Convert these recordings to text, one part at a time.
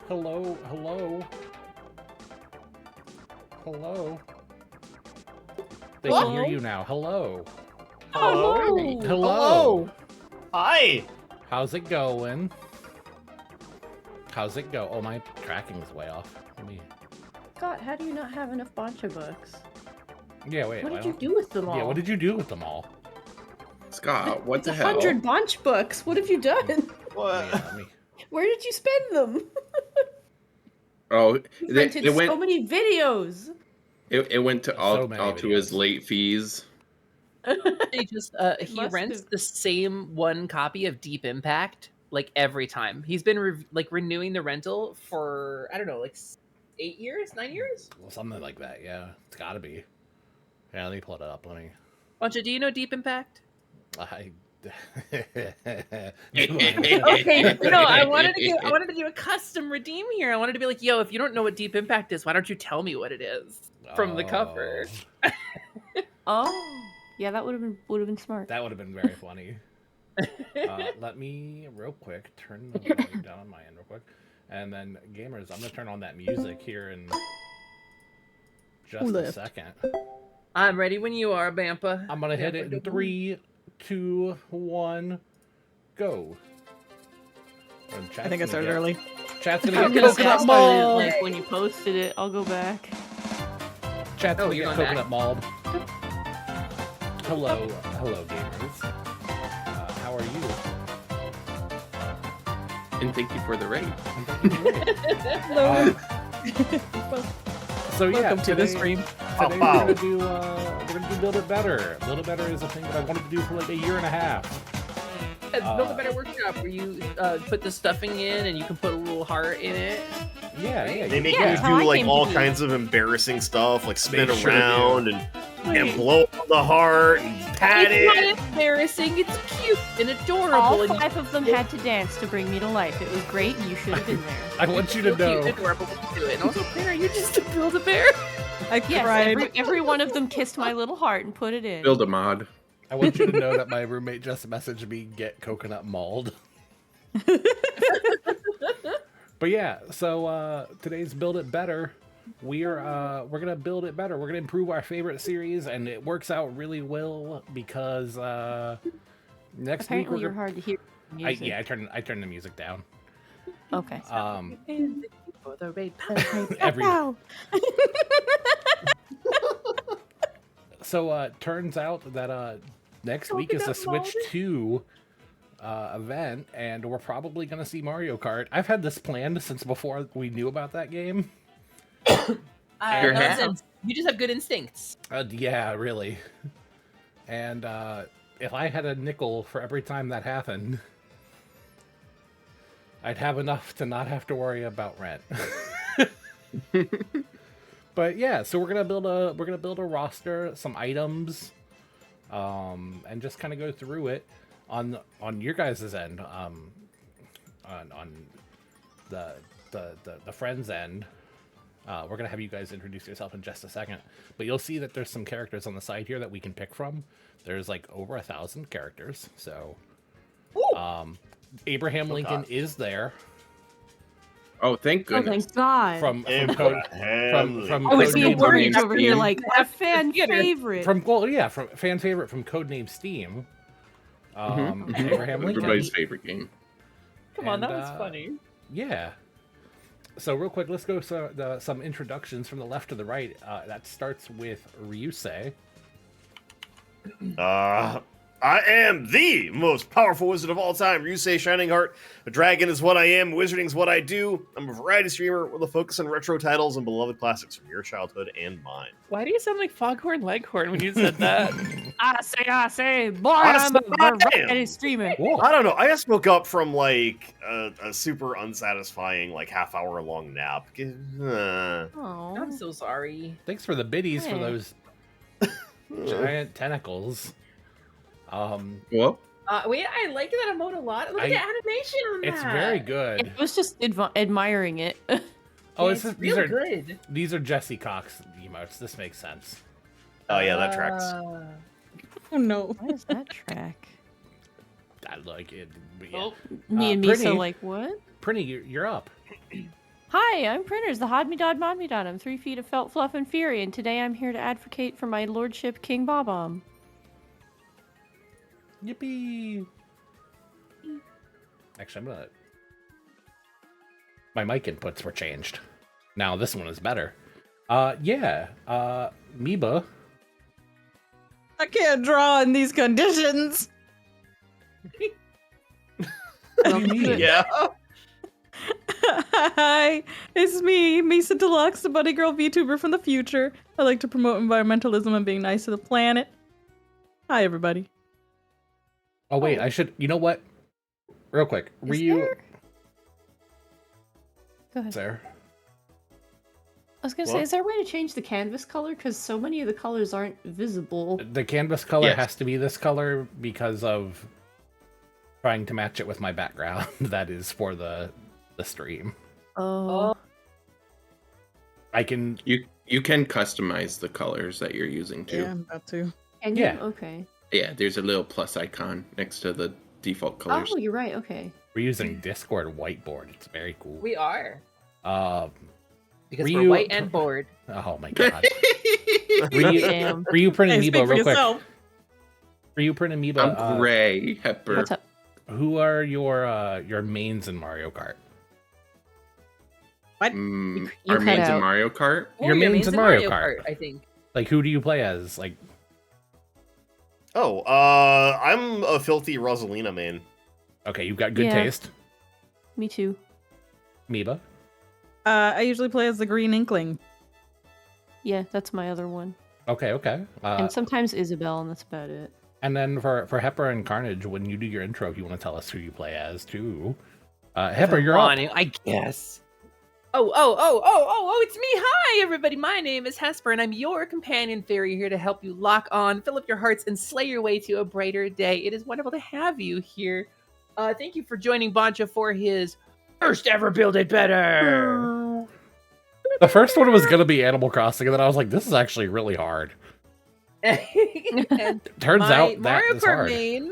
Hello, hello. Hello. They can hear you now. Hello. Hello. Hello. Hi. How's it going? How's it go? Oh, my tracking is way off. Let me... Scott, how do you not have enough Bancha books? Yeah, wait. What did you do with them all? Yeah, what did you do with them all? Scott, what the It's hell? 100 Bancha books. What have you done? What? Yeah, let me... Where did you spend them? Oh, You they, rented it went. so many videos. It went to So many all to his videos. late fees. He just he must rents have. the same one copy of Deep Impact like every time. He's been renewing the rental for I don't know, like 8 years, 9 years. Well, something like that, yeah. It's gotta be. Yeah, let me pull it up. Let me... Bancha, do you know Deep Impact? I... Okay, no, I wanted to do a custom redeem here. I wanted to be like, yo, if you don't know what Deep Impact is, why don't you tell me what it is from the cover? Oh, yeah, that would have been smart. That would have been very funny. Let me, real quick, turn the volume down on my end real quick. And then, gamers, I'm going to turn on that music here in just a second. I'm ready when you are, Bampa. I'm going to hit it in 3, 2, 1, go. I think I started early. Chat's going I'm to get gonna say I coconut started mauled. like when you posted it. I'll go back. Chat's going to you're get going coconut mauled. Hello, hello, gamers. How are you? And thank you for the raid. So yeah, Welcome to the stream. Today we're gonna do Build It Better. Build It Better is a thing that I wanted to do for like a year and a half. Build a Better Workshop where you put the stuffing in and you can put a little heart in it. Yeah. They make Yeah, you how I do like came all to be. kinds of embarrassing stuff, like spin They sure around and blow up the heart and pat It's it. not embarrassing. It's cute and adorable. All and 5 of them had to dance to bring me to life. It was great, and you should have been there. I want you to so cute know. and adorable when you do it. And also, Claire, are you just a Build-A-Bear? I Yes, cried. every one of them kissed my little heart and put it in. Build a mod. I want you to know that my roommate just messaged me get coconut mauled. But yeah, so today's Build It Better. We're gonna build it better. We're gonna improve our favorite series, and it works out really well because next Apparently, week you're hard to hear. Music. I turned the music down. Okay. For the raid. Every So turns out that next week is the Switch 2 event, and we're probably gonna see Mario Kart. I've had this planned since before we knew about that game. Listen, you just have good instincts. Yeah, really. And if I had a nickel for every time that happened, I'd have enough to not have to worry about rent. But yeah, so we're gonna build a roster, some items, and just kind of go through it on your guys' end, on the friends' end. We're gonna have you guys introduce yourself in just a second, but you'll see that there's some characters on the side here that we can pick from. There's like over 1,000 characters, so Abraham Lincoln is there. Oh, thank Oh, goodness. thank God. From Abraham from I was being Codename worried Steam. over here, like a fan favorite. From fan favorite from Codename Steam. Abraham Lincoln. Everybody's favorite game. Come on, And, that was funny. Yeah. So real quick, let's go some introductions from the left to the right. That starts with Ryusei. I am the most powerful wizard of all time. Ryusei Shining Heart. A dragon is what I am. Wizarding is what I do. I'm a variety streamer with a focus on retro titles and beloved classics from your childhood and mine. Why do you sound like Foghorn Leghorn when you said that? I say, boy, I'm a variety streamer. Whoa. I don't know. I just woke up from like a super unsatisfying like half-hour long nap. Oh, I'm so sorry. Thanks for the biddies for Hey. those giant tentacles. Well, Wait, I like that emote a lot. Look at the animation on that. It's very good. I was just admiring it. Oh, It's these real are good. these are Jesse Cox emotes. This makes sense. Oh yeah, that tracks. Oh no. What is that track? I like it. But yeah. Oh, Me and Misa, Pretty. like, what? Prinny, you're up. Hi, I'm Printers, the Hod Me Dod Mod Me Dod. I'm 3 feet of felt fluff and fury, and today I'm here to advocate for my lordship, King Bob-omb. Yippee! Actually, I'm gonna... My mic inputs were changed. Now this one is better. Yeah. Meba. I can't draw in these conditions. What do you mean? Yeah. Hi, it's me, Misa Deluxe, the Buddy Girl VTuber from the future. I like to promote environmentalism and being nice to the planet. Hi, everybody. Oh wait, I should. You know what? Real quick, Go ahead. There. I was gonna say, is there a way to change the canvas color? Because so many of the colors aren't visible. The canvas color Yes. has to be this color because of trying to match it with my background. That is for the stream. Oh. I can. You can customize the colors that you're using too. Yeah, I'm about to. Can Yeah. you? Okay. Yeah, there's a little plus icon next to the default colors. Oh, you're right. Okay. We're using Discord whiteboard. It's very cool. We are. Were Because we're you- white and bored. Oh my god. Were you, Damn. were you printing Hey, Mebo speak for real quick? yourself. Were you printing Mebo? I'm gray, Hepper. What's up? Who are your mains in Mario Kart? You Our cut mains in out. Mario Kart. Your main's in Mario Kart. I think. Like, who do you play as? Like, Oh, I'm a filthy Rosalina main. okay, you've got good Yeah. taste. Me too. Meba. I usually play as the Green Inkling. Yeah, that's my other one. Okay, okay. And sometimes Isabel, and that's about it. And then for Hepper and Carnage, when you do your intro, if you want to tell us who you play as too. Hepper, you're up. I guess. Oh, it's me. Hi, everybody. My name is Hesper, and I'm your companion fairy here to help you lock on, fill up your hearts, and slay your way to a brighter day. It is wonderful to have you here. Thank you for joining Bancha for his first ever Build It Better. The first one was gonna be Animal Crossing, and then I was like, this is actually really hard. And Turns my out that Mario is Kart hard. main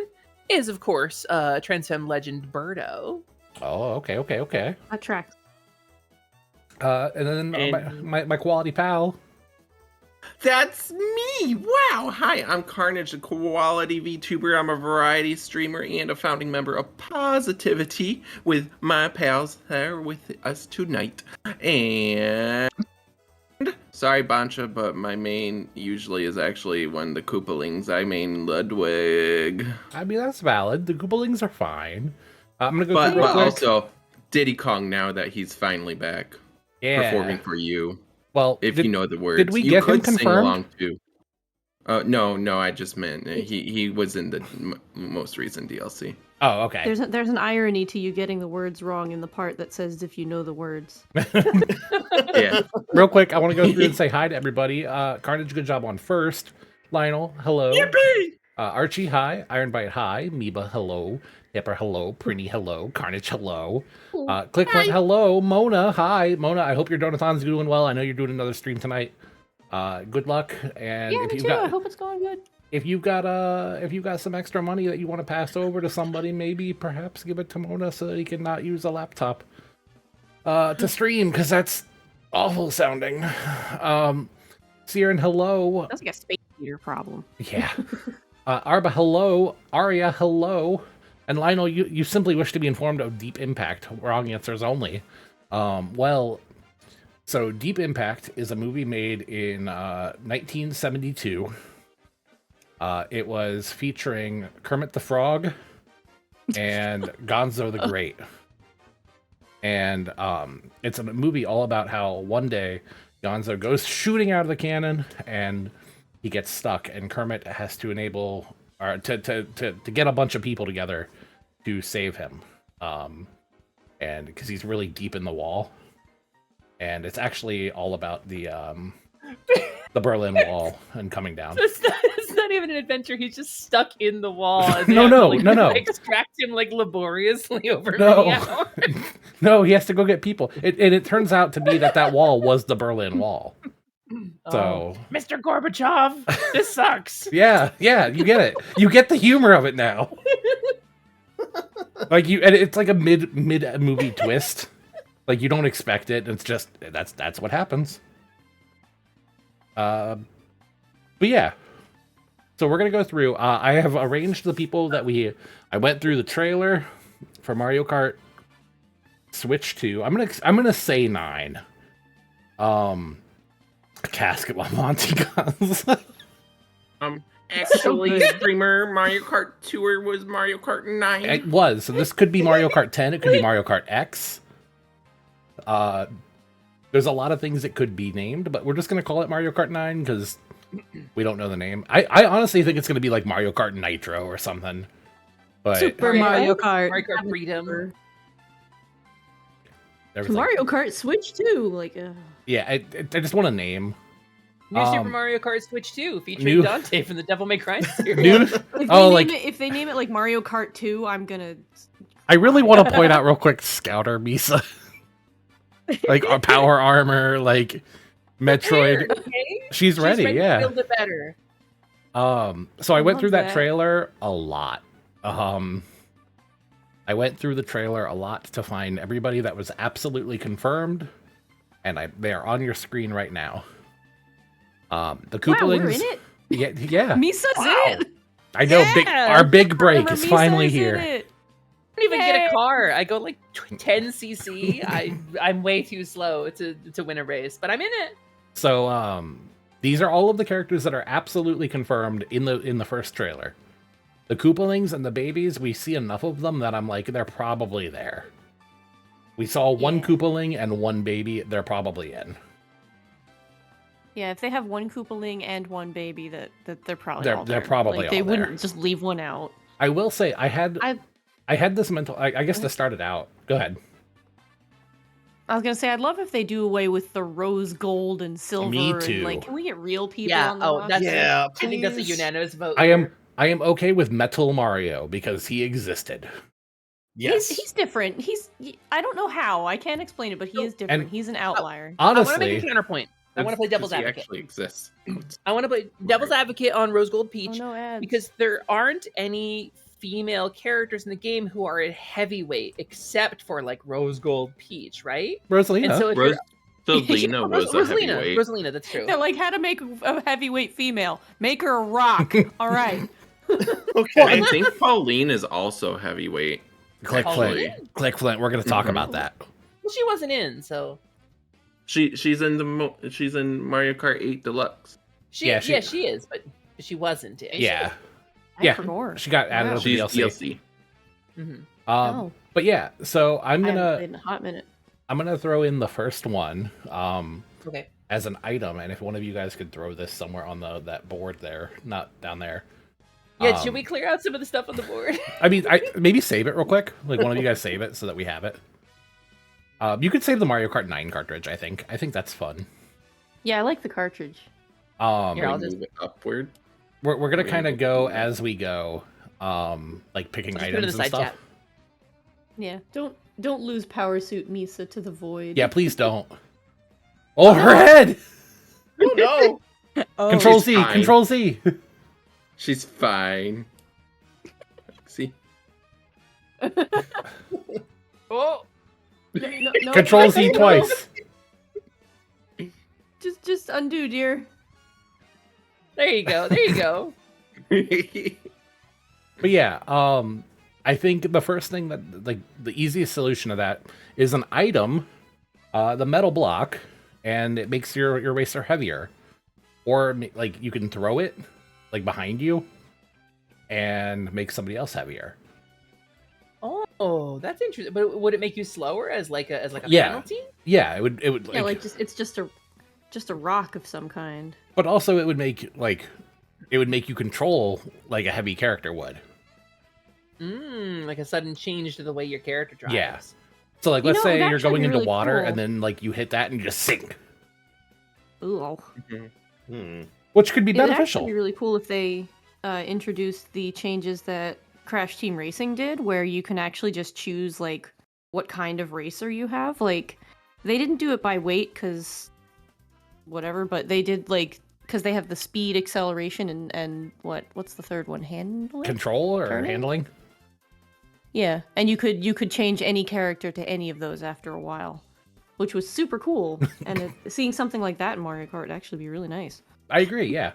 is, of course, Transfem legend Birdo. Oh, okay. That tracks. And then my quality pal. That's me! Wow! Hi, I'm Carnage, a quality VTuber. I'm a variety streamer and a founding member of Positivity with my pals here with us tonight. And sorry, Bancha, but my main usually is actually one of the Koopalings. I main Ludwig. I mean, that's valid. The Goobelings are fine. I'm gonna go But, through real quick. also, Diddy Kong now that he's finally back performing for you. Well, If you know the words. did we you get him could sing confirmed? along too. No, I just meant he was in the most recent DLC. Oh, okay. There's an irony to you getting the words wrong in the part that says if you know the words. Yeah. Real quick, I want to go through and say hi to everybody. Carnage, good job on first. Lionel, hello. Yippee! Archie, hi. Ironbite, hi. Meba, hello. Hipper, hello. Prinny, hello. Carnage, hello. Clickfoot, hello. Mona, hi. Mona, I hope your donathon's doing well. I know you're doing another stream tonight. Good luck. And Yeah, if me you've too. I got hope it's going good. if you've got some extra money that you want to pass over to somebody, maybe perhaps give it to Mona so that he can not use a laptop to stream, because that's awful sounding. Siren, hello. That's like a space heater problem. Yeah. Arba, hello. Aria, hello. And Lionel, you simply wish to be informed of Deep Impact. Wrong answers only. Well, so Deep Impact is a movie made in 1972. It was featuring Kermit the Frog and Gonzo the Great. And it's a movie all about how one day Gonzo goes shooting out of the cannon and he gets stuck, and Kermit has to enable or to get a bunch of people together to save him. And because he's really deep in the wall. And it's actually all about the Berlin Wall and coming down. It's not even an adventure. He's just stuck in the wall. And they No, have to, no, like, no. Extract him like laboriously over No. many hours. No, he has to go get people. And it turns out to be that wall was the Berlin Wall. So, Mr. Gorbachev, this sucks. yeah, you get it. You get the humor of it now. And it's like a mid movie twist. Like you don't expect it. It's just that's what happens. But yeah. So we're gonna go through. I have arranged the people that I went through the trailer for Mario Kart Switch 2. I'm gonna say 9. A casket while Monty comes. Actually, streamer Mario Kart Tour was Mario Kart 9. It was. So this could be Mario Kart 10. It could be Mario Kart X. There's a lot of things it could be named, but we're just gonna call it Mario Kart 9 because we don't know the name. I honestly think it's gonna be like Mario Kart Nitro or something. But Super Mario Kart. Mario Kart Freedom. there was like- Mario Kart Switch too. Like, yeah, I just want a name. New Super Mario Kart Switch 2 featuring new- Dante from the Devil May Cry series. New, if they name it like Mario Kart 2, I'm gonna. I really want to point out real quick, Scouter Misa, like our power armor, like Metroid. Okay? She's ready, to yeah. build it better. So I went love through that that. trailer a lot. I went through the trailer a lot to find everybody that was absolutely confirmed, and they are on your screen right now. The Koopalings. Wow, we're in it. Yeah. Misa's in it. I know. Yeah! Our big break Remember, is finally Misa's in here. it. I don't even get Yay! a car. I go like 10 cc. I'm way too slow to win a race, but I'm in it. So these are all of the characters that are absolutely confirmed in the first trailer. The Koopalings and the babies, we see enough of them that I'm like, they're probably there. We saw one Koopaling and one baby, they're probably in. Yeah, if they have one Koopaling and one baby, that they're probably They're- all they're there. probably like, they all there. wouldn't just leave one out. I will say, I had this mental, I guess to start it out. Go ahead. I was gonna say, I'd love if they do away with the rose gold and silver. Me And, too. like, can we get real people Yeah. on the Oh, roster? that's Yeah, I think that's a please. unanimous vote. I here. am okay with Metal Mario because he existed. Yes. He's different. I don't know how. I can't explain it, but he is different. And- He's an outlier. I want to make Honestly, a counterpoint. I want to play devil's He advocate. actually exists. I want to play devil's advocate on Rose Gold Peach Oh no, ads. because there aren't any female characters in the game who are a heavyweight except for like Rose Gold Peach, right? Rosalina. And so if Rosalina you're was a heavyweight. Rosalina, that's true. They're like, how to make a heavyweight female? Make her a rock. All right. Okay. I think Pauline is also heavyweight. Click Pauline? Flint. Click Flint. We're going to talk Mhm. about that. Well, she wasn't in, so She's in Mario Kart 8 Deluxe. she Yeah, yeah, she- she is, but she wasn't in. Yeah. I Yeah. forgot. She got added Wow. to the She's DLC. DLC. hmm Oh, But yeah, so I haven't played in a hot minute. I'm gonna throw in the first one Okay. as an item, and if one of you guys could throw this somewhere on that board there, not down there. Yeah, should we clear out some of the stuff on the board? I mean, maybe save it real quick. Like one of you guys save it so that we have it. You could save the Mario Kart 9 cartridge. I think that's fun. Yeah, I like the cartridge. Here, I'll Can we just- move it upward. We're gonna Maybe kind of we'll go do that. as we go, like picking Just put it in items the and side stuff. chat. Yeah, don't lose Power Suit Misa to the void. Yeah, please don't. Oh, her head! Oh no. Oh, Control she's Z. fine. Control Z. She's fine. See? Oh, No, Control Z twice. Just undo, dear. there you go. There you go. But yeah, I think the first thing that, like, the easiest solution to that is an item, the metal block, and it makes your racer heavier. Or, like, you can throw it, like, behind you, and make somebody else heavier. Oh, that's interesting. But would it make you slower as like a Yeah. penalty? Yeah, it would, Yeah, like it's just a rock of some kind. but also it would make, like, it would make you control like a heavy character would. Like a sudden change to the way your character drives. Yeah. So, like, You let's know, say it'd you're actually going be into really water, cool. and then, like, you hit that and you just sink. Ooh. Which could be It would beneficial. actually be really cool if they introduced the changes that Crash Team Racing did, where you can actually just choose like what kind of racer you have. Like, they didn't do it by weight because whatever, but they did like because they have the speed, acceleration, and what's the third one? Handling. Control or Turning? handling? Yeah, and you could change any character to any of those after a while. which was super cool. And seeing something like that in Mario Kart would actually be really nice. I agree. Yeah.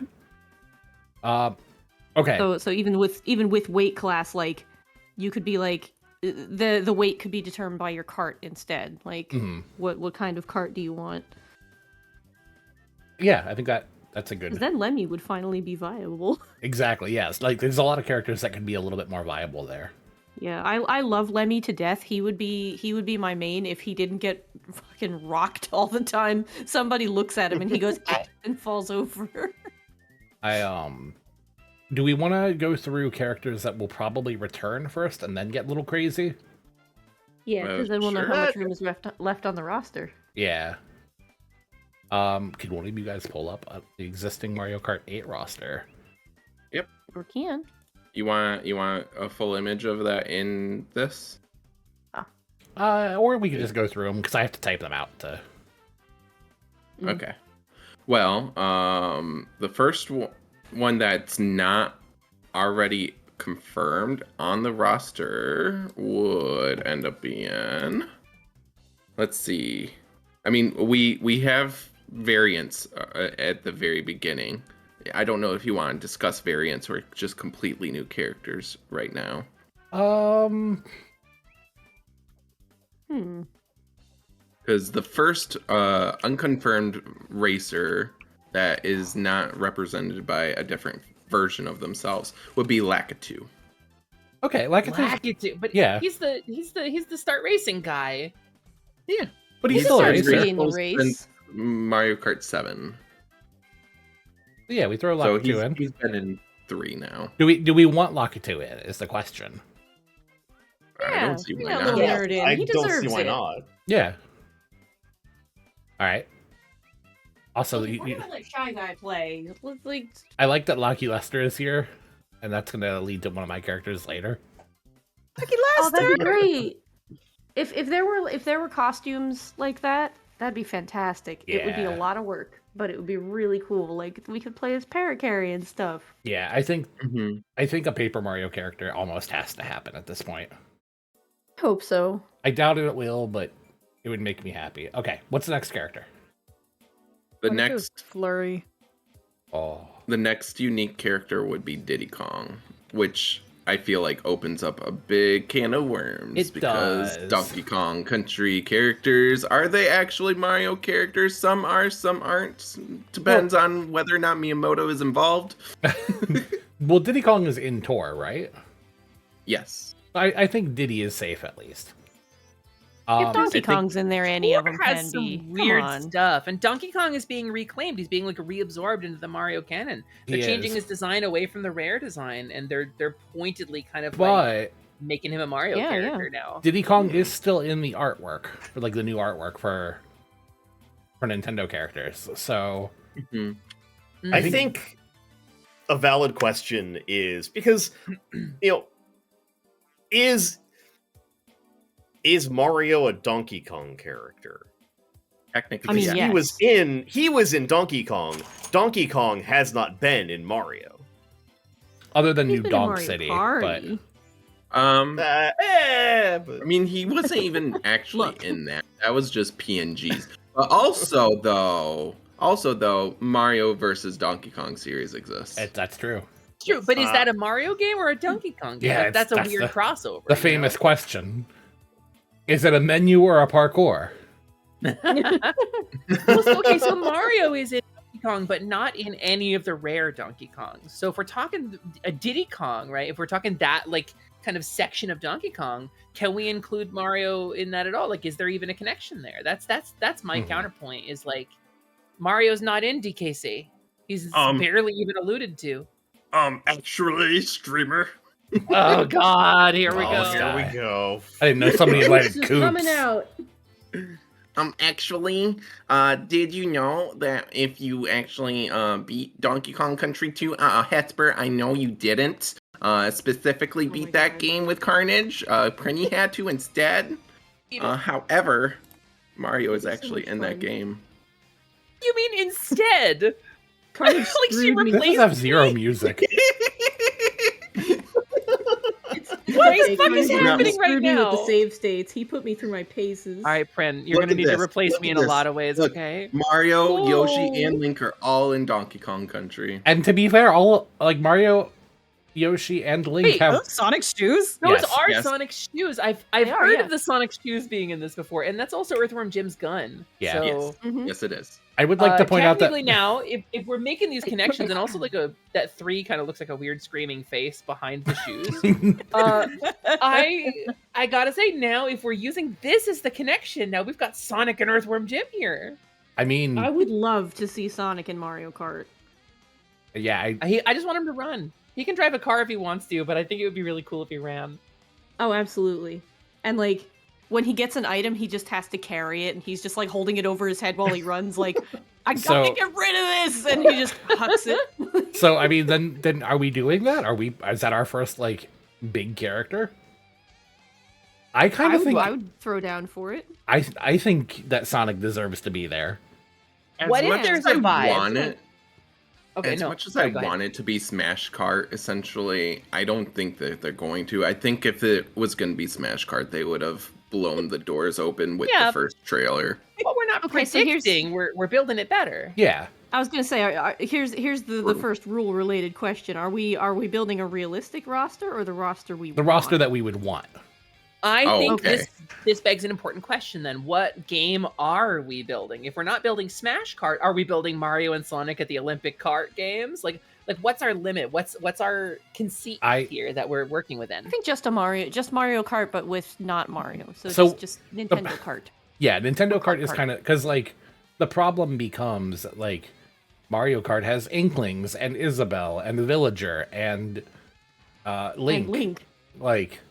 Okay. So even with weight class, like you could be like the weight could be determined by your cart instead. Like what kind of cart do you want? Yeah, I think that's a good. 'Cause then Lemmy would finally be viable. Exactly. Yes. Like there's a lot of characters that could be a little bit more viable there. Yeah, I love Lemmy to death. He would be my main if he didn't get fucking rocked all the time. Somebody looks at him and he goes and falls over. Do we want to go through characters that will probably return first and then get a little crazy? Yeah, because then we'll know Sure. how much room is left on the roster. Yeah. Could one of you guys pull up the existing Mario Kart 8 roster? Or can. You want a full image of that in this? Or we could just go through them because I have to type them out to. Okay. Well, the first one that's not already confirmed on the roster would end up being. Let's see. I mean, we have variants at the very beginning. I don't know if you want to discuss variants or just completely new characters right now. Because the first unconfirmed racer that is not represented by a different version of themselves would be Lakitu. Okay, like Lakitu, but yeah. he's the start racing guy. Yeah, but he's He still a deserves racer. to be in the race. Mario Kart 7. Yeah, we throw So Lakitu in. he's been in 3 now. Do we want Lakitu in? Is the question. I Yeah, don't see why yeah, not. little nerd in. I He don't see deserves why it. not. Yeah. All right. Also, We're gonna let Shy Guy play. Like, I like that Lucky Lester is here, and that's gonna lead to one of my characters later. oh, that'd be great. If there were costumes like that, that'd be fantastic. It would be a Yeah. lot of work, but it would be really cool. Like we could play as Parakarry and stuff. Yeah, I think Mhm. a Paper Mario character almost has to happen at this point. Hope so. I doubt it will, but it would make me happy. Okay, what's the next character? The What if it was next Flurry. Oh, the next unique character would be Diddy Kong, which I feel like opens up a big can of worms It because does. Donkey Kong Country characters, are they actually Mario characters? Some are, some aren't. Depends on whether or not Miyamoto is involved. well, Diddy Kong is in Tor, right? Yes. I think Diddy is safe at least. If Donkey I think Kong's in there, any of them Has can some be. Come weird on. stuff, and Donkey Kong is being reclaimed. He's being like reabsorbed into the Mario canon. They're He changing is. his design away from the rare design, and they're pointedly kind of like But making him a Mario Yeah, character now. Diddy Kong is still in the artwork for like the new artwork for Nintendo characters. So Mhm. I think a valid question is because is Mario a Donkey Kong character? Technically, I mean, yes. yeah. He was in Donkey Kong. Donkey Kong has not been in Mario. other than He's New been in Donk Mario City, Party. But I But mean, he wasn't even actually in that. That was just PNGs. But also though, Mario versus Donkey Kong series exists. that's true. True, but is that a Mario game or a Donkey Kong game? Yeah, Like, that's a that's weird the- crossover. The you famous know? question: is it a menu or a parkour? Okay, so Mario is in Donkey Kong, but not in any of the rare Donkey Kongs. So if we're talking a Diddy Kong, right? If we're talking that like kind of section of Donkey Kong, can we include Mario in that at all? Like, is there even a connection there? That's my Mhm. counterpoint. Is like Mario's not in DKC. He's barely even alluded to. Actually, streamer. Oh God, here we Oh, go. here we go. I didn't know somebody invited This is coming Coops. out. Actually, did you know that if you actually beat Donkey Kong Country 2, Hesper, I know you didn't specifically Oh my beat that God. game with Carnage. Prinny had to instead. However, Mario is This is so actually much in that fun. game. You mean instead? Carnage Like, she screwed me. This does have zero music. It's the fuck is He happening right screwed me with now? the save states. He put me through my paces. All right, Pren, you're Look gonna at need to this. replace Look me at in a this. lot of ways, Look, okay? Mario, Yoshi, Oh. and Link are all in Donkey Kong Country. And to be fair, all like Mario, Yoshi, and Link Wait, have. Those Sonic shoes? Those Yes. are Yes. Sonic shoes. I've They are, heard yeah. of the Sonic shoes being in this before, and that's also Earthworm Jim's gun. Yeah. So, Yes. Mhm. Yes, it is. I would like to point out that technically now, if we're making these connections, and also like that 3 kind of looks like a weird screaming face behind the shoes. I gotta say now, if we're using this as the connection, now we've got Sonic and Earthworm Jim here. I mean, I would love to see Sonic in Mario Kart. yeah, I just want him to run. He can drive a car if he wants to, but I think it would be really cool if he ran. Oh, absolutely. And like when he gets an item, he just has to carry it, and he's just like holding it over his head while he runs. Like, I gotta So- get rid of this, and he just hucks it. so I mean, then are we doing that? Is that our first like big character? I kind of think I would throw down for it. I think that Sonic deserves to be there. What if much there's as a I vibe? want it, Okay, as no. much as sorry, I go ahead. want it to be Smash Kart, essentially, I don't think that they're going to. I think if it was going to be Smash Kart, they would have blown the doors open with Yeah. the first trailer. Well, we're not Okay, so here's- predicting. We're building it better. Yeah, I was gonna say, here's the first rule related question: Are we building a realistic roster or the roster we the want? roster that we would want. I Oh, think okay. this begs an important question then. What game are we building? If we're not building Smash Kart, are we building Mario and Sonic at the Olympic Kart games? Like what's our limit? What's our conceit here that we're working within? I think just Mario Kart, but with not Mario. So, So, just Nintendo Kart. Yeah, Nintendo Kart is Kart. kind of because like the problem becomes like Mario Kart has Inklings and Isabelle and the Villager and Link. And Link. Like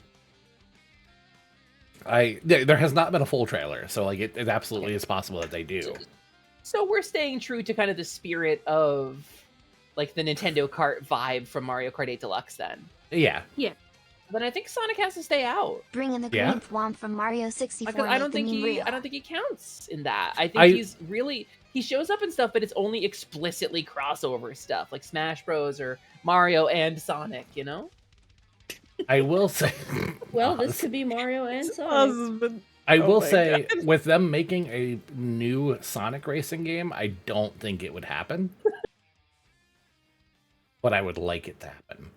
there has not been a full trailer, so like it absolutely is possible that they do. So we're staying true to kind of the spirit of like the Nintendo Kart vibe from Mario Kart 8 Deluxe then. Yeah, Then I think Sonic has to stay out. Bring in the Yeah? green thwomp from Mario 64. Because I don't make the think meme he real. I don't think he counts in that. I think he shows up in stuff, but it's only explicitly crossover stuff, like Smash Bros. Or Mario and Sonic, you know? I will say. Well, this could be Mario and Sonic. Husband. I Oh will my say, with them making a new Sonic racing game, I don't think it would happen. But I would like it to happen.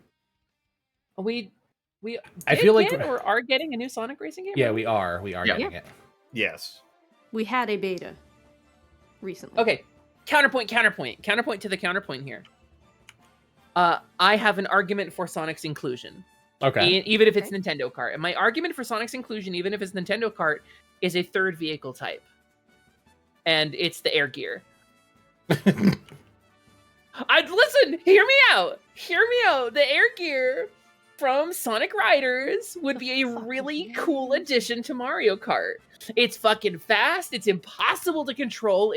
We I feel like get or are getting a new Sonic racing game? Yeah, right? we are Yeah. getting it. Yes. We had a beta recently. Okay, counterpoint to the counterpoint here. I have an argument for Sonic's inclusion, Okay. even if it's Nintendo Kart. And my argument for Sonic's inclusion, even if it's Nintendo Kart, is a third vehicle type, and it's the air gear. Listen, hear me out. The air gear from Sonic Riders would be a really cool addition to Mario Kart. It's fucking fast. It's impossible to control.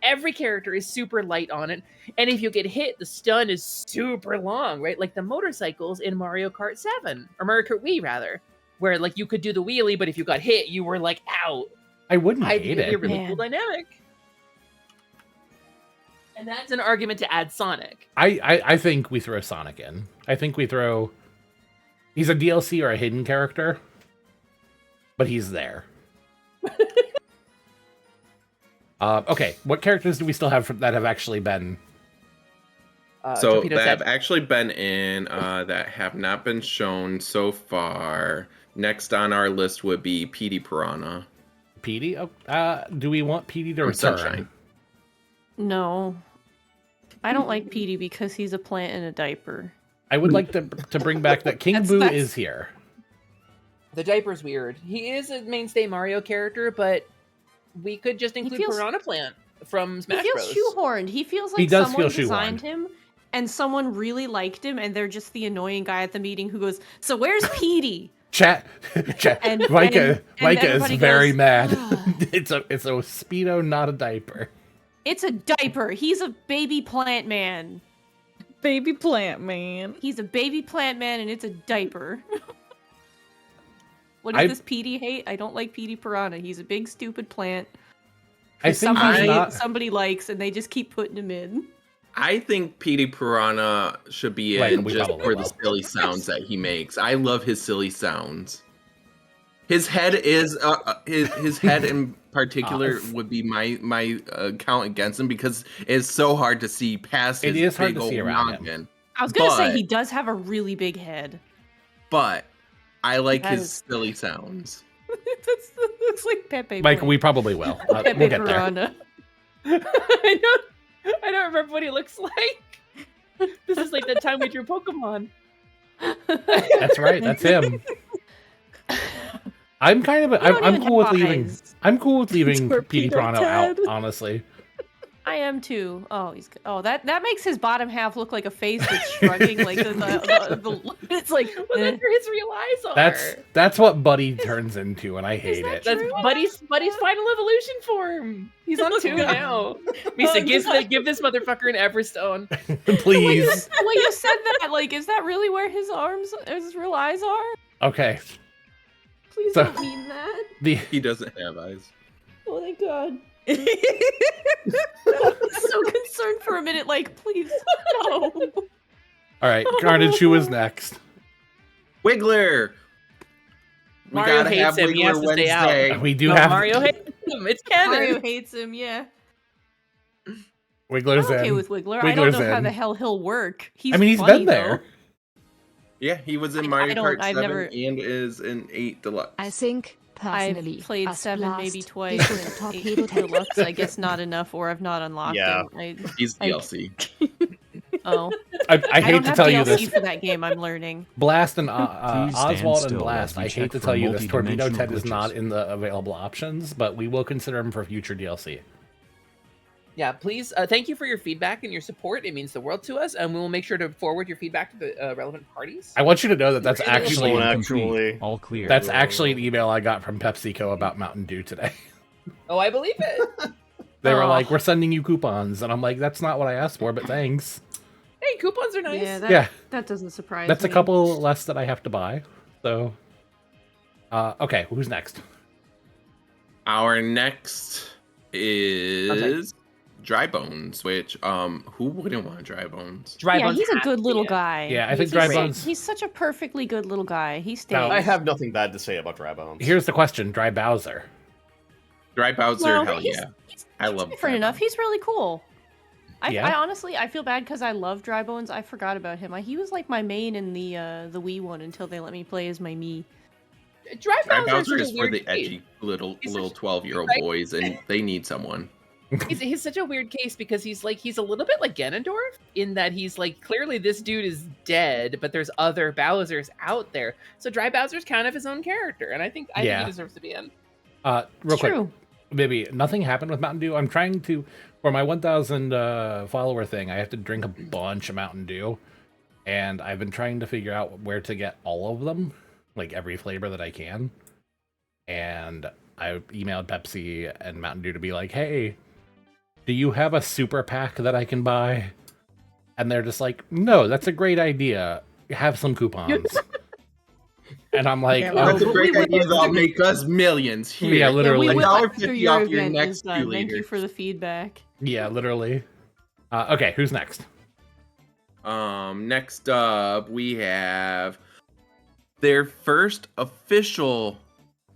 Every character is super light on it. And if you get hit, the stun is super long, right? Like the motorcycles in Mario Kart 7, or Mario Kart Wii rather, where like you could do the wheelie, but if you got hit, you were like out. I wouldn't I hate think it'd be a it. really Man. cool dynamic. And that's an argument to add Sonic. I think we throw Sonic in. I think we throw. He's a DLC or a hidden character, but he's there. Okay, what characters do we still have that have actually been? So Torpedo that said- have actually been in that have not been shown so far. Next on our list would be Petey Piranha. Petey? Do we want Petey to From return? Sunshine. No. I don't like Petey because he's a plant in a diaper. I would like to bring back that King That's- Boo that's- is here. The diaper's weird. He is a mainstay Mario character, but we could just include feels- Piranha Plant from Smash he feels Bros. shoehorned. He feels like He does someone feel designed shoehorned. him and someone really liked him and they're just the annoying guy at the meeting who goes, "So where's Petey?" Chat. And- Micah and is everybody very goes, mad. "Ah." It's a Speedo, not a diaper. It's a diaper. He's a baby plant man. Baby plant man. He's a baby plant man and it's a diaper. What does I- this Petey hate? I don't like Petey Piranha. He's a big stupid plant. I who think he's somebody, not. somebody likes and they just keep putting him in. I think Petey Piranha should be Right, in we just probably for the will. silly sounds that he makes. I love his silly sounds. His head is his head in particular would be my count against him because it's so hard to see past It his is hard big to old see around him. noggin. I was gonna say But- he does have a really big head. But I like That his is- silly sounds. That looks like Pepe. Mike, Boy. we probably will. Pepe We'll get there. Piranha. I don't remember what he looks like. This is like the time we drew Pokemon. That's right. That's him. I'm kind of. don't I'm even cool with have leaving. eyes. I'm cool with leaving Petey Torpedo Piranha out. Ted. Honestly, I am too. Oh, that makes his bottom half look like a face that's shrugging. Like the it's like Well, that's where his real eyes are. that's what Buddy turns into, and I hate that it. That's true? Buddy's final evolution form. He's on 2 now. Misa, give this motherfucker an Everstone. Please. Well, you said that. Like, is that really where his real eyes are? Okay. Please So- don't mean that. He doesn't have eyes. Oh my god. I was so concerned for a minute. Like, please, no. All right. Carnage, who is next? Wiggler. We Mario gotta hates have him. He has Wiggler to stay out. Wednesday. We do No, have Mario hates him. It's canon. Mario hates him. Yeah. Wiggler's I'm okay in. with Wiggler. I don't Wiggler's know how in. the hell he'll work. He's I mean, he's funny, been there. though. Yeah, he was in I Mario don't- Kart I've 7 never- and is in 8 Deluxe. I think personally, I've played as 7 Blast, maybe this twice. will and torpedo 8 Ted. Deluxe, I guess not enough, or I've not unlocked Yeah. them. He's I- DLC. Oh, I I hate don't to have tell DLC you this. for that game. I'm learning. Blast and Please stand Oswald and still Blast. as we I check hate to for tell you this. Torpedo multidimensional Ted is not glitches. in the available options, but we will consider him for future DLC. Yeah, please. Thank you for your feedback and your support. It means the world to us, and we will make sure to forward your feedback to the relevant parties. I want you to know that that's Really? actually Well, Complete. actually- All clear. that's actually an email I got from PepsiCo about Mountain Dew today. Oh, I believe it. They were Oh. like, "We're sending you coupons," and I'm like, "That's not what I asked for, but thanks." Hey, coupons are nice. Yeah, Yeah, that doesn't surprise that's a me. couple less that I have to buy. So, okay, who's next? Our next is Dry Bones, which who wouldn't want Dry Bones? Dry Yeah, Bones he's a has good to little be it. guy. Yeah, I think He's Dry just- Bones- He's such a perfectly good little guy. He stays. Now- I have nothing bad to say about Dry Bones. Here's the question: Dry Bowser. Dry Bowser, Well, hell he's- yeah. he's I love different Dry enough. Bones. He's really cool. Yeah? I honestly, I feel bad because I love Dry Bones. I forgot about him. He was like my main in the Wii one until they let me play as my me. Dry Dry Bowser Bowser is is such a for weird the case. edgy little He's 12-year-old right? boys, and they need someone. He's such a weird case because he's a little bit like Ganondorf in that he's like clearly this dude is dead, but there's other Bowsers out there. So Dry Bowser's kind of his own character, and I think Yeah. he deserves to be in. Real It's quick, true. maybe nothing happened with Mountain Dew. I'm trying to, for my 1,000 follower thing, I have to drink a bunch of Mountain Dew, and I've been trying to figure out where to get all of them, like every flavor that I can. And I emailed Pepsi and Mountain Dew to be like, "Hey, do you have a super pack that I can buy?" And they're just like, "No, that's a great idea. Have some coupons." And I'm like, Yeah, "Oh, well, That's a great we idea. will- That'll make us millions here. Yeah, literally. We will $1.50 after your off your event next is done. 2 Thank you liters. for the feedback. yeah, literally." Okay, who's next? Next up, we have their first official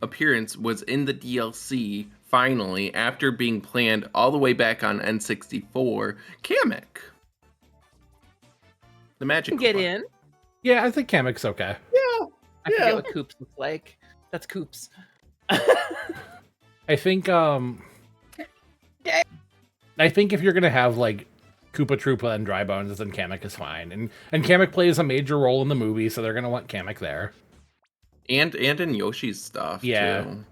appearance was in the DLC, finally, after being planned all the way back on N64, Kamek. The magic Get Koopa. in. Yeah, I think Kamek's okay. I forget what Coops looks like. That's Coops. I think I think if you're gonna have like Koopa Troopa and Dry Bones, then Kamek is fine. And Kamek plays a major role in the movie, so they're gonna want Kamek there. And in Yoshi's stuff, Yeah. too.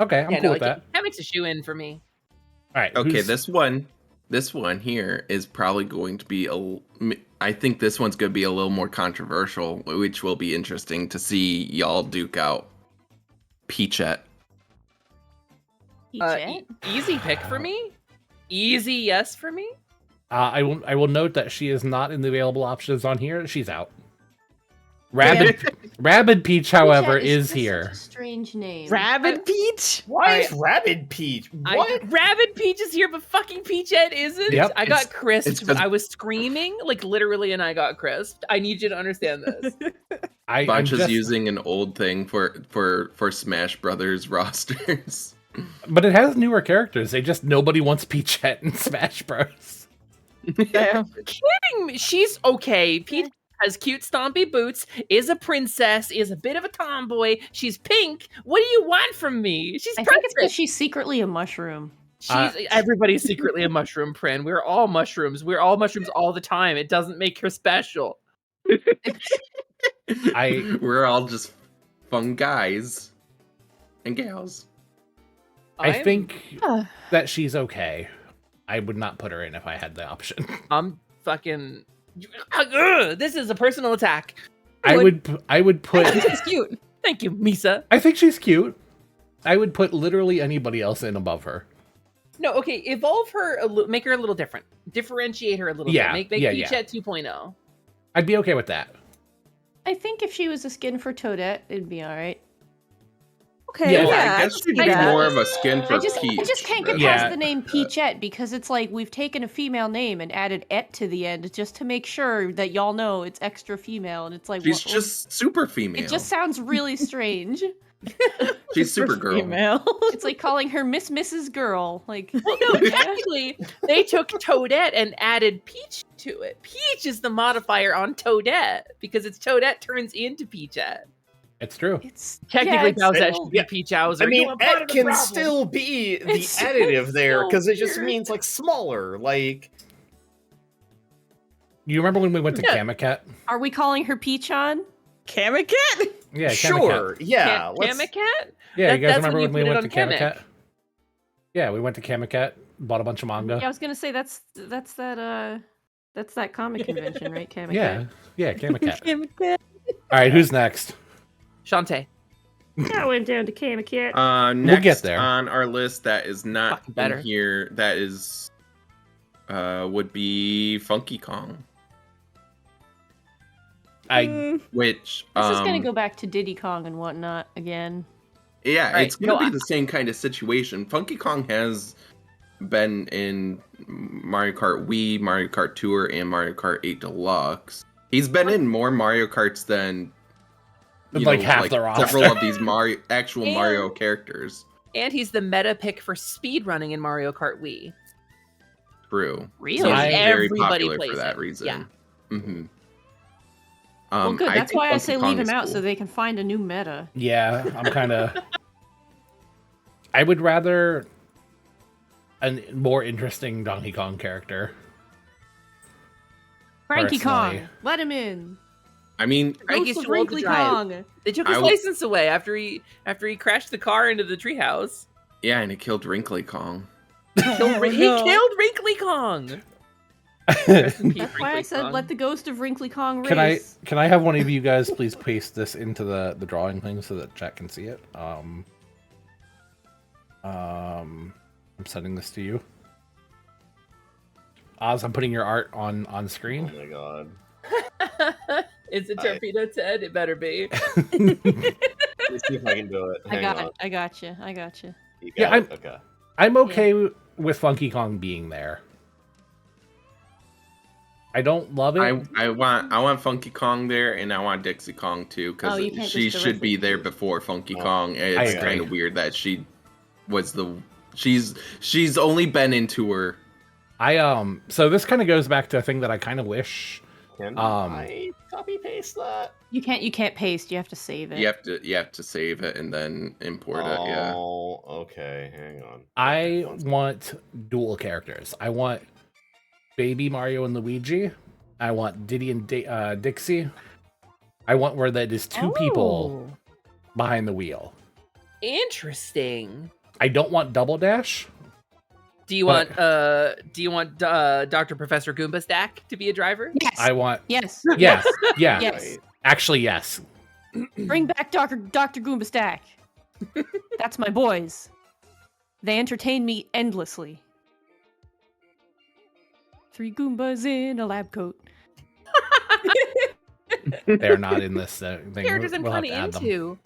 Okay, I'm cool with that. That makes a shoe in for me. All right. Okay, who's- this one here is probably going to be I think this one's going to be a little more controversial, which will be interesting to see y'all duke out. Peachette. Easy pick for me. Easy yes for me. I will note that she is not in the available options on here. She's out. Rabid Peach, however, Peachette is just here. Such a strange name. Rabid Peach? Why is Rabid Peach? What? Rabid Peach is here, but fucking Peachette isn't. Yep. I got It's crisped. 'cause- I was screaming, like literally, and I got crisped. I need you to understand this. I'm Bancha's just, using an old thing for Smash Brothers rosters. but it has newer characters. Nobody wants Peachette in Smash Bros. Yeah. Kidding me? She's okay. Peach has cute stompy boots, is a princess, is a bit of a tomboy. She's pink. What do you want from me? She's I think it's because perfect. she's secretly a mushroom. Everybody's secretly a mushroom, Prin. We're all mushrooms. We're all mushrooms all the time. It doesn't make her special. We're all just fun guys and gals. I I'm- think that she's okay. I would not put her in if I had the option. I'm fucking. Ugh, this is a personal attack. I would put. She's cute. Thank you, Misa. I think she's cute. I would put literally anybody else in above her. No, okay. Evolve her. Make her a little different. Differentiate her a little Yeah, bit. Make yeah, Peachette 2.0. I'd be okay with that. I think if she was a skin for Toadette, it'd be all right. Okay, Yeah, yeah. I guess can she'd see be that. more of a skin for I just Peach. can't get really. Yeah. past the name Peachette because it's like we've taken a female name and added "et" to the end just to make sure that y'all know it's extra female, and it's like She's well, just super female. it just sounds really strange. She's super girl. Female. It's like calling her Mrs. Girl. Like, Well, no, technically, they took Toadette and added Peach to it. Peach is the modifier on Toadette because it's Toadette turns into Peachette. It's true. it's Technically, it's Bowsette still- should be Peach Hauser. I mean, You are part it of the can problem. still be the It's additive there so because it just weird. means like smaller. Like You remember when we went to Yeah. Kamaket? Are we calling her Peachon? Kamaket? Yeah, Kamaket. sure, yeah. Kamek Cat? Yeah, you guys That's when remember you when we put it went to on Kamek. Kamaket? Yeah, we went to Kamaket, bought a bunch of manga. Yeah, I was gonna say that's that comic convention, right? Comic Yeah, Kamaket. Kamaket. All right, who's next? Shantae. I went down to Kamaket. Next get there. on our list that is not Fucking better. in here, that is would be Funky Kong, which This is gonna go back to Diddy Kong and whatnot again. yeah, Right, it's gonna no, be the same kind of situation. Funky Kong has been in Mario Kart Wii, Mario Kart Tour, and Mario Kart 8 Deluxe. He's been in more Mario Karts than Like half the roster. several of these actual And- Mario characters. And he's the meta pick for speedrunning in Mario Kart Wii. True. Really? So he's very Everybody popular plays for that him. reason. Yeah. Mm-hmm. Well, good. That's why I say leave him out cool. so they can find a new meta. Yeah, I'm kind of. I would rather a more interesting Donkey Kong character. Frankie Personally. Kong, let him in. I mean, Frankie's Ghost of too old to Wrinkly drive. Kong. They took his I license away after he crashed the car into the treehouse. yeah, and it killed Wrinkly Kong. He no. killed Wrinkly Kong. Rest in peace, That's why I Wrinkly said Kong. let the ghost of Wrinkly Kong Can I race. have one of you guys please paste this into the drawing thing so that chat can see it? I'm sending this to you. Oz, I'm putting your art on oh screen. my god. It's a torpedo Ted. It better be. Let me see if I can do it. I Hang got on. it. I got you. I got you. You Yeah, got it? Okay. I'm okay with Funky Kong being there. I don't love it. I want Funky Kong there, and I want Dixie Kong too, Oh, you because can't she just should be directly- there before Funky Oh, Kong. I It's agree. kind of weird that she was she's only been into her. So this kind of goes back to a thing that I kind of wish. Can Um, I copy paste that? You can't paste. You have to save it. You have to save it and then import it. Yeah. Oh, okay. Hang on. I want dual characters. I want Baby Mario and Luigi. I want Diddy and Dixie. I want where that is two people Oh. behind the wheel. Interesting. I don't want Double Dash. Do you But- want Dr. Professor Goomba Stack to be a driver? Yes. I want Yes. yes, yeah. Yes. Actually, yes. Bring back Dr. Goomba Stack. That's my boys. They entertain me endlessly. 3 Goombas in a lab coat. They're not in this thing. Characters I'm We'll have kind to of add them. into.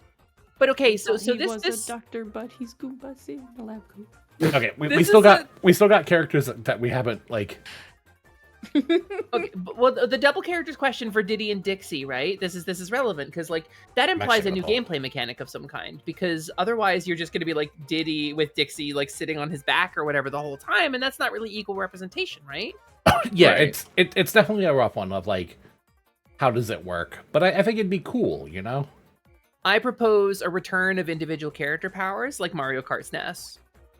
But okay, so he this was this a doctor, but he's Goombas in the lab coat. Okay, we This still is got we still got characters that we haven't like. okay, well, the double characters question for Diddy and Dixie, right? This is relevant because like that implies actually a new gonna gameplay mechanic of some kind. Because otherwise, you're just going to be like Diddy with Dixie like sitting on his back or whatever the whole time, and that's not really equal representation, right? Yeah, Right. it's definitely a rough one of like, how does it work? But I think it'd be cool, you know. I propose a return of individual character powers like Mario Kart SNES,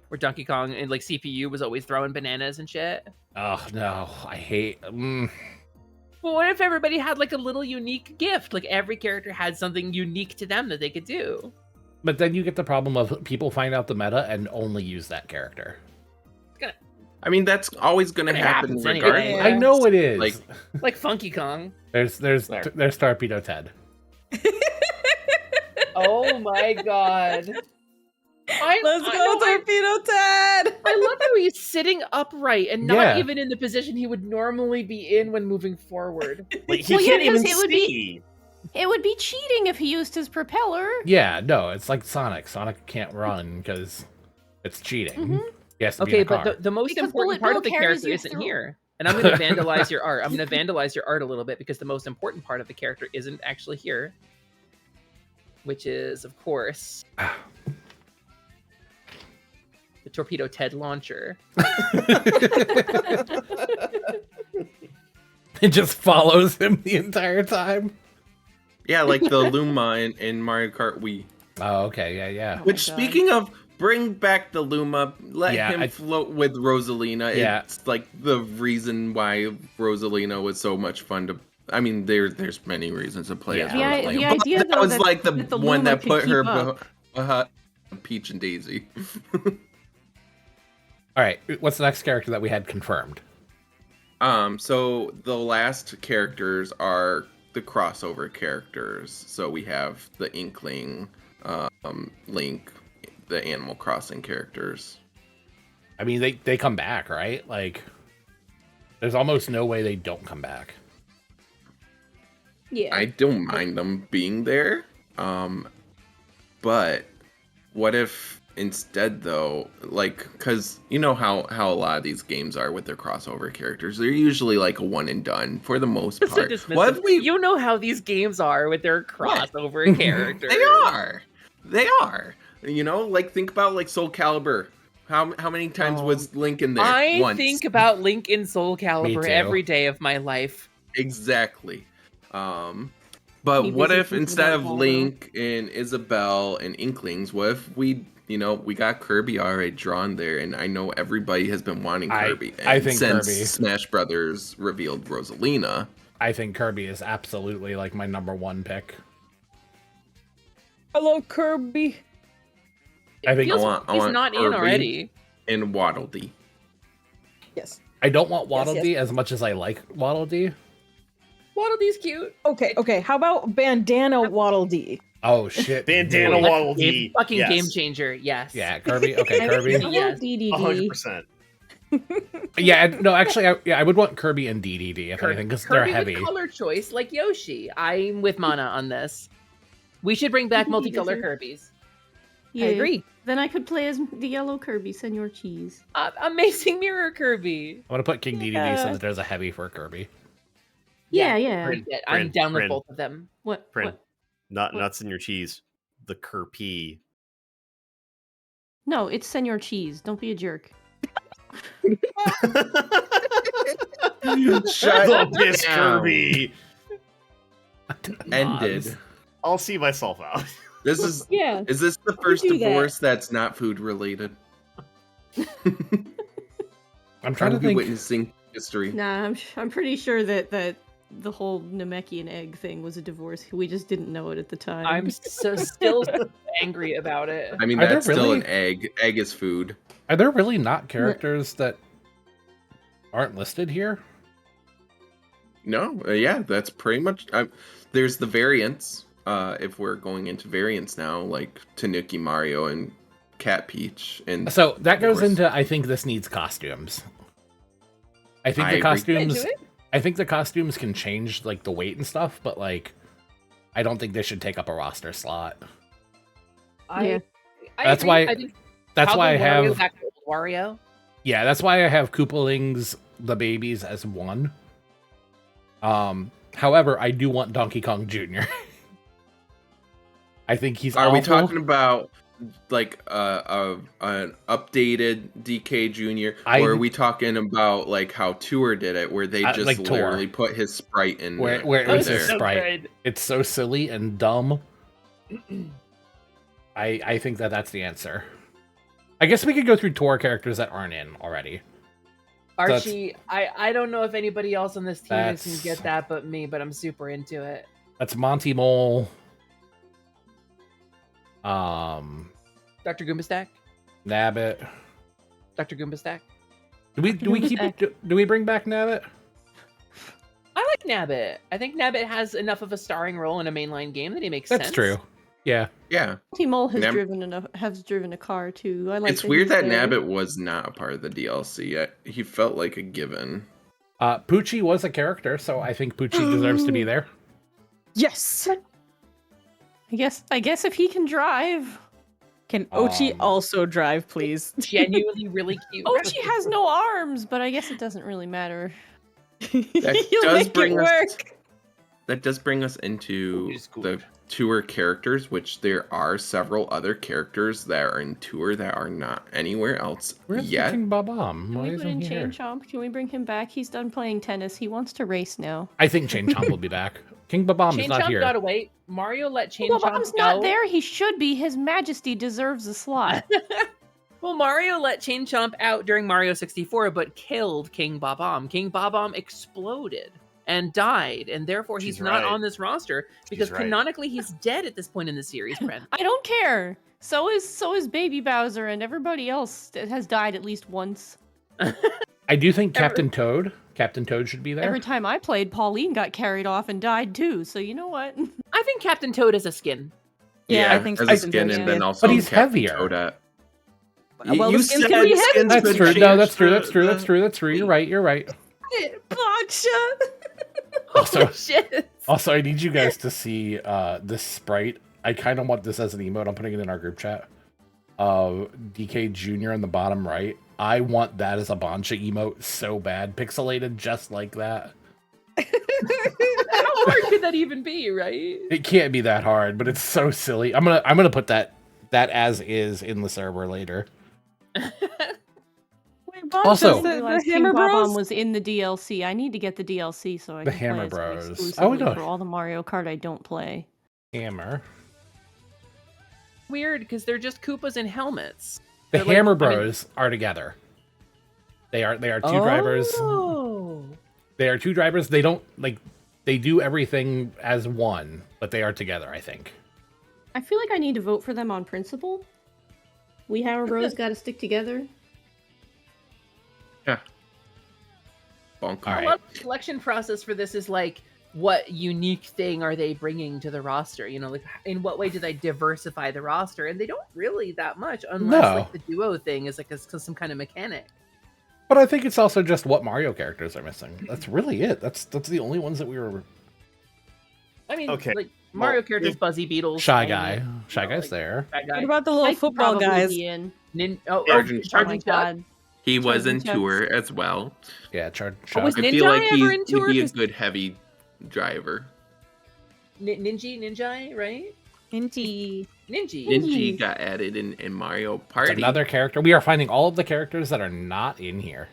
where Donkey Kong and like CPU was always throwing bananas and shit. Oh no, I hate. Well, what if everybody had like a little unique gift? Like every character had something unique to them that they could do. But then you get the problem of people find out the meta and only use that character. I mean, that's always going to It happen happens anyway. regardless. Yeah. I know it is. Like- Like Funky Kong. there's Torpedo Ted. Oh my god. Let's go, Torpedo Ted! I love how he's sitting upright and not Yeah. even in the position he would normally be in when moving forward. Like, he Well, yeah, can't even because it would be- see. It would be cheating if he used his propeller. Yeah, no, it's like Sonic. Sonic can't run because it's cheating. Yes. Okay, but the most Because important Bullet part of Bill the carries character you isn't through. here. And I'm going to vandalize your art. I'm going to vandalize your art a little bit because the most important part of the character isn't actually here. Which is, of course, the Torpedo Ted launcher. it just follows him the entire time. Yeah, like the Luma in Mario Kart Wii. Oh, okay, yeah. Oh Which, my God. speaking of, bring back the Luma, let Yeah, him float with Rosalina. Yeah. It's like the reason why Rosalina was so much fun to. I mean, there's many reasons to play as Yeah. The Rosalina. the but idea, that though, was that- like the that the one Luma that could put her keep up. Peach and Daisy. All right, what's the next character that we had confirmed? So the last characters are the crossover characters. So we have the Inkling, Link, the Animal Crossing characters. I mean, they come back, right? Like, there's almost no way they don't come back. Yeah. I don't mind them being there. But what if instead though, like, because you know how a lot of these games are with their crossover characters, they're usually like a one and done for the most So part. dismissive. What if we? You know how these games are with their crossover characters. They are. You know, like think about like Soul Calibur. How many times was Link in there? I Once. think about Link in Soul Calibur too. every day of my life. Exactly. But He what busy if thinking instead about of Waldo. Link and Isabelle and Inklings, what if we, we got Kirby already drawn there, and I know everybody has been wanting Kirby. I and think since Kirby. Smash Brothers revealed Rosalina, I think Kirby is absolutely like my number one pick. Hello, Kirby. I think Feels I want he's not in Kirby. already. and Waddle Dee. Yes. I don't want Waddle yes. Dee as much as I like Waddle Dee. Waddle Dee's cute. Okay. How about Bandana Waddle Dee? Oh shit, Bandana Really? Waddle Dee. Fucking Yes. game changer. Yes. Yeah, Kirby. Okay, I Kirby. want Yes. DDD. 100%. Yeah, no, actually, I would want Kirby and DDD if anything, because they're Kirby heavy. with color choice like Yoshi. I'm with Mana on this. We should bring back multicolor Kirby's. Yeah. I agree. Then I could play as the yellow Kirby, Senor Cheese. Amazing Mirror Kirby. I'm gonna put King DDD Yeah. so that there's a heavy for Kirby. Yeah. Bryn, I'm Bryn, down with Bryn. both of them. What? Prin. What? Not What? nuts in your cheese. The Kirby. No, it's Senor Cheese. Don't be a jerk. Shut the piss down. Kirby. Ended. I'll see myself out. This is. Yeah. Is this the first do that. divorce that's not food related? I'm trying to be think. witnessing history. Nah, I'm pretty sure that the whole Namekian egg thing was a divorce. We just didn't know it at the time. I'm so still angry about it. I mean, Are there that's still really- an egg. Egg is food. Are there really not characters that aren't listed here? No, yeah, that's pretty much. There's the variants. If we're going into variants now, like Tanuki Mario and Cat Peach, and So that goes course. into I think this needs costumes. I think I the agree. costumes. Into it? I think the costumes can change like the weight and stuff, but like I don't think they should take up a roster slot. Yeah. That's agree. why- I think That's why I probably Wario have back to old Wario. Yeah, that's why I have Koopalings, the babies, as one. However, I do want Donkey Kong Jr. I think he's Are we awful. talking about like an updated DK Jr. I- or are we talking about like how Tour did it, where they just like Tour. literally put his sprite in Where it in was there? his sprite. It's so silly and dumb. I think that's the answer. I guess we could go through tour characters that aren't in already. Archie, I don't know if anybody else on this team can That's- get that but me, but I'm super into it. That's Monty Mole. Dr. Goombastack? Nabbit. Dr. Goombastack? Do we keep do we bring back Nabbit? I like Nabbit. I think Nabbit has enough of a starring role in a mainline game that he makes That's sense. true. Yeah. Yeah, T-Mole has Nab- driven a car too. I like. it's weird that he's there. Nabbit was not a part of the DLC. He felt like a given. Poochie was a character, so I think Poochie deserves to be there. Yes. I guess if he can drive. Can Ochi Um, also drive, please? Genuinely really cute. Ochi has no arms, but I guess it doesn't really matter. That You'll does make it bring us. work. That does bring us into Which is cool. the tour characters, which there are several other characters that are in tour that are not anywhere else Where's yet. King Babam? Can Why we put isn't in he Chain here? Chomp? Can we bring him back? He's done playing tennis. He wants to race now. I think Chain Chomp will be back. King Babam is Chain not Chomp here. got away. Mario let Chain Well, Chomp Bob's go. not there. He should be. His Majesty deserves a slot. Well, Mario let Chain Chomp out during Mario 64, but killed King Bob-omb. King Bob-omb exploded and died, and therefore he's She's not right. on this roster because right. canonically he's dead at this point in the series, Brent. I don't care. So is Baby Bowser, and everybody else that has died at least once. I do think Captain Toad should be there. Every time I played, Pauline got carried off and died too. So you know what? I think Captain Toad is a skin. Yeah, I think as so a skin, too. and then also But he's Captain heavier. Toadette. Well, the skins said can be heavy. skins That's could true. No, change that's true. the- That's true. That's the- true. That's true. You're right. You're right. Bancha. Also, Oh, shit. also, I need you guys to see this sprite. I kind of want this as an emote. I'm putting it in our group chat. DK Jr. in the bottom right. I want that as a Bancha emote so bad, pixelated just like that. How hard could that even be, right? It can't be that hard, but it's so silly. I'm gonna put that as is in the server later. Wait, Bancha's Also- the Realized King Hammer Bob-omb Bros. was in the DLC. I need to get the DLC so I The can Hammer play it Bros. exclusively Oh, no. for all the Mario Kart I don't play. Hammer. Weird, because they're just Koopas in helmets. The They're like- Hammer I mean- Bros are together. They are two drivers. Oh. They are two drivers. They don't like they do everything as one, but they are together, I think. I feel like I need to vote for them on principle. We Hammer Bros got to stick together. Bonk. All A right. lot of the selection process for this is like, what unique thing are they bringing to the roster? You know, like in what way do they diversify the roster? And they don't really that much, unless No. like the duo thing is like some kind of mechanic. But I think it's also just what Mario characters are missing. That's really it. That's the only ones that we were I mean, Okay. like Mario Well, characters, if- Buzzy Beetles, Shy Amy, Guy. Shy know, Guy's like- there. that guy. What about the little I could football probably guys? be in. Sergeant Oh my Sergeant Chuck. god. He was in Sergeant Chucks. tour as well. Yeah, was I Ninja feel like ever in tour? he'd be a 'Cause- good heavy driver. Ninja, right? Inty. Ninja. Ninja got added in Mario Party. Another character. We are finding all of the characters that are not in here.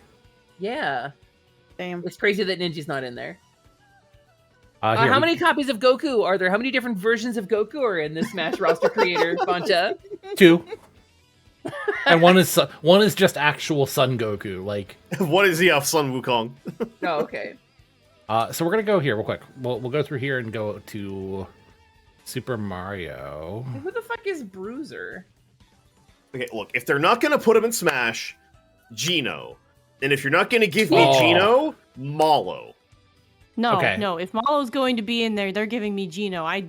Yeah. Damn. It's crazy that Ninja's not in there. Here, How many copies of Goku are there? How many different versions of Goku are in this Smash roster creator, Bancha? 2. And one is just actual Son Goku. Like, What is he off Sun Wukong? Oh, okay. so we're gonna go here real quick. We'll go through here and go to Super Mario. Who the fuck is Bruiser? Okay, look, if they're not gonna put him in Smash, Gino. And if you're not gonna give me Oh. Gino, Malo. No, Okay. no. If Malo's going to be in there, they're giving me Gino. I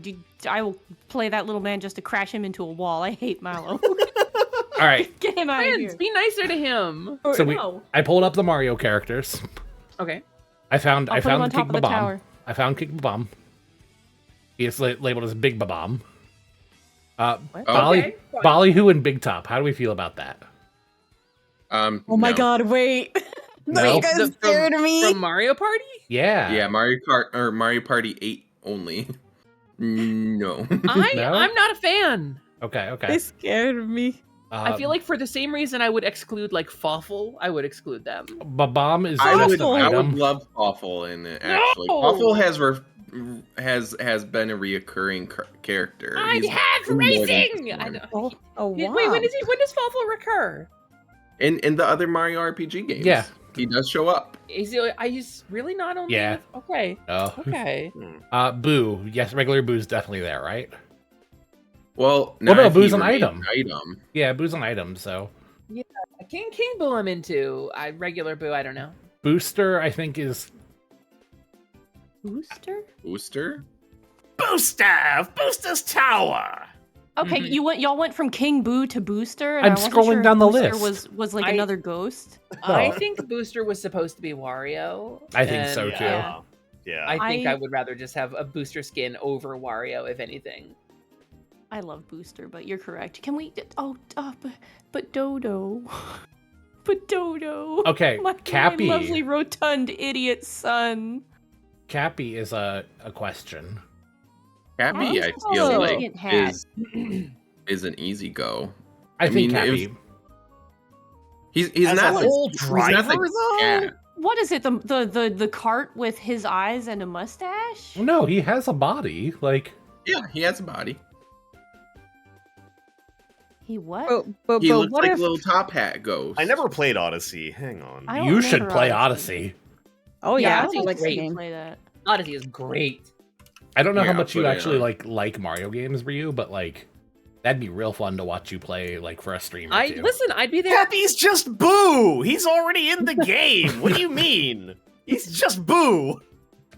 will play that little man just to crash him into a wall. I hate Malo. All right. Get him out of Friends, here. be nicer to him. So No. I pulled up the Mario characters. Okay. I found I'll put him on King top of the Babam. tower. I found King Babam. He is labeled as Big Babam. What? Bali, fine. Ballyhoo and Big Top. How do we feel about that? Oh my no. god, wait. No? You guys scared me. From Mario Party? Yeah. Yeah, Mario Kart or Mario Party 8 only. No. No? I'm not a fan. Okay. They scared me. I feel like for the same reason I would exclude like Fawful, I would exclude them. Babam is I just would, an I would item. love Awful in it. Actually, No! Awful has been a reoccurring character. I He's have been more than racing. just I one. know. Oh wow. Wait, when does Fawful recur? In the other Mario RPG games, Yeah. he does show up. He's really not only. Yeah. Okay. Oh. Okay. Boo. Yes, regular Boo's definitely there, right? Well, no, not if Boo's he an remained item. Item. Yeah, Boo's an item, so. King Boo I'm into. Regular Boo, I don't know. Booster, I think, is. Booster? Booster. Booster's Tower. Okay, y'all went from King Boo to Booster. And I'm I wasn't scrolling sure if down the Booster list. Was like I- another ghost. I Oh. think Booster was supposed to be Wario. I think and, so, too. Yeah. I think I- I would rather just have a Booster skin over Wario, if anything. I love Booster, but you're correct. Can we? But Dodo. But Dodo. Okay, My Cappy. lovely rotund idiot son. Cappy is a question. Cappy, I Oh, feel so like it had- is an easy go. I think mean, it Cappy. was- He's As not a the whole he's not the driver, though? cat. What is it? The cart with his eyes and a mustache? No, he has a body. Like, Yeah, he has a body. He what? But He looks what like if? a little top hat ghost. I never played Odyssey. Hang on. I don't you should remember play Odyssey. Odyssey. Oh Yeah, yeah, I I think like it's the great. game. Play that. Odyssey is great. I don't know how Yeah, much you put it actually on. like Mario games, Ryu, but like that'd be real fun to watch you play like for a stream or two. Listen, I'd be there. Cappy's just Boo. He's already in the game. What do you mean? He's just Boo.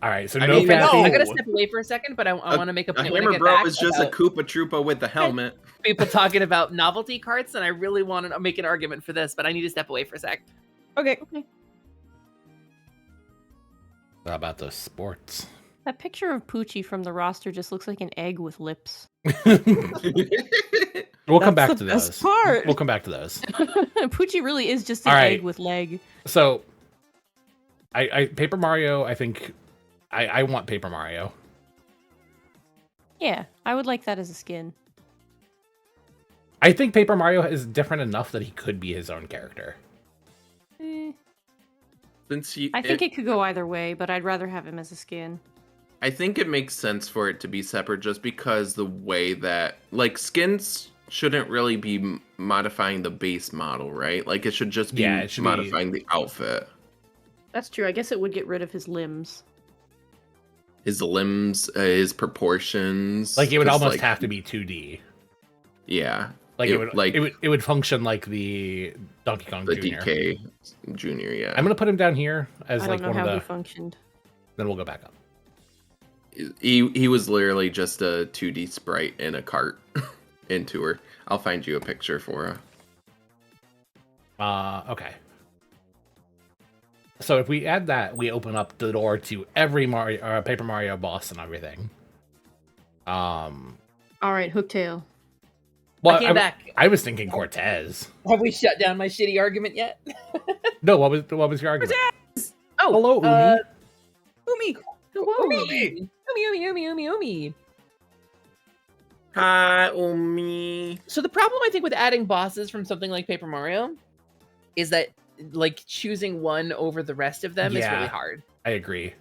All right, so I no mean, Cappy. I no. gotta step away for a second, but I want to make a A point when I Hammer get Bro back is just a about Koopa Troopa with the helmet. people talking about novelty carts, and I really want to make an argument for this, but I need to step away for a sec. Okay. How about those sports? That picture of Poochie from the roster just looks like an egg with lips. We'll come That's back the to best those. part. We'll come back to those. Poochie really is just an All right. egg with leg. So, I Paper Mario. I think I want Paper Mario. Yeah, I would like that as a skin. I think Paper Mario is different enough that he could be his own character. Since I think it could go either way, but I'd rather have him as a skin. I think it makes sense for it to be separate just because the way that like skins shouldn't really be modifying the base model, right? Like it should just be Yeah, it should be- modifying the outfit. That's true. I guess it would get rid of his limbs. His limbs, his proportions. Like it would 'cause, almost like, have to be 2D. Yeah. Like It- it would function like the Donkey Kong The Jr. DK Junior, yeah. I'm gonna put him down here as I like don't know one how of he the. functioned. Then we'll go back up. He was literally just a 2D sprite in a cart in Tour. I'll find you a picture for Okay. So if we add that, we open up the door to every Mario, Paper Mario boss and everything. All right, Hooktail. Well, I came back. I was thinking Cortez. Have we shut down my shitty argument yet? No, what was your argument? Oh, Hello, Umi. Umi. Umi. Hi, Omi. So the problem I think with adding bosses from something like Paper Mario is that like choosing one over the rest of them is Yeah. really hard. I agree.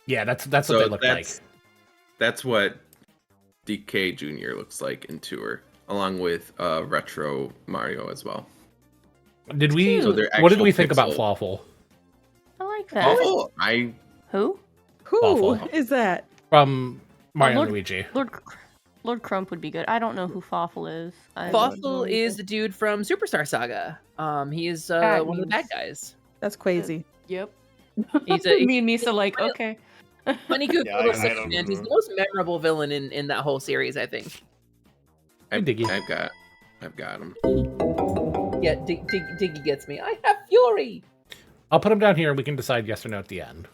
Yeah, that's what they look like. That's what DK Junior looks like in Tour, along with Retro Mario as well. Did we? So they're What did actual we think about pixel. Flawful I like that. Oh, I Who? Who Awful. is that? from Mario Lord- and Luigi? Lord Crump would be good. I don't know who Fawful is. I Fossil is the dude from Superstar Saga. He is Bad one of the bad memes. guys. That's crazy. Yep. He's a Me and Misa like, okay. funny, good Yeah, little I six don't man. He's know. the most memorable villain in that whole series, I think. Diggy. I've got him. Yeah, Diggy gets me. I have fury. I'll put them down here and we can decide yes or no at the end.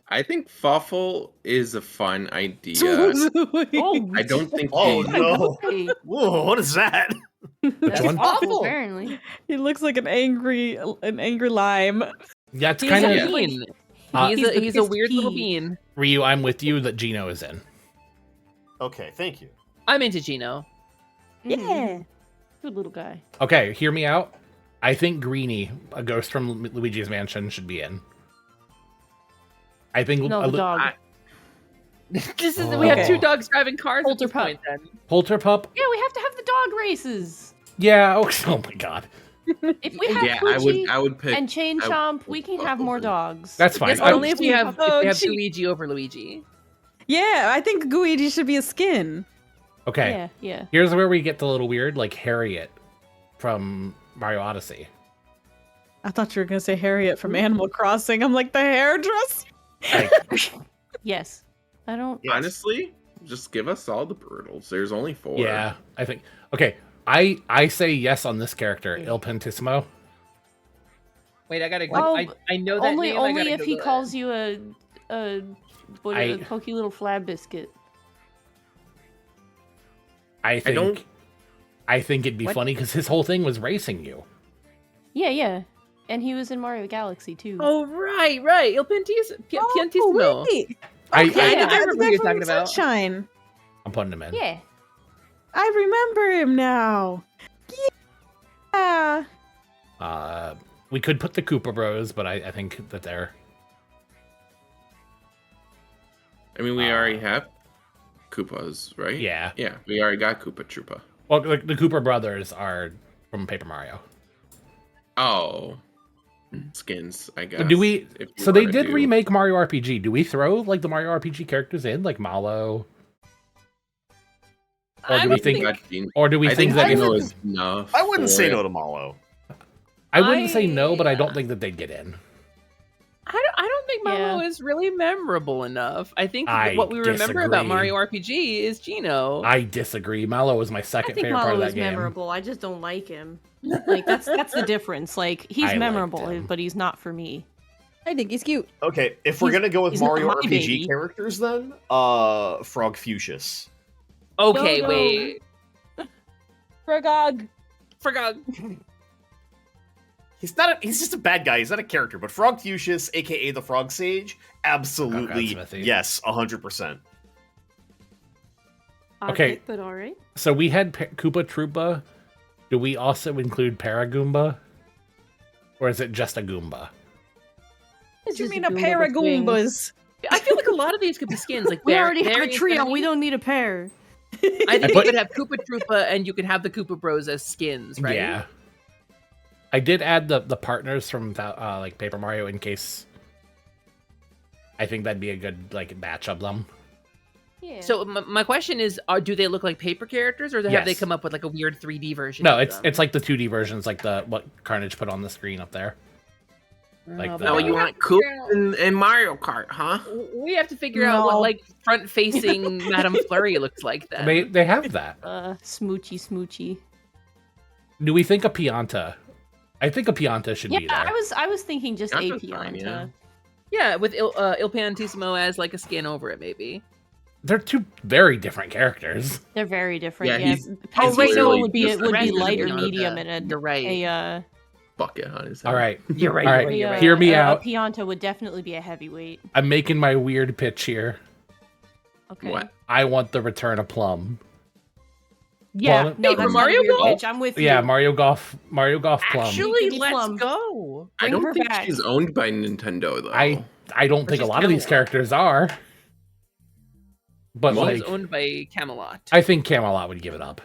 I think Fawful is a fun idea. Oh, I don't think Oh, he- no. Hey, Whoa, what is that? Which that's one? awful, Awful. apparently. He looks like an angry lime. Yeah, it's He's kind a of bean. Uh, He's a pissed weird little pea. bean. Ryu. I'm with you that Gino is in. Okay, thank you. I'm into Gino. Mhm. Good little guy. Okay, hear me out. I think Greenie, a ghost from Luigi's Mansion, should be in. I think No, the dog. This is Oh. we have Okay. two dogs driving cars at this Polterpup. point. Then Polterpup. Yeah, we have to have the dog races. Yeah. Oh my God. If we have Yeah, Poochie I would pick. and Chain I- Chomp, we can have more dogs. That's fine. yes, I- only if we have Oh, if gee. Luigi over Luigi. Yeah, I think Luigi should be a skin. okay. Yeah, yeah. Here's where we get the little weird, like Harriet from Mario Odyssey. I thought you were gonna say Harriet from Animal Crossing. I'm like the hairdresser. Yes. I don't. Yes. Honestly, just give us all the Brutals. There's only 4. Yeah, I think. Okay, I say yes on this character, Il Pentissimo. Wait, I gotta. Oh, I know that Only name. I only gotta if he Google calls it. you a pokey little flab biscuit. I think. don't- I think it'd be What? funny because his whole thing was racing you. Yeah, yeah. And he was in Mario Galaxy too. Oh right. Il Piantissimo. wait. I, Okay, I, yeah. I remember who you're From talking about. Sunshine. I'm putting him in. Yeah. I remember him now. Yeah. We could put the Koopa Bros, but I think that they're. I mean, we already have Koopas, right? Yeah. Yeah, we already got Koopa Troopa. Well, the Koopa Brothers are from Paper Mario. Oh, skins, I guess. Do we? if you So they wanna did do- remake Mario RPG. Do we throw like the Mario RPG characters in, like Malo? Or I do we would think? think- Or do we I think think that? Dino is enough. I wouldn't for say it. no to Malo. I wouldn't say I- no, but I don't think that they'd get in. I don't think Malo Yeah. is really memorable enough. I think I what we remember about disagree. Mario RPG is Gino. I disagree. Malo was my I second think favorite part Malo of that is game. memorable. I just don't like him. Like that's the difference. Like he's I liked memorable, him. but he's not for me. I think he's cute. Okay, if we're He's- gonna go with he's not Mario my RPG baby. characters, then Frog Fuchsius. Okay, No, no. wait. Fragog. Forgot. He's just a bad guy. He's not a character. But Frog Fuchsius, aka the Frog Sage, absolutely Smithy. yes, 100%. Odd Okay. pick, but all right. So we had Koopa Troopa. Do we also include Paragoomba? Or is it just a Goomba? What do you Just mean a Goomba pair of with wings. Goombas? I feel like a lot of these could be skins. Like We Bear- already have a Barry trio. Infinity. We don't need a pair. I think put- you could have Koopa Troopa and you could have the Koopa Bros as skins, right? Yeah. I did add the partners from like Paper Mario in case. I think that'd be a good like batch of them. Yeah. So my question is, do they look like paper characters, or have they Yes. come up with like a weird 3D version? No, of it's them? it's like the 2D versions, like the what Carnage put on the screen up there. like Oh, the- but Oh, we you have want to figure Koopa and Mario Kart, huh? We have to figure out what No. like front-facing Madame Flurry looks like. Then They have that. Smoochy. Do we think a Pianta? I think a Pianta should be Yeah, there. I was thinking just a Pianta's fine, Pianta. yeah, with Il Piantissimo as like a skin over it, maybe. They're two very different characters. They're very different. Yeah, Yeah, he's- Oh, wait, Pantissimo no, would be just would rest be is a light or Pianta. medium, and You're right. a Bucket on his head. All right, You're right. All You're right. right. You're right. Hear me out. A Pianta would definitely be a heavyweight. I'm making my weird pitch here. Okay. What? I want the return of Plum. Yeah. Plum? No, Hey, that's for not a Mario weird Golf? pitch. I'm with Yeah, you. Mario Golf Plum. Actually, Give me let's Plum. go. I Bring don't her think back. she's owned by Nintendo though. I don't think a she's lot of these Camelot. characters are. But Well, like, It's owned by Camelot. I think Camelot would give it up.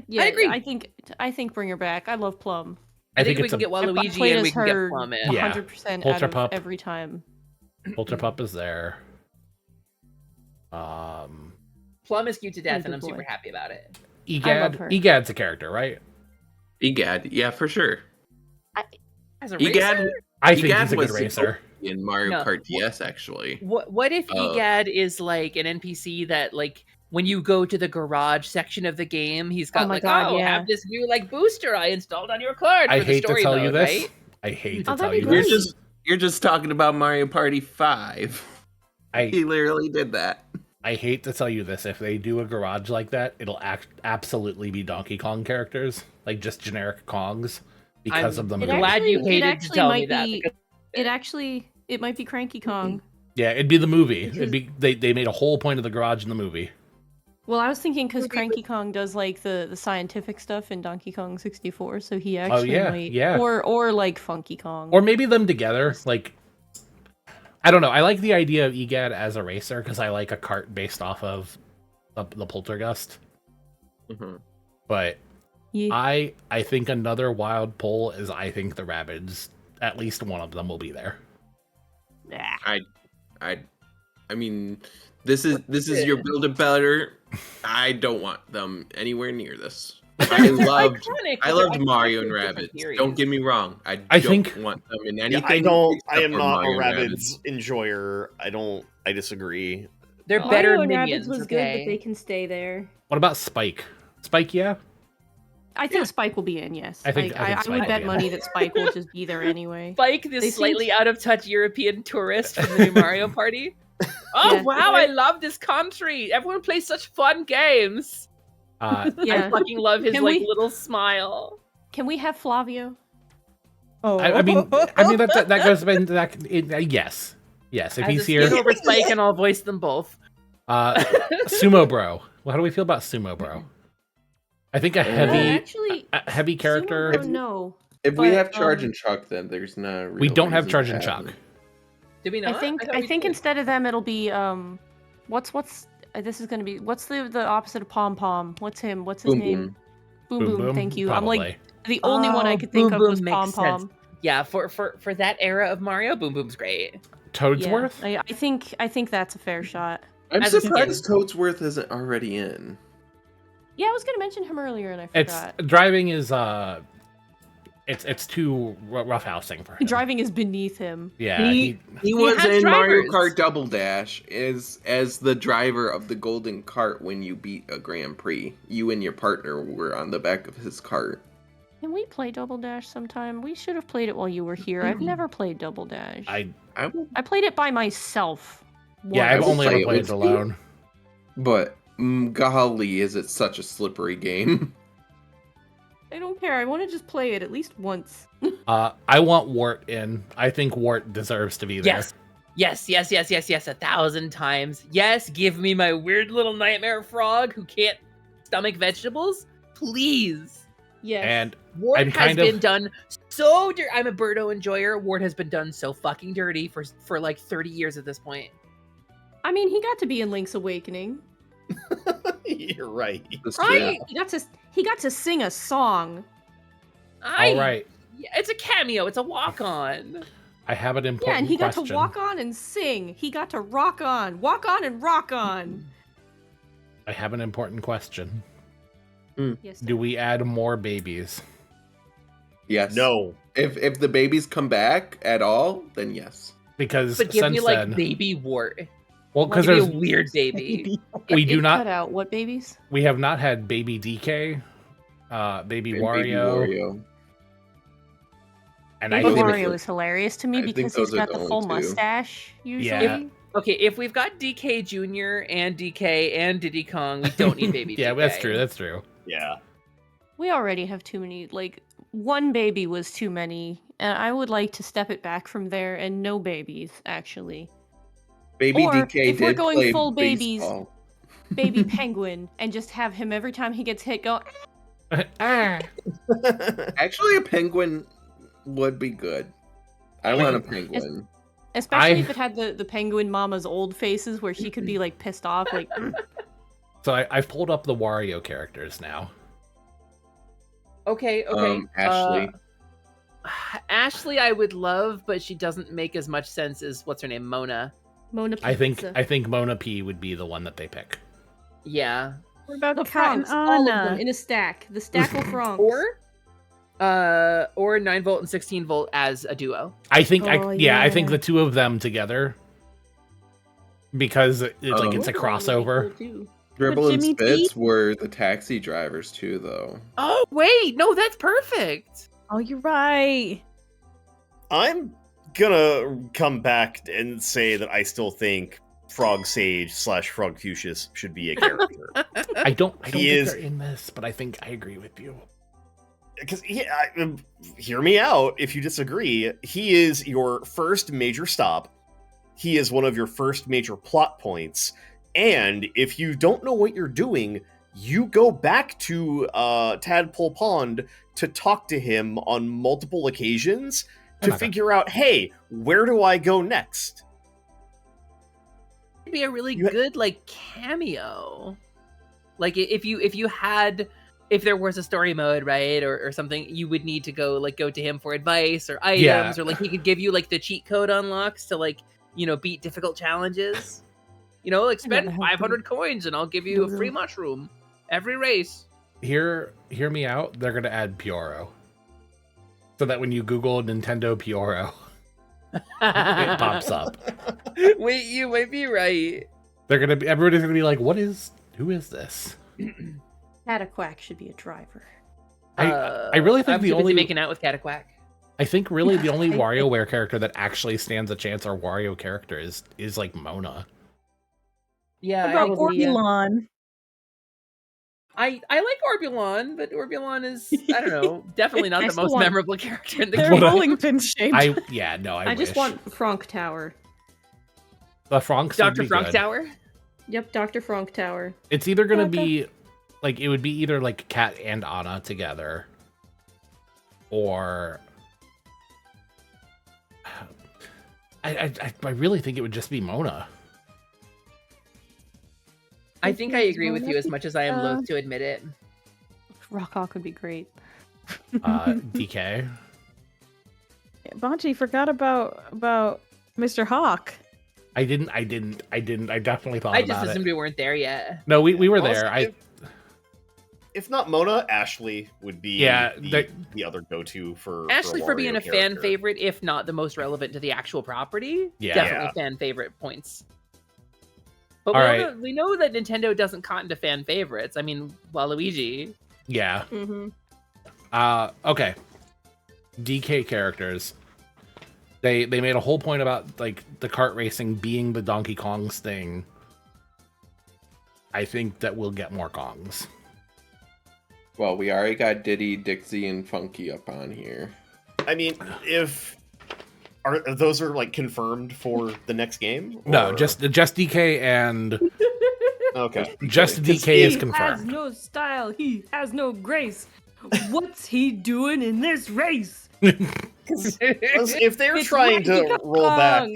Yeah, agree. I think bring her back. I love Plum. I think think we it's can a get I've Waluigi played and we as can get her Plum in. Yeah. 100% Polter out of Pup. every time. Polterpup is there. Um, Plum is cute to death, Good and I'm boy. super happy about it. I love Egad. her. Egad's a character, right? Egad, yeah, for sure. As a Egad, racer? I think Egad he's a good was racer. in Mario No. Kart DS, actually. What if Oh. Egad is like an NPC that like when you go to the garage section of the game, he's got Oh my like, God, oh, yeah. have this new like booster I installed on your card. I for the hate to story tell mode, you this. right? I hate to Oh, tell that'd you be You're great. this. just talking about Mario Party 5. I He literally did that. I hate to tell you this. If they do a garage like that, it'll absolutely be Donkey Kong characters, like just generic Kongs, because I'm of the It movie. glad you actually- it hated to actually tell might me that. be- Because It might be Cranky Kong. Yeah, it'd be the movie. Because- It'd be they made a whole point of the garage in the movie. Well, I was thinking because Movie Cranky Kong does like the scientific stuff in Donkey Kong 64, so he actually yeah, might, yeah. or like Funky Kong. Or maybe them together. Like, I don't know. I like the idea of EGAD as a racer because I like a kart based off of the Poltergust. Mhm. But Yeah. I think another wild pull is I think the Rabbids, at least one of them will be there. I mean, this is your build it better. I don't want them anywhere near this. I loved iconic. I loved They're Mario iconic and in different Rabbids. series. Don't get me wrong. I I don't think- want them in Yeah, anything. I don't. I except am for not a Mario and Rabbids enjoyer. I disagree. They're Oh. better Mario and minions. Rabbids was okay? good, but they can stay there. What about Spike? Spike, yeah. I think Spike will be in. Yes, I think I Spike would will bet be in. money that Spike will just be there anyway. Spike, They this seem- slightly out of touch European tourist from the new Mario Party. Oh Yeah. wow, I love this country. Everyone plays such fun games. I Yeah. fucking love his Can like we- little smile. Can we have Flavio? Oh, I mean that goes into that. Yes. If As he's a skin here, over Spike, and I'll voice them both. Sumo Bro. Well, how do we feel about Sumo Bro? I think a heavy, actually, a heavy character. Sumo Bro, no. If we But, have Charge um, and Chuck, then there's no. Real We don't have reason Charge to and have Chuck. them. Did we not? I think thought we did. instead of them it'll be what's this is gonna be what's the opposite of Pom Pom? What's him? What's his Boom name? Boom Boom Boom. Boom. Thank you. Probably. I'm like the only one I Oh, could think Boom of Boom was makes Pom sense. Pom. Yeah, for that era of Mario, Boom Boom's great. Toadsworth. Yeah, I think that's a fair shot. I'm As a surprised Toadsworth isn't already in. Yeah, I was gonna mention him earlier and I It's forgot. driving is it's too roughhousing for him. Driving is beneath him. Yeah. He was has in Mario drivers. Kart Double Dash as the driver of the golden cart when you beat a Grand Prix. You and your partner were on the back of his cart. Can we play Double Dash sometime? We should have played it while you were here. I've never played Double Dash. I I played it by myself. yeah. I've once. will only play ever it played with it alone. But golly, is it such a slippery game? I don't care. I want to just play it at least once. I want Wart in. I think Wart deserves to be there. Yes, 1,000 times. Yes, give me my weird little nightmare frog who can't stomach vegetables, please. Yes. And Ward I'm has kind of- been done so dirty. I'm a Birdo enjoyer. Ward has been done so fucking dirty for like 30 years at this point. I mean, he got to be in Link's Awakening. You're right. That's Right. true. He got to sing a song. All right. Yeah, it's a cameo. It's a walk on. I have an important Yeah, and he got question. to walk on and sing. He got to walk on and rock on. I have an important question. Yes. Do we add more babies? Yes. No. If the babies come back at all, then yes. Because But give since me like then, baby Wart. well, because Give me a there's weird baby. we do It not cut out what babies? we have not had baby DK, baby And Wario, Baby Wario. and Baby I think Wario is hilarious to me I think because he's those are got the the only full two. mustache usually. Yeah. Okay, if we've got DK Jr. and DK and Diddy Kong, we don't need baby yeah, DK. that's true. That's true. Yeah. We already have too many. Like one baby was too many, and I would like to step it back from there and no babies actually. Baby Or, DK if we're did going play full babies- baseball. Baby penguin, and just have him every time he gets hit go. Actually, a penguin would be good. I want a penguin. Especially if it had the penguin mama's old faces where she could be like pissed off, like So I've pulled up the Wario characters now. Okay. Ashley. Ashley, I would love, but she doesn't make as much sense as what's her name, Mona. Mona I think Pizza. Mona P would be the one that they pick. Yeah. What about The Kat and Franks, all of them Anna? in a stack. The stack of Franks. Or 9 volt and 16 volt as a duo. I think Oh, I think yeah. the two of them together because it's like it's a crossover. Dribble and Jimmy Spitz T? were the taxi drivers too, though. Oh wait, no, that's perfect. Oh, you're right. I'm gonna come back and say that I still think Frog Sage / Frog Fuchsius should be a character. I don't He think is- they're in this, but I think I agree with you. Because hear me out if you disagree. He is your first major stop. He is one of your first major plot points. And if you don't know what you're doing, you go back to Tadpole Pond to talk to him on multiple occasions to Okay. figure out, hey, where do I go next? It'd be a really You- good like cameo. Like if there was a story mode, right, or something, you would need to go to him for advice or items, Yeah. or like he could give you like the cheat code unlocks to like beat difficult challenges. Like spend gotta help 500 coins and I'll give you a free mushroom every race. Hear me out. They're gonna add Pioro, so that when you Google Nintendo Pioro, it pops up. Wait, you might be right. Everybody's gonna be like, who is this? Cataquack should be a driver. I really think I'm the too busy only making out with Cataquack. I think really the only I- WarioWare character that actually stands a chance, or Wario character, is like Mona. Yeah, What about probably, yeah. Orbulon? I like Orbulon, but Orbulon is, I don't know, definitely not I the still most want- memorable character in the They're What I- game. bowling pin shaped. I I wish. just want Frank Tower. the Franks. Dr. Frank Frank Tower? Yep, Dr. Frank Tower. It's either gonna Okay. be like, it would be either like Kat and Anna together, or I really think it would just be Mona. I think I agree with you as much as I am loath to admit it. Rock Hawk would be great. DK. Bancha forgot about Mr. Hawk. I definitely thought I just about assumed it. we weren't there yet. No, we were Also, there. If not Mona, Ashley would be Yeah, the other go-to for Ashley for being Wario a fan character. favorite, if not the most relevant to the actual property. Yeah. Definitely fan favorite points. But All we know that Nintendo doesn't cotton to fan favorites. I mean, Waluigi. Yeah. Mm-hmm. Okay. DK characters. They made a whole point about like the kart racing being the Donkey Kong's thing. I think that we'll get more Kongs. Well, we already got Diddy, Dixie, and Funky up on here. I mean, if those are like confirmed for the next game? No, or- just DK and okay. just Because DK is He has confirmed. no style. He has no grace. What's he doing in this race? If they're It's trying to Donkey roll back, Kong.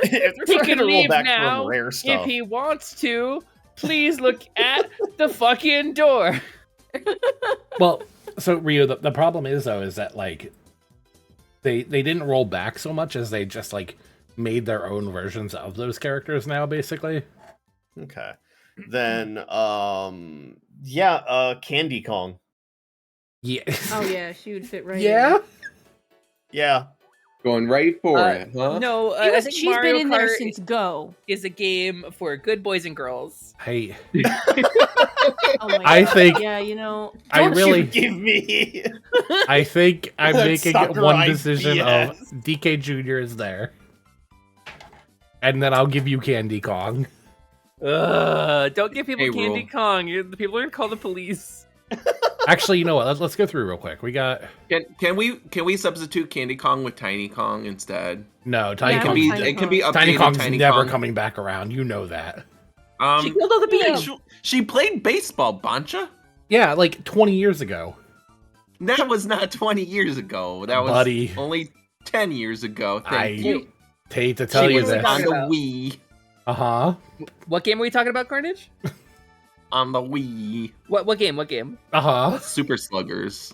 if they're He trying can to roll leave back now from rare stuff, if he wants to. Please look at the fucking door. Well, so Ryu, the problem is though is that like they didn't roll back so much as they just like made their own versions of those characters now, basically. okay, then Candy Kong, Yeah. Oh yeah, she would fit right. Yeah. yeah. Going right for it, huh? No, In. I think She's Mario been in there Kart since Go. is a game for good boys and girls. Hey, Oh my I God. think- Yeah, you know. I Don't really, you give me. I think I'm That's making not one right, decision BS. of DK Jr. is there, and then I'll give you Candy Kong. Don't give people Hey, Candy Rule. Kong. The people are gonna call the police. Actually, you know what? Let's go through real quick. We got Can we substitute Candy Kong with Tiny Kong instead? no Tiny Yeah, It can Kong. be Tiny it can be updated Tiny Kong's Tiny never Kong. coming back around. You know that. She killed all the bees. She played baseball, Bancha. Yeah, like 20 years ago. That was not 20 years ago. That was Buddy. only 10 years ago. I Thank you. hate to tell She you was this. on the about? Wii. Uh huh. What game are we talking about, Carnage? On the Wii. What game? What game? Uh huh. Super Sluggers.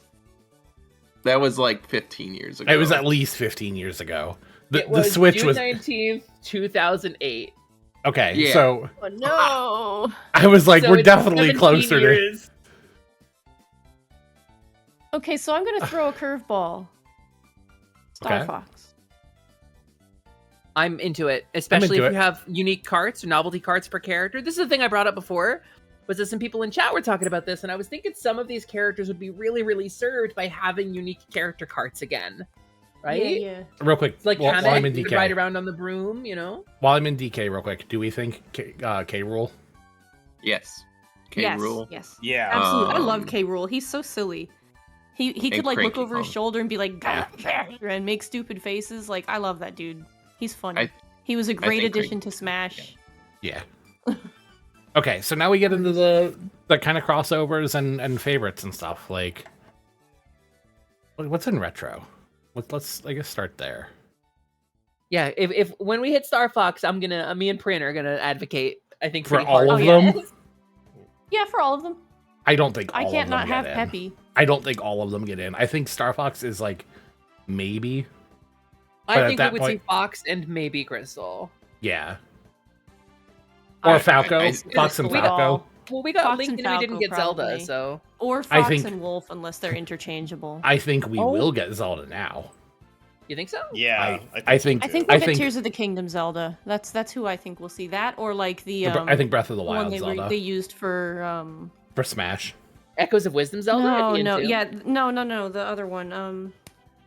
That was like 15 years ago. It was at least 15 years ago. It The was Switch June was 19th, 2008. okay. Yeah. So Oh no. I was like, So we're it's definitely 17 closer to. years. Okay, so I'm gonna throw a curveball. Star Okay. Fox. I'm into it, especially into if it. you have unique carts or novelty carts per character. This is the thing I brought up before. Was that some people in chat were talking about this, and I was thinking some of these characters would be really, really served by having unique character carts again. right? Yeah. Real quick, It's like while I'm in Kamek, you could ride DK, around on the broom, you know? while I'm in DK, real quick, do we think K Rule? Yes. K. Yes. Rule. Yes. Yeah. Absolutely. I Um, love K. Rule. He's so silly. He could like look Cranky over his Kong. shoulder and be like, Yeah. and make stupid faces. Like, I love that dude. He's funny. I- He was a great think addition Cranky to Smash. Yeah. Okay, so now we get into the kind of crossovers and favorites and stuff. Like, what's in retro? Let's I guess start there. Yeah, if when we hit Star Fox, me and Prin are gonna advocate, I think, For pretty all hard. of yeah. them? Yeah, for all of them. I don't think all I can't of them not get have in. Peppy. I don't think all of them get in. I think Star Fox is like maybe. But I at think we that would see point- Fox and maybe Crystal. Yeah. Or Falco. Fox and We Falco. Well, we got Fox Link and and we didn't Falco, get Zelda, probably. so Or I Fox think- and Wolf, unless they're interchangeable. I think we Oh. will get Zelda now. you think so? Yeah. I think I think I we'll get think- Tears of the Kingdom Zelda. That's who I think we'll see. That or like the I think Breath of the one Wild they, Zelda they used for for Smash. Echoes of Wisdom Zelda? I'd be into. no, the other one.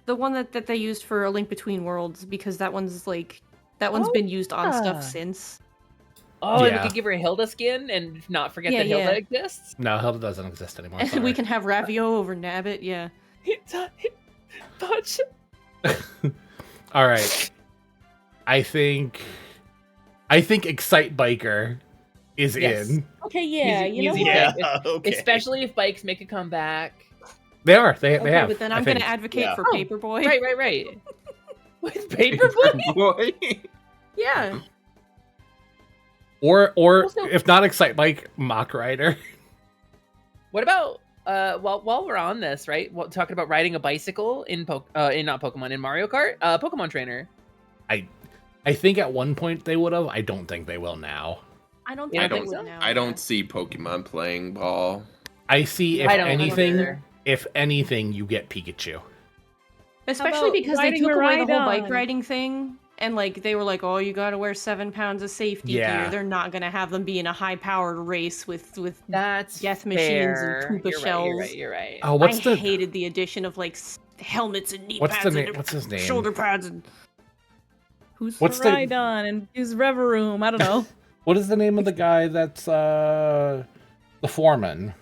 The one that they used for A Link Between Worlds, because that one's been used on yeah. stuff since. Oh, and we Yeah. could give her a Hilda skin and not forget Yeah, that Hilda yeah. exists. No, Hilda doesn't exist anymore. And we sorry. can have Ravio over Nabbit, yeah. Touch. All right. I think Excite Biker is Yes. in. Okay, yeah, Easy- you know easy what? pick. Yeah. Okay. Especially if bikes make a comeback. They are. They Okay, have. but then I I'm gonna think. advocate Yeah. for Oh, Paperboy. Right. With Paperboy? Boy. Yeah. Or Also- if not Excite Bike, Mach Rider. What about while we're on this, right? Talking about riding a bicycle in Mario Kart, Pokemon Trainer. I think at one point they would have. I don't think they will now. I don't Yeah, think I they don't- would now. I don't see Pokemon playing ball. I see if I don't anything, either. if anything, you get Pikachu. Especially about because they riding took a away the whole ride-on? bike riding thing, and like they were like, "Oh, you got to wear 7 pounds of safety Yeah. gear." They're not gonna have them be in a high-powered race with That's death machines fair. and Koopa You're shells. Right, you're right. Oh, what's I the hated the addition of like helmets and knee what's the pads name? and What's his name? shoulder pads and who's What's the Ride on and use Reveroom. I don't know. what is the name of the guy that's the foreman?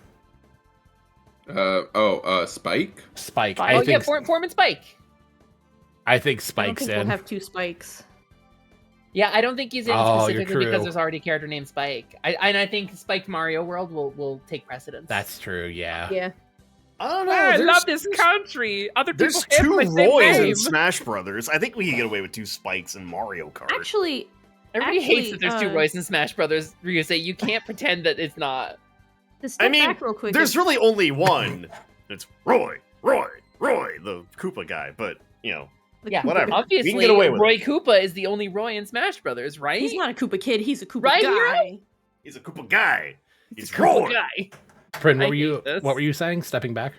Spike? Spike. Oh, I Oh yeah, think Foreman Spike. I think I don't Spike's think in. we'll have 2 spikes. Yeah, I don't think he's in Oh, you're specifically because true. there's already a character named Spike. I think Spike Mario World will take precedence. That's true. Yeah. Yeah. I don't know. I there's- love this country. Other people There's have two my same Roys name. in Smash Brothers. I think we can get away with 2 Spikes in Mario Kart. Actually, Everybody hates that there's 2 Actually, Roys in Smash Brothers. Ryusei, you can't pretend that it's not. to step I mean, back real quick. There's really only one. It's Roy, the Koopa guy. But you know, Yeah, whatever. Obviously, We can get away with Roy it. Koopa is the only Roy in Smash Brothers, right? He's not a Koopa kid. He's a Koopa Right, guy. Hero? He's a Koopa guy. He's a Koopa Roy. guy. Prin, I what were you hate this. what were you saying? Stepping back?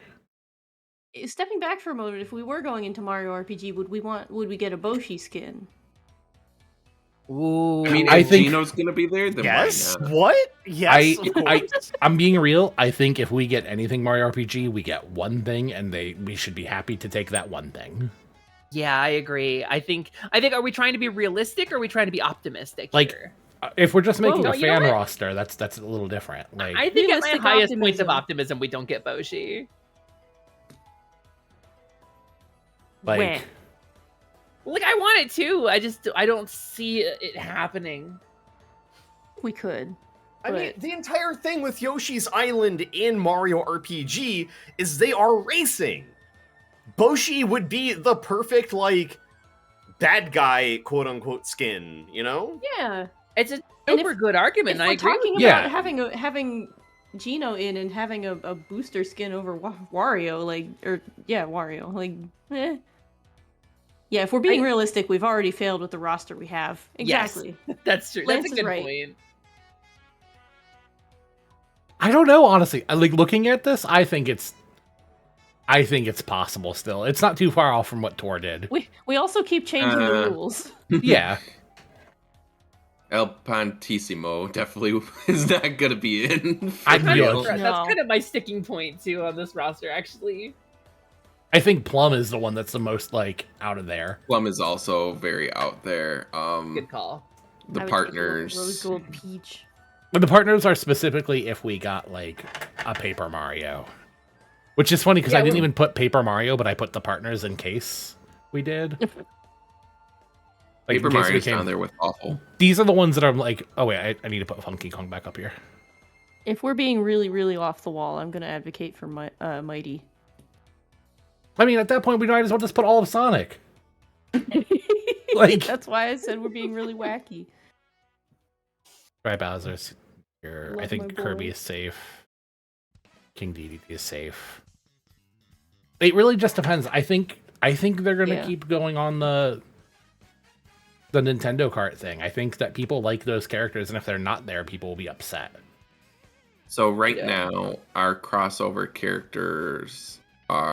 Stepping back for a moment, if we were going into Mario RPG, would we get a Boshi skin? Ooh. I mean, I if think- Gino's gonna be there, then Yes. why not? What? Yes. of I course. I'm being real. I think if we get anything Mario RPG, we get one thing, and we should be happy to take that one thing. Yeah, I agree. I think. Are we trying to be realistic or are we trying to be optimistic? Like, here? If we're just making Whoa, a you know fan what? roster, that's a little different. Like, I think at my realistic highest points of optimism. optimism, we don't get Boshi. like Like I want it too. I don't see it happening. We could. I mean, but- the entire thing with Yoshi's Island in Mario RPG is they are racing. Boshi would be the perfect, like, bad guy, quote unquote, skin, you know? Yeah. It's a And super if- good argument. If and I we're agree. talking With Yeah. about having Gino in and having a booster skin over Wario, Wario, like, eh. Yeah, if we're being realistic, we've already failed with the roster we have. Yes. Exactly. That's true. Lance That's a is good right. point. I don't know, honestly. Like looking at this, I think it's possible still. It's not too far off from what Tor did. We also keep changing the rules. Yeah. El Pantissimo definitely is not gonna be in. I'd That's be kind, like- of, that's No. kind of my sticking point too on this roster, actually. I think Plum is the one that's the most like out of there. Plum is also very out there. Good call. The I would take partners. Rose Gold Peach. But the partners are specifically if we got like a Paper Mario. Which is funny because I didn't even put Paper Mario, but I put the partners in case we did. Like, Paper Mario's down there with awful. These are the ones that I'm like, oh wait, I need to put Funky Kong back up here. If we're being really, really off the wall, I'm gonna advocate for Mighty. I mean, at that point, we might as well just put all of Sonic. Like, That's why I said we're being really wacky. right, Bowser's here. I Love think my boy. Kirby is safe. King Dedede is safe. It really just depends. I think they're gonna keep going on the Nintendo Kart thing. I think that people like those characters, and if they're not there, people will be upset. So right now, our crossover characters are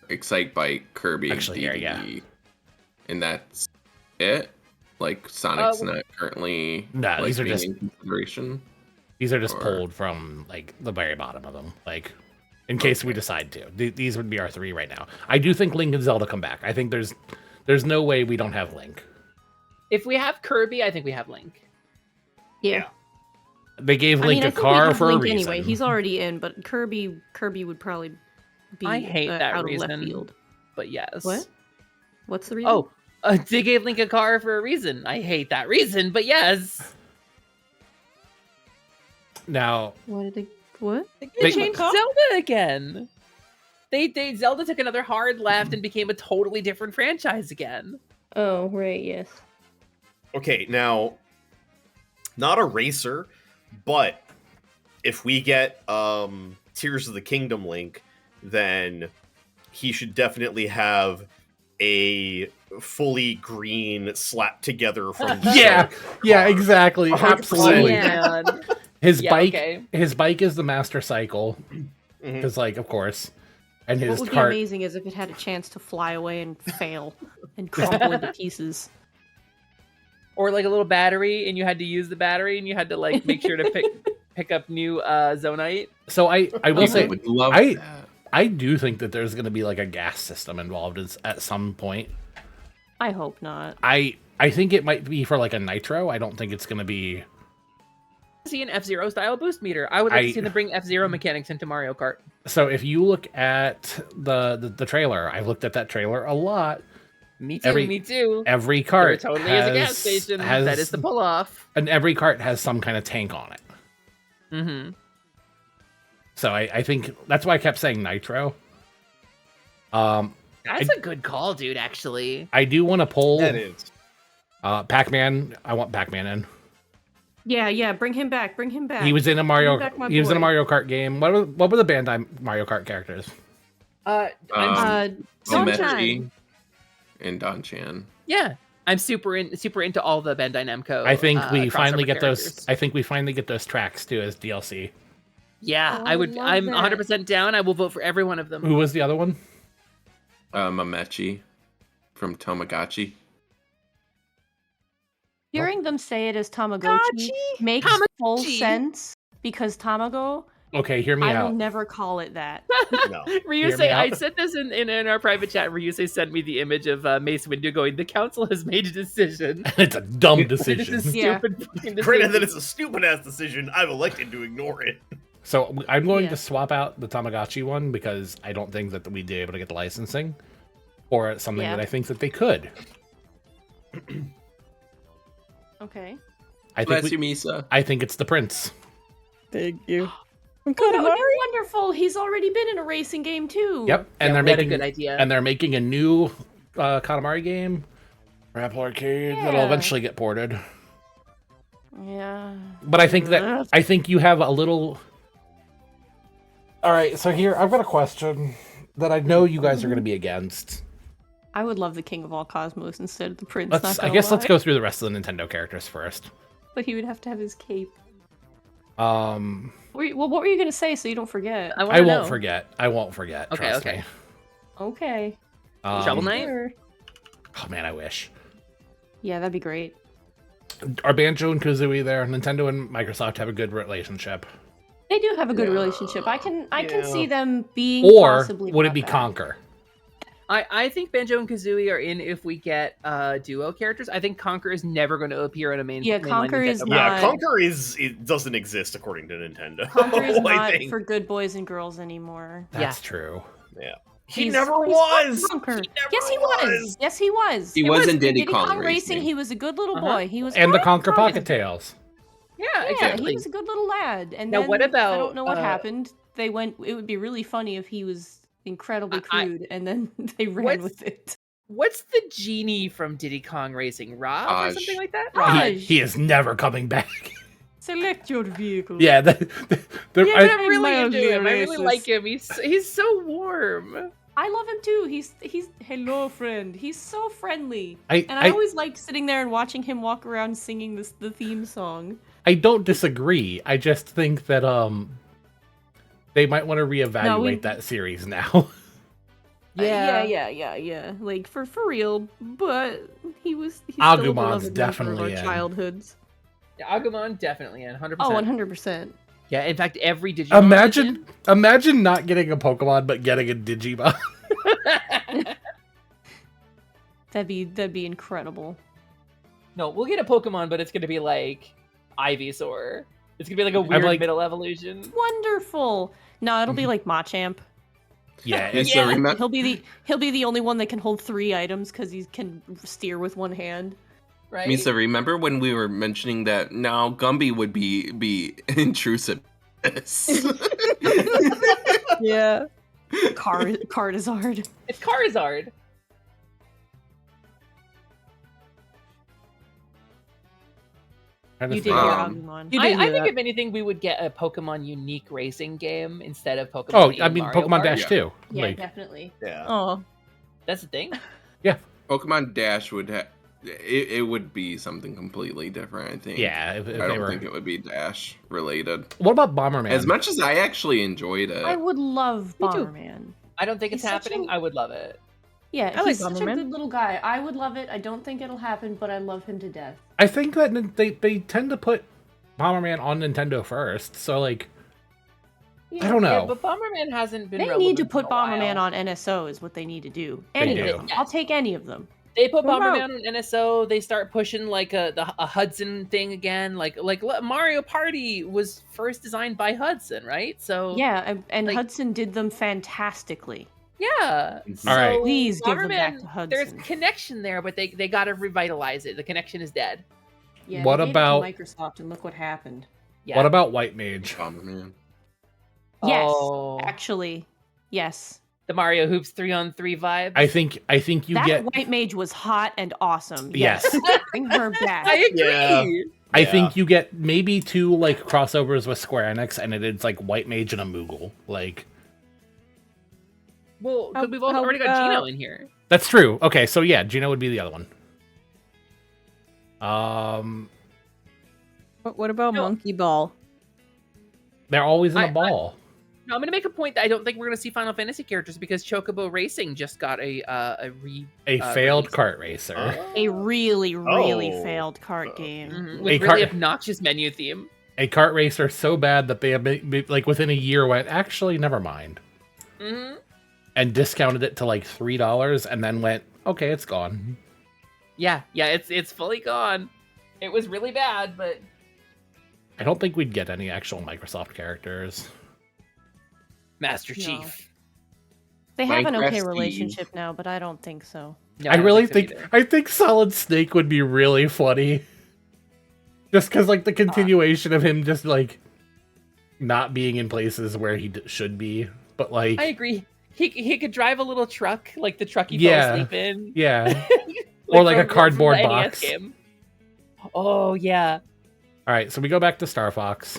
Excitebike, Kirby, Actually, and yeah, DDD. And that's it? Like, Sonic's not currently No, these are being just in consideration? these are just Or- pulled from like the very bottom of them. Like, in case we decide to. These would be our 3 right now. I do think Link and Zelda come back. I think there's no way we don't have Link. If we have Kirby, I think we have Link. Yeah. They gave Link I a think we car have for Link a reason. anyway. He's already in, but Kirby would probably be I hate that out reason. of left field. But yes. What? What's the reason? Oh, they gave Link a car for a reason. I hate that reason, but yes. Now, What? They changed Zelda again. They Zelda took another hard left and became a totally different franchise again. Oh, right, yes. Okay, now, not a racer, but if we get Tears of the Kingdom Link, then he should definitely have a fully green slapped together from yeah, car. exactly, 100%. absolutely. Man. His Yeah, bike, okay. his bike is the Master Cycle, Mhm. because like, of course, and What his would cart. be amazing is if it had a chance to fly away and fail and crumple into pieces. Or like a little battery, and you had to use the battery, and you had to like make sure to pick up new Zonite. So I will People say, would love I- that. I do think that there's going to be like a gas system involved at some point. I hope not. I think it might be for like a nitro. I don't think it's going to be. See an F-Zero style boost meter. I would like to see them bring F-Zero mechanics into Mario Kart. So if you look at the trailer, I've looked at that trailer a lot. Me too. Me too. Every There cart totally has, is a gas station. has- That is the pull off. and every cart has some kind of tank on it. Mm-hmm. So I think that's why I kept saying nitro. That's a good call, dude. Actually, I do want to pull That is. Pac-Man. I want Pac-Man in. Yeah, bring him back. Bring him back. He was in a Mario. back my He was in a boy. Mario Kart game. What were the Bandai Mario Kart characters? I'm Sunshine. Omechi and Don-chan. yeah, I'm super into all the Bandai Namco. I think we finally crossover get characters. those. I think we finally get those tracks too as DLC. Yeah, Oh, I would. love I'm that. 100% down. I will vote for every one of them. Who was the other one? Omechi from Tamagotchi. Hearing them say it as Tamagotchi makes full Tamagotchi. sense because Tamago, Okay, hear me I will out. never call it that. No. Ryusei, me I out? said this in our private chat. Ryusei sent me the image of Mace Windu going, "The council has made a decision." It's a dumb It is decision. a Yeah. stupid fucking Granted decision. that it's a stupid ass decision, I've elected to ignore it. So I'm going Yeah. to swap out the Tamagotchi one because I don't think that we'd be able to get the licensing, or something Yeah. that I think that they could. Okay. I Bless think you, Misa. I think it's the Prince. Thank you. I'm Oh, that Katamari. would be wonderful. He's already been in a racing game too. Yep, and Yeah, they're what a making good idea. and they're making a new Katamari game for Apple Arcade that'll Yeah. eventually get ported. Yeah. But I think you have a little. All right, so here I've got a question that I know you guys are going to be against. I would love the King of all Cosmos instead of the Prince. Let's not I gonna guess let's lie. go through the rest of the Nintendo characters first. But he would have to have his cape. Um, What were you gonna say so you don't forget? wanna I won't know. forget. I won't forget. Okay, Trust okay. me. Okay. Shovel Knight? Sure. Oh man, I wish. Yeah, that'd be great. Are Banjo and Kazooie there? Nintendo and Microsoft have a good relationship. They do have a good relationship. I can Yeah. see them being Or possibly would it brought be back. Conquer? I think Banjo and Kazooie are in if we get duo characters. I think Conker is never going to appear in a mainline Conker is Nintendo Yeah, not- Conker it doesn't exist according to Nintendo. Conker is I not think. for good boys and girls anymore. That's true. Yeah. He He's- never he's was. not Conker. He never Yes, he was. Yes, he was. He It was in in Diddy Kong Racing. Racing. He was a good little Uh-huh. boy. He was And the fine. Conker Pocket Tails. Yeah, Yeah, exactly. he was a good little lad. And Now, then what I about, don't know what happened. They went. It would be really funny if he was incredibly crude, and then they ran What's- with it. What's the genie from Diddy Kong Racing? Rob or Raj. something like that? Raj. He is never coming back. Select your vehicle. Yeah, Yeah, but I- I'm really mildly into him. I really racist. like him. He's so warm. I love him too. He's hello friend. He's so friendly. I And I always liked sitting there and watching him walk around singing the theme song. I don't disagree. I just think that they might want to reevaluate that series now. Yeah. Like for real. But he's still Agumon's a beloved member of definitely our in. childhoods. Yeah, Agumon definitely in 100%. Oh, 100%. Yeah, in fact, every Digimon. is in. Imagine not getting a Pokemon but getting a Digimon. That'd be incredible. No, we'll get a Pokemon, but it's gonna be like Ivysaur. It's gonna be like a weird like- middle evolution. Wonderful. No, it'll be like Machamp. Yeah, it's Yeah. He'll be the only one that can hold 3 items because he can steer with one hand. Right? Misa, remember when we were mentioning that now Gumby would be intrusive? Yeah. Cardizard. It's Charizard. Kind of You did thing. hear Um, Agumon. You did I hear think that. if anything, we would get a Pokemon unique racing game instead of Pokemon. Oh, in I mean Mario Pokemon Kart. Dash Yeah. 2. Yeah, Like, definitely. Yeah. Oh. That's the thing. Pokemon Dash would it would be something completely different. I think. yeah, if I they don't were. think it would be Dash related. What about Bomberman? As much as I actually enjoyed it, I would love Me too. Bomberman. I don't think it's He's such happening. a- I would love it. Yeah, I like he's such a Bomberman. good little guy. I would love it. I don't think it'll happen, but I love him to death. I think that they tend to put Bomberman on Nintendo first, so like I don't know. Yeah, but Bomberman hasn't been. They relevant need to in put a while. Bomberman on NSO is what they need to do. They Any do. of them. I'll take any of them. They put What about- Bomberman on NSO. They start pushing like a Hudson thing again. Like Mario Party was first designed by Hudson, right? So Yeah, and like- Hudson did them fantastically. yeah. All right. Please give them back to Bomberman, Hudson. there's connection there, but they got to revitalize it. The connection is dead. Yeah, What they gave it to about- Microsoft and look what happened? Yeah. What about White Mage? Bomberman. Yes, Oh, actually, yes. the Mario Hoops 3-on-3 vibe? I think you That get. White Mage was hot and awesome. Yes. Bring her back. I agree. Yeah. I Yeah. think you get maybe 2 like crossovers with Square Enix, and it's like White Mage and a Moogle. Like Well, How- because we've how already got about- Gino in here. that's true. Okay, so yeah, Gino would be the other one. What about No. Monkey Ball? They're always in a I- ball. No, I'm going to make a point that I don't think we're going to see Final Fantasy characters because Chocobo Racing just got a Failed release. kart racer. A really, really Oh. failed cart game. Mhm, A with car- really obnoxious menu theme. A kart racer so bad that they have like within a year went actually never mind hmm and discounted it to like $3 and then went okay, it's gone. Yeah, it's fully gone. It was really bad, but I don't think we'd get any actual Microsoft characters. Master No. Chief. They have an Minecraft okay Steve. relationship now, but I don't think so. No, I don't really so think either. I think Solid Snake would be really funny. Just because like the continuation of him just like not being in places where he should be, but like I agree. He could drive a little truck, like the truck he Yeah. fell asleep in. yeah. Or like a from cardboard the NES box. game. Oh yeah. All right, so we go back to Star Fox.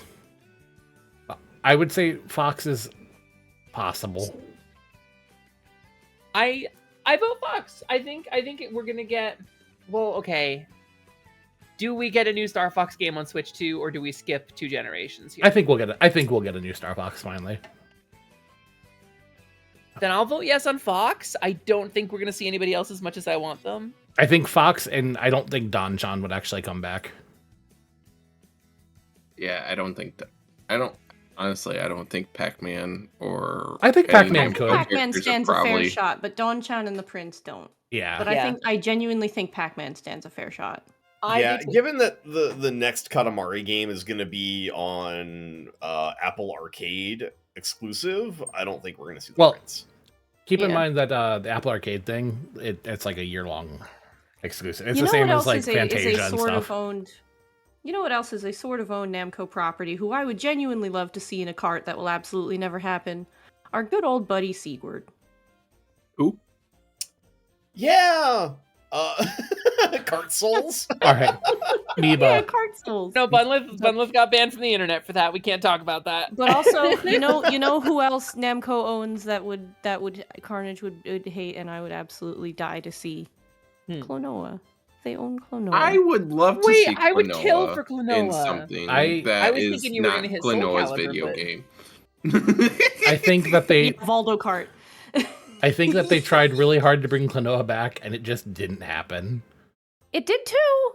I would say Fox is possible. I vote Fox. I think we're gonna get. Well, okay. Do we get a new Star Fox game on Switch 2, or do we skip 2 generations here? I think we'll get a new Star Fox finally. Then I'll vote yes on Fox. I don't think we're gonna see anybody else as much as I want them. I think Fox, and I don't think Don John would actually come back. Yeah, I don't think that. I don't. Honestly, I don't think Pac-Man or I think any Pac-Man Namco could. Pac-Man characters are stands a fair probably- shot, but Don-chan and the Prince don't. Yeah. But Yeah. I genuinely think Pac-Man stands a fair shot. Yeah, do too. given that the next Katamari game is going to be on Apple Arcade exclusive, I don't think we're going to see the Well, Prince. Keep in Yeah. mind that the Apple Arcade thing, it's like a year-long exclusive. It's You the know same what as else like is a Fantasia and sort stuff. of owned? You know what else is a sort of owned Namco property who I would genuinely love to see in a cart that will absolutely never happen? Our good old buddy Sigurd. Who? Yeah! Cart Souls? All right, Yeah, Meba. cart souls. No, Bunlith got banned from the internet for that. We can't talk about that. But also, you know who else Namco owns that would Carnage would hate and I would absolutely die to see? Klonoa. They own Klonoa. I would love to Wait, see I would kill Klonoa for in Klonoa. something I that was is thinking you were not gonna hit Soul Klonoa's Calibur, video but- game. I think that they Valdo cart. tried really hard to bring Klonoa back, and it just didn't happen. It did too.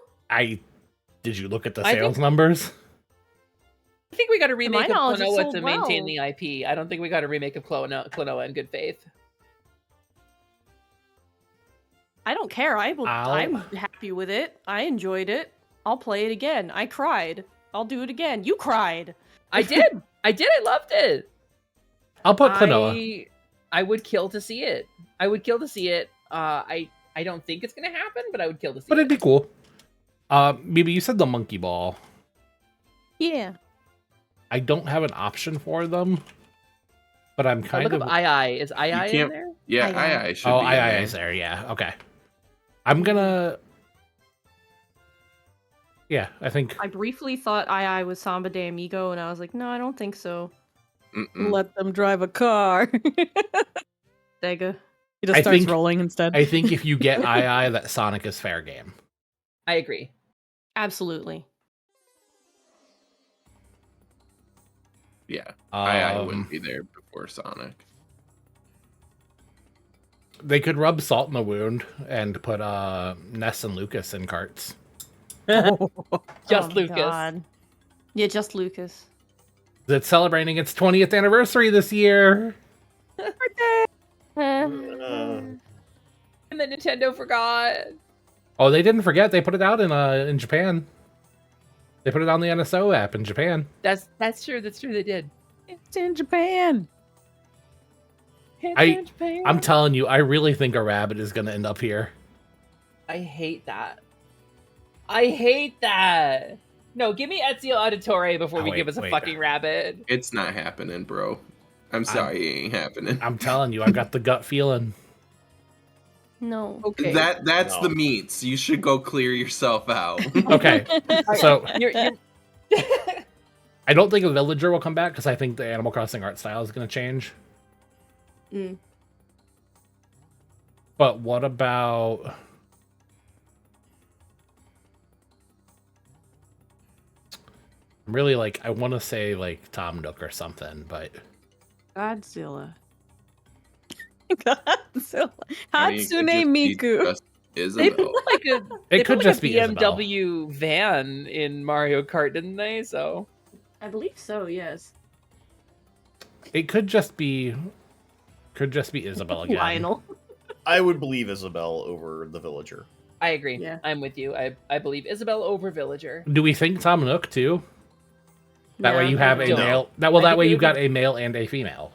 Did you look at the I sales think- numbers? I think we got a remake of knowledge, it Klonoa sold to maintain well. the IP. I don't think we got a remake of Klonoa in good faith. I don't care. Ow. I'm happy with it. I enjoyed it. I'll play it again. I cried. I'll do it again. You cried. I did. I loved it. I'll put Klonoa. I would kill to see it. I would kill to see it. I don't think it's gonna happen, but I would kill to see But it. it'd be cool. Maybe you said the monkey ball. Yeah. I don't have an option for them, but I'm Oh, kind look of. up II. Is II in can't- there? Yeah, I I should Oh, be in I there. is there. Yeah. Okay. I'm gonna. Yeah, I think. I briefly thought II was Samba de Amigo, and I was like, no, I don't think so. Mm-mm. Let them drive a car. Sega. He just I starts think- rolling instead. I think if you get II, that Sonic is fair game. I agree. Absolutely. Yeah, I Um, wouldn't be there before Sonic. They could rub salt in the wound and put Ness and Lucas in carts. Just Oh my Lucas. God. Yeah, just Lucas. It's celebrating its 20th anniversary this year. And then Nintendo forgot. Oh, they didn't forget. They put it out in Japan. They put it on the NSO app in Japan. That's true. That's true. They did. It's in Japan. I'm telling you, I really think a rabbit is going to end up here. I hate that. I hate that. No, give me Ezio Auditore before Oh, we wait, give us a wait. fucking rabbit. It's not happening, bro. I'm sorry, it ain't happening. I'm telling you, I've got the gut feeling. No. Okay. That's No. the meats. You should go clear yourself out. Okay, so You're I don't think a villager will come back because I think the Animal Crossing art style is going to change. Mm. But what about... Really, like, I want to say, like, Tom Nook or something, but... Godzilla. Godzilla. I mean, it could Hatsune just be Miku. just they Isabel. put like a It they could put just like be a Isabel. BMW van in Mario Kart, didn't they? So I believe so, yes. It could just be... Isabel again. Lionel. I would believe Isabel over the villager. I agree. Yeah. I'm with you. I believe Isabel over Villager. Do we think Tom Nook, too? That way No, you have a No. male... That I think way it you would got a male and a female.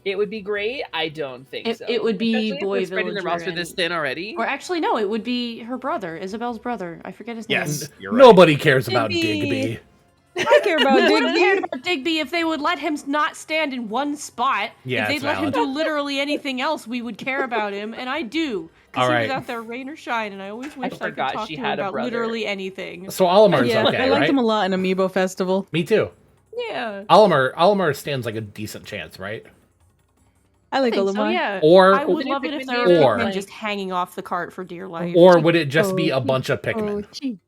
It would be great. I don't think It- so. it would be Especially if boy we're spreading the Villager roster this and- thin already. Or actually, no, it would be her brother, Isabel's brother. I forget his name. Yes, you're right. Nobody cares about Digby. Digby. I care about They would have Digby. cared about Digby if they would let him not stand in one spot. Yeah, if they'd it's let him valid. do literally anything else, we would care about him, and I do. All Because he right. was out there rain or shine, and I always wished I could forgot talk she to him had a about brother. literally anything. So Olimar's Yeah, okay, I liked right? him a lot in Amiibo Festival. Me too. Yeah. Olimar stands like a decent chance, right? I like I think so, Olimar. yeah. Or I would Or- love it if Or- there were Or- Pikmin just hanging off the cart for dear life. or would it just be a bunch of Oh, Pikmin? gee.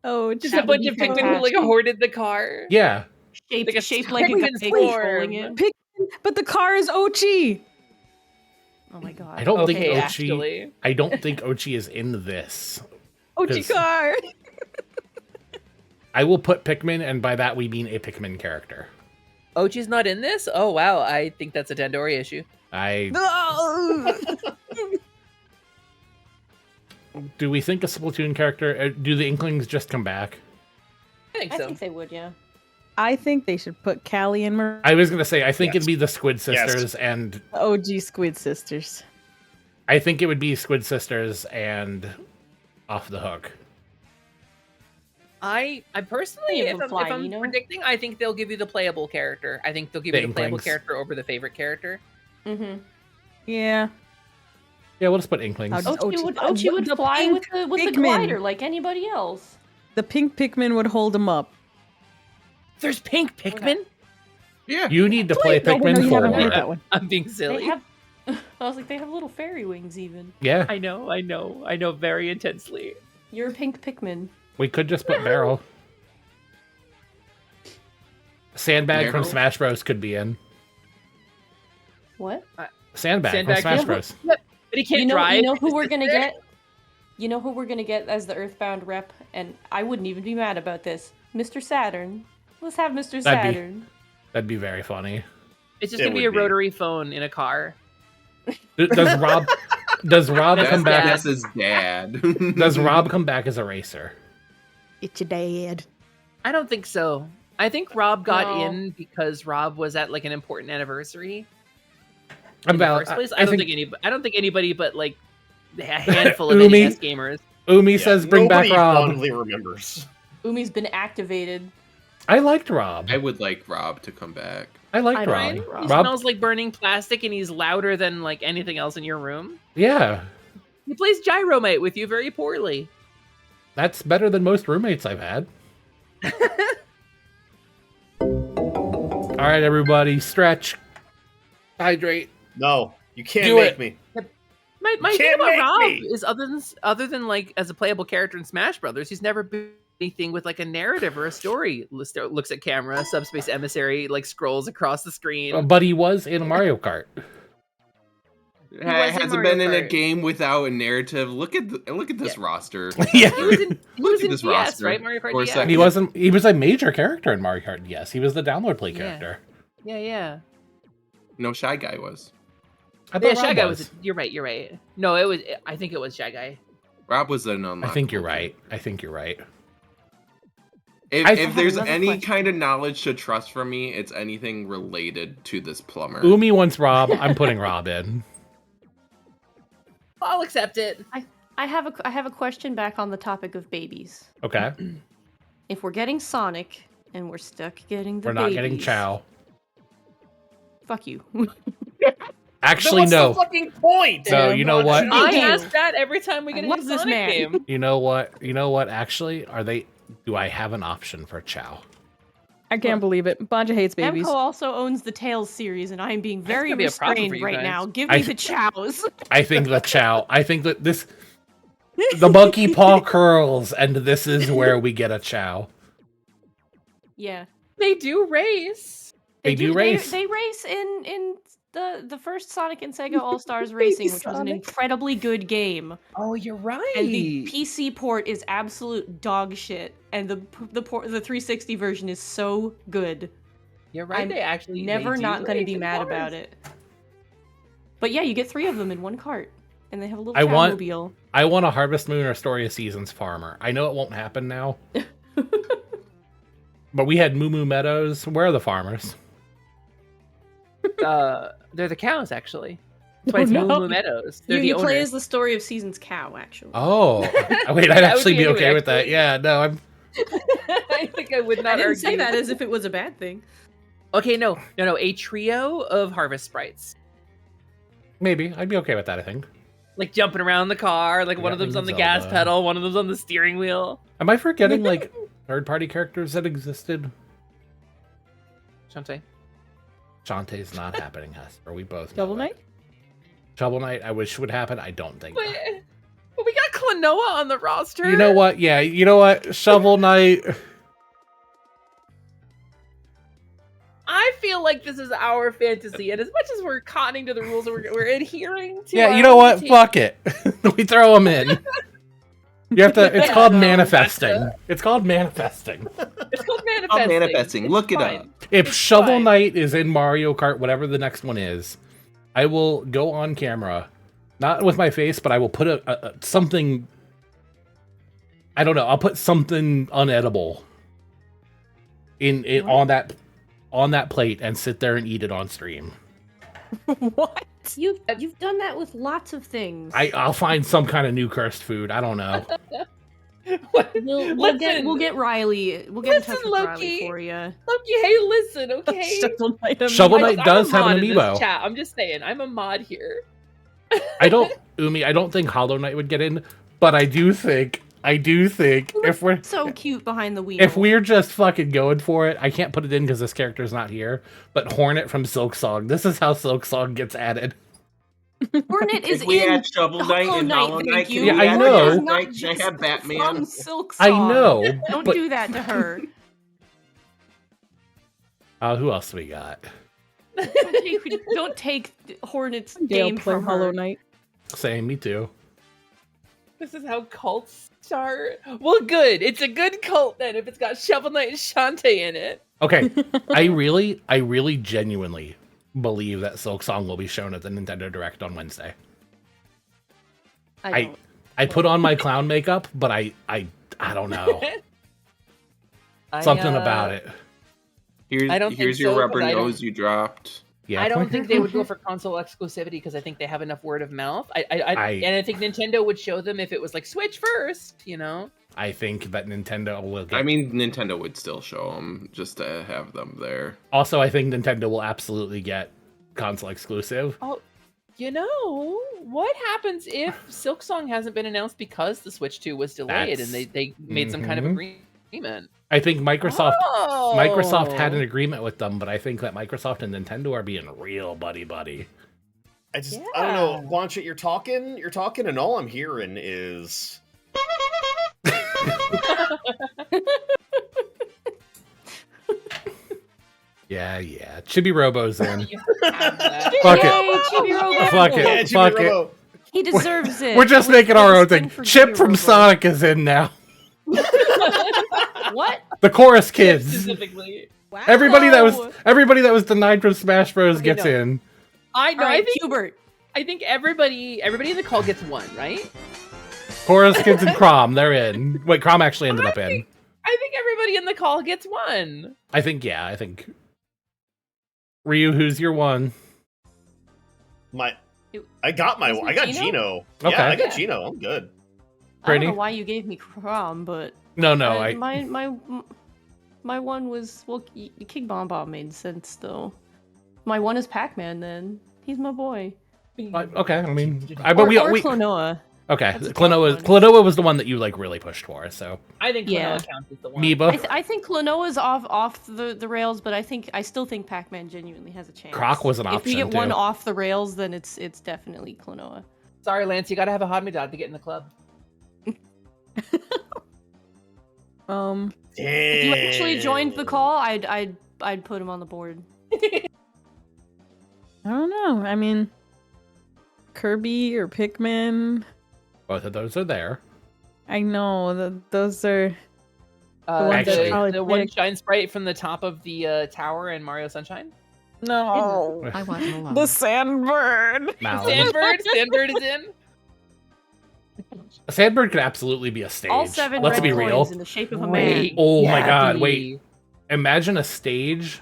Oh, Just That a would bunch be of Pikmin who fantastic. like hoarded the car. Yeah. shaped, like a shaped like a Pikmin guy form. controlling it. Pikmin, but the car is Ochi. Oh my god. I don't think Okay, Ochi. actually. I don't think Ochi is in this. Ochi 'Cause- car. I will put Pikmin, and by that we mean a Pikmin character. Ochi's not in this? Oh wow, I think that's a Dandori issue. Do we think a Splatoon character? Do the Inklings just come back? I think I so. think they would, yeah. I think they should put Callie and Marie, I was gonna say I think Yes. it'd be the Squid Sisters, Yes. and the OG Squid Sisters. I think it would be Squid Sisters and Off the Hook. I personally, Any of if them I'm, fly, if I'm you know? predicting, I think they'll give you the playable character. I think they'll give you the playable Inklings. character over the favorite character. Mm-hmm. Yeah. Yeah, we'll just put Inklings. I'll- Ochi would the fly pink with the Pikmin. glider like anybody else. The pink Pikmin would hold him up. There's pink Pikmin. Yeah. You need to play No, Pikmin you haven't played 4. that one. I'm being They silly. have. I was like, they have little fairy wings even. Yeah, I know very intensely. You're a pink Pikmin. we could just put Barrel. Sandbag from Barrel? Smash Bros. Could be in. What? Sandbag from Sandbag Smash can't- Bros. But he can't drive. You know who his we're gonna sister? get? You know who we're gonna get as the Earthbound rep, and I wouldn't even be mad about this. Mr. Saturn. Let's have Mr. That'd be- Saturn. That'd be very funny. It's just It gonna be a would be. rotary phone in a car. Does Rob? Does Rob come back? That's his dad. Does Rob come back as a racer? It's your dad. I don't think so. I think Rob got No. in because Rob was at like an important anniversary. I'm In the about. first place. I think I don't think anybody but like a handful of Umi. NES gamers. Umi Yeah, says, "Bring back nobody Rob." fondly remembers. Umi's been activated. I liked Rob. I would like Rob to come back. I liked I Rob. don't- He Rob. smells like burning plastic and he's louder than like anything else in your room. Yeah, He plays Gyromite with you very poorly. that's better than most roommates I've had. All right, everybody, stretch, hydrate. No, you can't Do make it. me. My thing Can't about make Rob me. is other than like as a playable character in Smash Brothers, he's never been anything with like a narrative or a story. Looks at camera, subspace emissary, like scrolls across the screen. But he was in Mario Kart. was in Hasn't Mario been in a Kart. game without a narrative. Look at this roster. Yeah. He was in Look at DS, this roster right? Mario Kart for a DS. second. He wasn't. He was a major character in Mario Kart. Yes, he was the download play Yeah. character. Yeah. No, Shy Guy was. I Yeah, thought Shy Rob Guy was. was. You're right. No, it was. I think it was Shy Guy. Rob was an I unlockable. think you're right. I think you're right. If, I if have there's another any question. kind of knowledge to trust from me, it's anything related to this plumber. Umi wants Rob. I'm putting Rob in. I'll accept it. I have a question back on the topic of babies. Okay, If we're getting Sonic and we're stuck getting the we're not getting babies, Chow. Fuck you. Actually, Then what's no. the fucking point? No, you know what? Thank I you. ask that every time we get I a love new this Sonic man. game. You know what? You know what? Actually, are they? Do I have an option for Chow? I can't believe it. Bancha hates babies. Namco also owns the Tails series, and I am being very gonna be a problem for restrained you right guys. now. Give I me th- the chows. I think the Chow. I think that this. The monkey paw curls, and this is where we get a Chow. Yeah, They do race. They do race. They race in the first Sonic and Sega All Stars Racing, which was an Sonic. incredibly good game. Oh, you're right. And the PC port is absolute dog shit, and the 360 version is so good. You're right. I'm they actually Never they do not going to race be in mad cars. about it. But yeah, you get 3 of them in one cart, and they have a little I want- Chowmobile. I want a Harvest Moon or Story of Seasons farmer. I know it won't happen now. But we had Moo Moo Meadows. Where are the farmers? They're the cows, actually. That's why Oh, it's no. Moo Moo Meadows. They're You the play owners. as the Story of Seasons cow, actually. Oh, wait, I'd That would actually be be anyway, okay with that. actually. Yeah, no, I'm. I think I would not I didn't argue. say that as if it was a bad thing. Okay, no. A trio of harvest sprites, Maybe I'd be okay with that. I think. like jumping around the car. Like We one got of them's on the Zelda. gas pedal, one of them's on the steering wheel. Am I forgetting like third-party characters that existed? Shantae. Shantae's not happening, Hesper. We both. Shovel know it. Knight? Shovel Knight. I wish would happen. I don't think. But we got Klonoa on the roster. You know what? Yeah, you know what? Shovel Knight. I feel like this is our fantasy, and as much as we're cottoning to the rules, we're adhering to. Yeah, our you know what? team. Fuck it. We throw them in. You have to. It's called No, manifesting. It's called manifesting. It's called I'm manifesting. manifesting. It's Look it fine. up. If Shovel fine. Knight is in Mario Kart, whatever the next one is, I will go on camera, not with my face, but I will put a something. I don't know. I'll put something unedible in on that plate and sit there and eat it on stream. What? You've done that with lots of things. I'll find some kind of new cursed food. I don't know. We'll get Riley. We'll get in touch Listen, with Loki. Riley for you. Loki, hey, listen, okay? Shovel Knight. Shovel Knight I'm does a have mod an in this amiibo. Chat. I'm just saying, I'm a mod here. I don't think Hollow Knight would get in, but I do think if we're So cute behind the wheel. if we're just fucking going for it, I can't put it in because this character's not here. But Hornet from Silksong, this is how Silksong gets added. Hornet is If we in had Shovel Knight Hollow and Knight, Hollow thank Knight, you. can Yeah, we I add know. Hornet is Hollow not Knight? Can I just have Batman? from Silk I Song. know. Don't but, do that to her. Who else we got? Don't take Hornet's Dale game play from Hollow her. Knight. Same, me too. This is how cults start. Well, good. It's a good cult then if it's got Shovel Knight and Shantae in it. Okay, I really genuinely believe that Silksong will be shown at the Nintendo Direct on Wednesday. I don't. I put on my clown makeup, but I don't know. Something about it. I don't think Here's your so, 'cause rubber I don't- nose you dropped. Yeah, I don't think they would go for console exclusivity because I think they have enough word of mouth. And I think Nintendo would show them if it was like Switch first, you know? I think that Nintendo will get. I mean, Nintendo would still show them just to have them there. Also, I think Nintendo will absolutely get console exclusive. Oh, you know, what happens if Silksong hasn't been announced because the Switch 2 was delayed and they made some kind of agreement? I think Microsoft had an Oh. agreement with them, but I think that Microsoft and Nintendo are being real buddy. I don't know, Bancha, you're talking, and all I'm hearing is Yeah. Chibi Robo's in. Fuck it. Yay, Chibi Robo. Fuck it. yeah, Fuck Chibi it. Robo. He deserves it. We're just Let's making our own spin thing. for Chip Chibi from Robo. Sonic is in now. What? The chorus kids. Specifically. Wow. Everybody that was denied from Smash Bros Okay, gets no. in. I know. All right, I think Hubert. everybody in the call gets one, right? Chorus kids and Crom, they're in. Wait, Crom actually ended up in. I think everybody in the call gets one. I think. Ryu, who's your one? I got Isn't Gino. Okay. Yeah, I got Yeah. Gino. I'm good. I don't know Brittany? why you gave me Crom, but No, my one was King Bomb Bomb made sense though. My one is Pac-Man. Then he's my boy. Okay, I mean, Or Klonoa. okay. That's a tough Klonoa was the one that you like really pushed for. So I think Yeah. Klonoa counts as the one. Meeba, I think Klonoa's off the rails, but I still think Pac-Man genuinely has a chance. Croc was an If we option, get one too. off the rails, then it's definitely Klonoa. Sorry, Lance, you gotta have a Hadmidad to get in the club. If you actually joined the call, I'd put him on the board. I don't know. I mean, Kirby or Pikmin. both of those are there. I know that those are. Actually- The one shine sprite from the top of the tower in Mario Sunshine. No. I want him alone. The Sandbird. Malin. Sandbird is in. Sandbird could absolutely be a stage. All 7 Let's red be coins real. in the shape of a man. Wait, Oh my god, Gabby. wait. Imagine a stage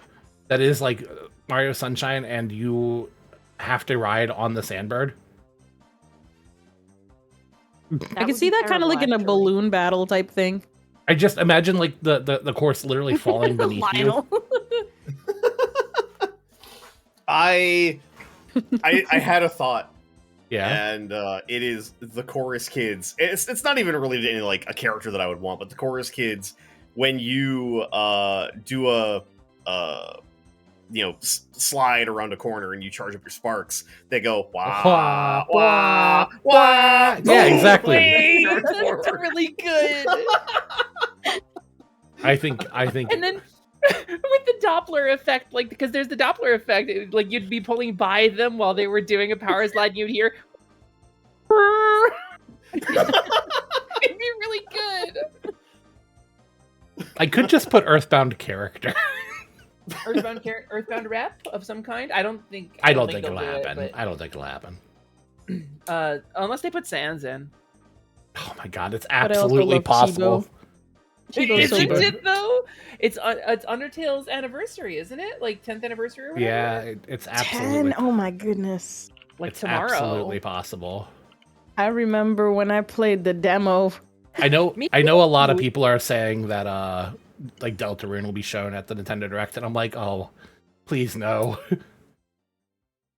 that is like Mario Sunshine and you have to ride on the Sandbird. I can see that kind of like in a balloon battle type thing. I just imagine like the course literally falling beneath you. Lionel. I had a thought, Yeah. and it is the chorus kids. It's not even really any like a character that I would want, but the chorus kids when you do a slide around a corner and you charge up your sparks, they go wah wah wah. Yeah, exactly. Wait, that's really good. I think And then with the Doppler effect, like because there's the Doppler effect, like you'd be pulling by them while they were doing a power slide, and you'd hear. It'd be really good. I could just put Earthbound character. Earthbound rep of some kind. I don't think it'll they'll do happen. it, I don't think it'll happen. unless they put Sans in. Oh my god, it's But I also absolutely love possible. Chibo's so Isn't good. it though? It's Undertale's anniversary, isn't it? Like 10th anniversary or whatever. Yeah, it's absolutely. 10. Oh my goodness. Like it's tomorrow. absolutely possible. I remember when I played the demo. I know. Me I know a lot of people are saying that like Deltarune will be shown at the Nintendo Direct, and I'm like, oh, please no.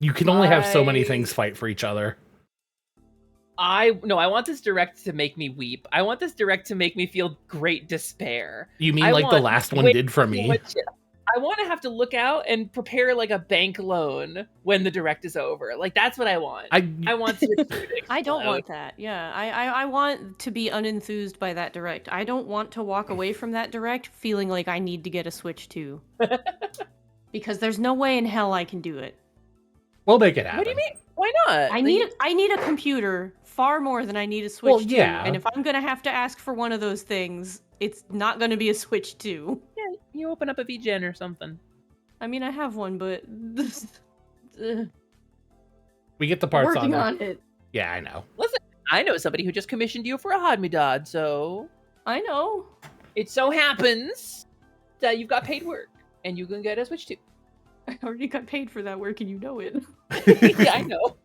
You can only have so many things fight for each other. I want this direct to make me weep. I want this direct to make me feel great despair. You mean I like the want last one way did for too me? much- I want to have to look out and prepare like a bank loan when the direct is over. Like that's what I want. I want to. I don't explode. want that. Yeah, I want to be unenthused by that direct. I don't want to walk away from that direct feeling like I need to get a Switch 2. Because there's no way in hell I can do it. We'll make it happen. What do you mean? Why not? I need a computer far more than I need a Switch Well, 2. yeah. And if I'm gonna have to ask for one of those things, it's not gonna be a Switch 2. Yeah, you open up a VGen or something. I mean, I have one, but We get the parts working on on it. Yeah, I know. Listen, I know somebody who just commissioned you for a Hadmidad, so I know. it so happens that you've got paid work and you can get a Switch 2. I already got paid for that work, and you know it. Yeah, I know.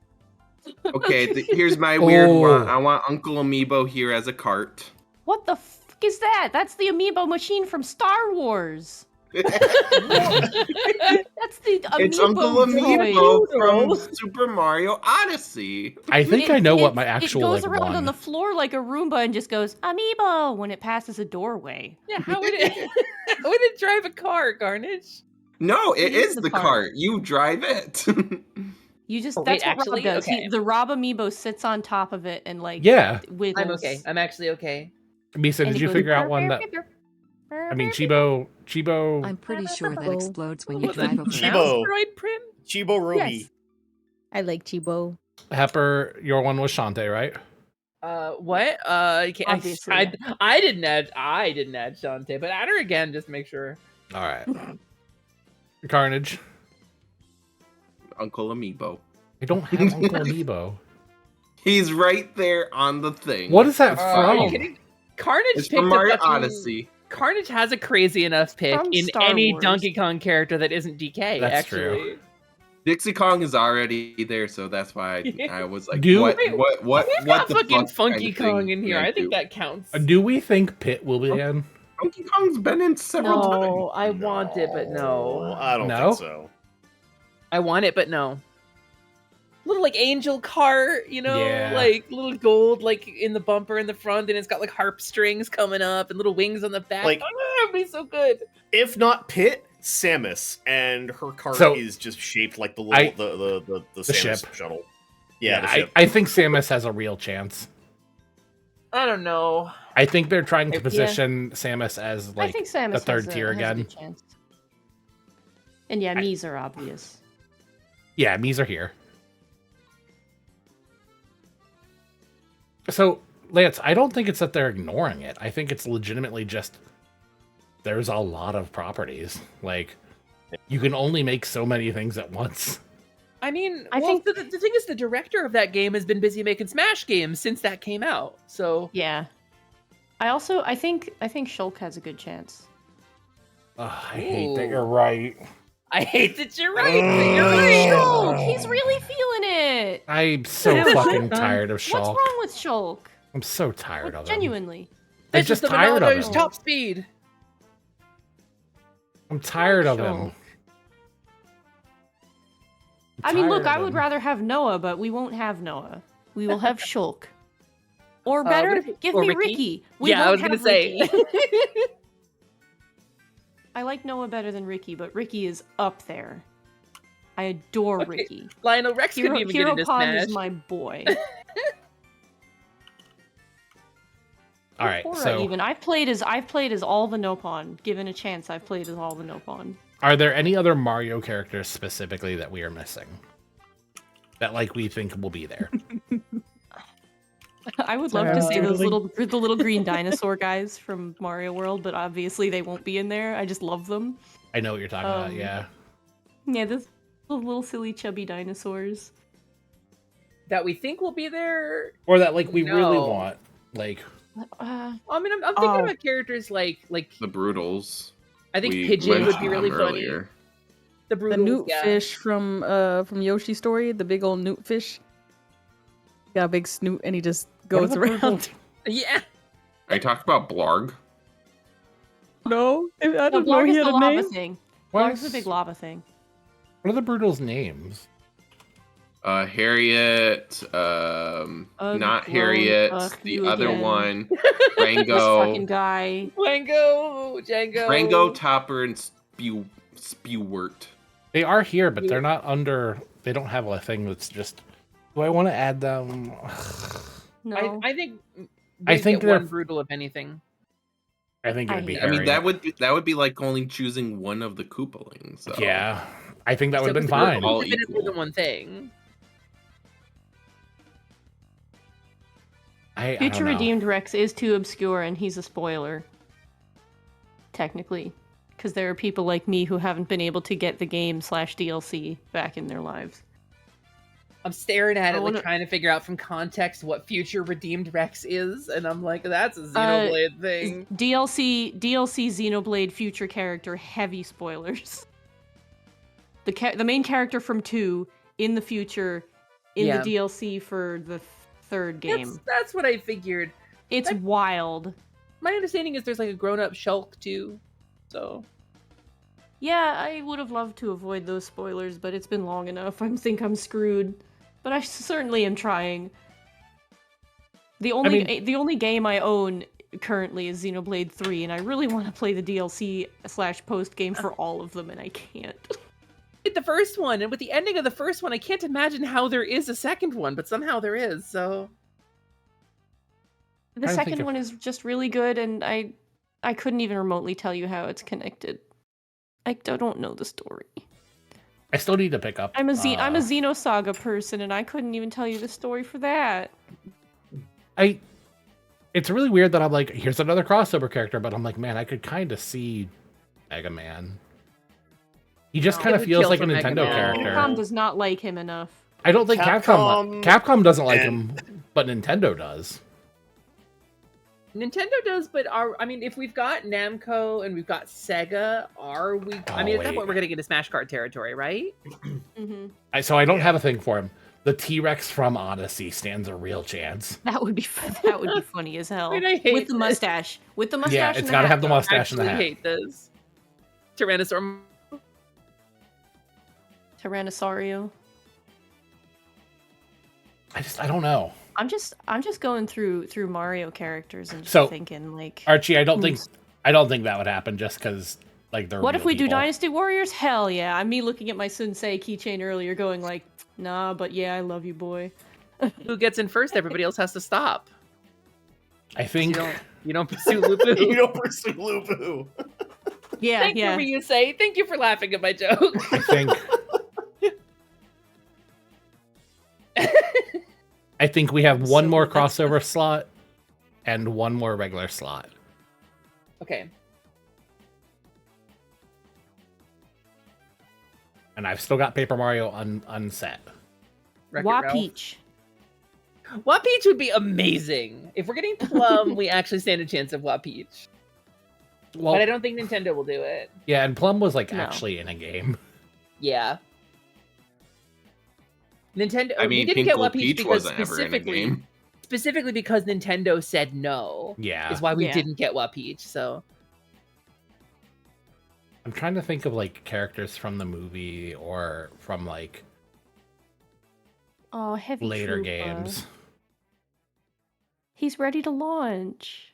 Okay, here's my weird one. Oh. I want Uncle Amiibo here as a cart. What the fuck is that? That's the amiibo machine from Star Wars. That's the amiibo It's Uncle droid. Amiibo from Super Mario Odyssey. I think I know what my It actual goes like, around one. on the floor like a Roomba and just goes amiibo when it passes a doorway. Yeah, how would it? How would it drive a car, Carnage? No, it It is is the the cart. cart. You drive it. You just Oh, that's wait, what actually? Rob does. Okay. The Rob amiibo sits on top of it and like Yeah. wiggles. I'm okay. I'm actually okay. Misa, And did he you goes, figure out one that? I mean, Chibo. I'm pretty sure that explodes when you What's drive a over Chibo. it. mouse droid print? Chibo Ruby. Yes. I like Chibo. Hepper, your one was Shantae, right? What? I can't. Obviously. I didn't add Shantae, but add her again just to make sure. All right. Carnage. Uncle Amiibo. I don't have Uncle Amiibo. He's right there on the thing. What is that Are you from? kidding? Carnage It's picked from a Mario fucking- Odyssey. Carnage has a crazy enough pick From in Star any Wars. Donkey Kong character that isn't DK. That's actually. true. Dixie Kong is already there, so that's why I was like, Do- what We've what got the fucking fuck Funky kind of Kong thing in here. can I think do? that counts. Do we think Pit will be in? Funky Kong's been in several times. No, I want it, but no. I don't No? think so. I want it, but no. Little like angel cart, you know, Yeah. like little gold, like in the bumper in the front, and it's got like harp strings coming up and little wings on the back. Like- it'd be so good. If not Pit, Samus, and her cart So- is just shaped like the I- little the Samus ship. shuttle. Yeah, the I, ship. I think Samus has a real chance. I don't know. I think they're trying to Yeah. position Samus as I like think Samus the third has tier has a again. good chance. And yeah, Mii's are obvious. Yeah, Mii's are here. So, Lance, I don't think it's that they're ignoring it. I think it's legitimately just there's a lot of properties. Like, you can only make so many things at once. I mean, I well, think- the thing is, the director of that game has been busy making Smash games since that came out. So Yeah. I think Shulk has a good chance. Ugh, I hate that Ooh. you're right. I hate that you're right. But you're right. Shulk! He's really feeling it! I'm so fucking tired of What's Shulk. wrong with Shulk? I'm so tired Like, of him. genuinely. I'm This just is the tired of Ronaldo's him. top speed. I'm tired of him. Shulk. I'm I mean, look, tired I of would him. rather have Noah, but we won't have Noah. We will have Shulk. Or what better, if- give or me Ricky? Ricky. We Yeah, I was won't gonna have say. Ricky. I like Noah better than Ricky, but Ricky is up there. I adore Okay, Ricky. Lionel Rex couldn't even get into Pond Smash. is my boy. All right, Korra so even I've played as all the Nopon. Given a chance, I've played as all the Nopon. are there any other Mario characters specifically that we are missing? That like we think will be there? I would love to see the little green dinosaur guys from Mario World, but obviously they won't be in there. I just love them. I know what you're talking about. Yeah. Yeah, those little silly chubby dinosaurs. That we think will be there. Or that like we really No. want. Like I mean, I'm thinking about characters like The Brutals. I think We Pigeon would mentioned be really them funny. earlier. The The Brutals, newt yeah. fish from Yoshi's Story, the big old newt fish. Got a big snoot and he just What are goes the around. Brutals? Yeah. Are you talking about Blarg? No, I No, don't know Blarg he is had the a lava name. thing. What Blarg's the is- big lava thing. What are the Brutals' names? Harriet, not Harriet, the you other again. one, This fucking Rango, guy. Wango, Django. Rango, Topper, and Spewert. They are here, but they're not under. They don't have a thing that's just. Do I want to add them? No. I think. I I think think they're- one brutal if anything. I think it would I be. hate I mean, Harriet. that would be like only choosing one of the Koopalings. So. Yeah, I think that would have So been it's fine. all more than equal. one thing. I don't Future know. Redeemed Rex is too obscure and he's a spoiler. Technically. Because there are people like me who haven't been able to get the game / DLC back in their lives. I'm staring at I it, wanna- like trying to figure out from context what Future Redeemed Rex is, and I'm like, that's a Xenoblade thing. DLC Xenoblade future character, heavy spoilers. The main character from 2 in the future in Yeah. the DLC for the third game. That's what I figured. It's wild. My understanding is there's like a grown-up Shulk too, so Yeah, I would have loved to avoid those spoilers, but it's been long enough. I think I'm screwed. But I certainly am trying. The only game I own currently is Xenoblade 3, and I really want to play the DLC / post game for all of them, and I can't. Hit the first one, and with the ending of the first one, I can't imagine how there is a second one, but somehow there is. So The Trying to think second of- one is just really good, and I couldn't even remotely tell you how it's connected. I don't know the story. I still need to pick up. I'm a Xenosaga person, and I couldn't even tell you the story for that. It's really weird that I'm like, here's another crossover character, but I'm like, man, I could kind of see Mega Man. He just No, kind it of would feels kill like for an Mega Nintendo Man. Capcom character. does not like him enough. I don't think Capcom doesn't like and- him, but Nintendo does. Nintendo does, but if we've got Namco and we've got Sega, are we? Oh, at that wait. point, we're gonna get into Smash Card territory, right? Mm-hmm. So I don't have a thing for him. The T-Rex from Odyssey stands a real chance. That would be funny as hell. Wait, I hate With the this. mustache. With the mustache. Yeah, and it's the got to hat, have the though. mustache and the Actually, hat. hate this. Tyrannosaur. Tyrannosaurio. I don't know. I'm just going through Mario characters and just So, thinking like, Archie, I don't think that would happen just because like they're what if real we do people. Dynasty Warriors? Hell yeah! I'm me looking at my Sensei keychain earlier, going like, nah, but yeah, I love you, boy. Who gets in first? Everybody else has to stop. I think You don't pursue Lupu. You don't pursue Lupu. Yeah, Thank yeah. you, Ryusei. Thank you for laughing at my joke. I think we have one So more that's- crossover slot and one more regular slot. Okay. And I've still got Paper Mario unset. Wreck-It Ralph. Wapeach. Wapeach would be amazing. If we're getting Plum, we actually stand a chance of Wapeach. Well, But I don't think Nintendo will do it. yeah, and Plum was like No. actually in a game. Yeah. Nintendo. I mean, we didn't get Pinkle Wapeach Peach because wasn't ever in a game. specifically because Nintendo said no. Yeah. Is why we Yeah. didn't get Wapeach. So I'm trying to think of like characters from the movie or from like Oh, Heavy later Troopa. games. He's ready to launch.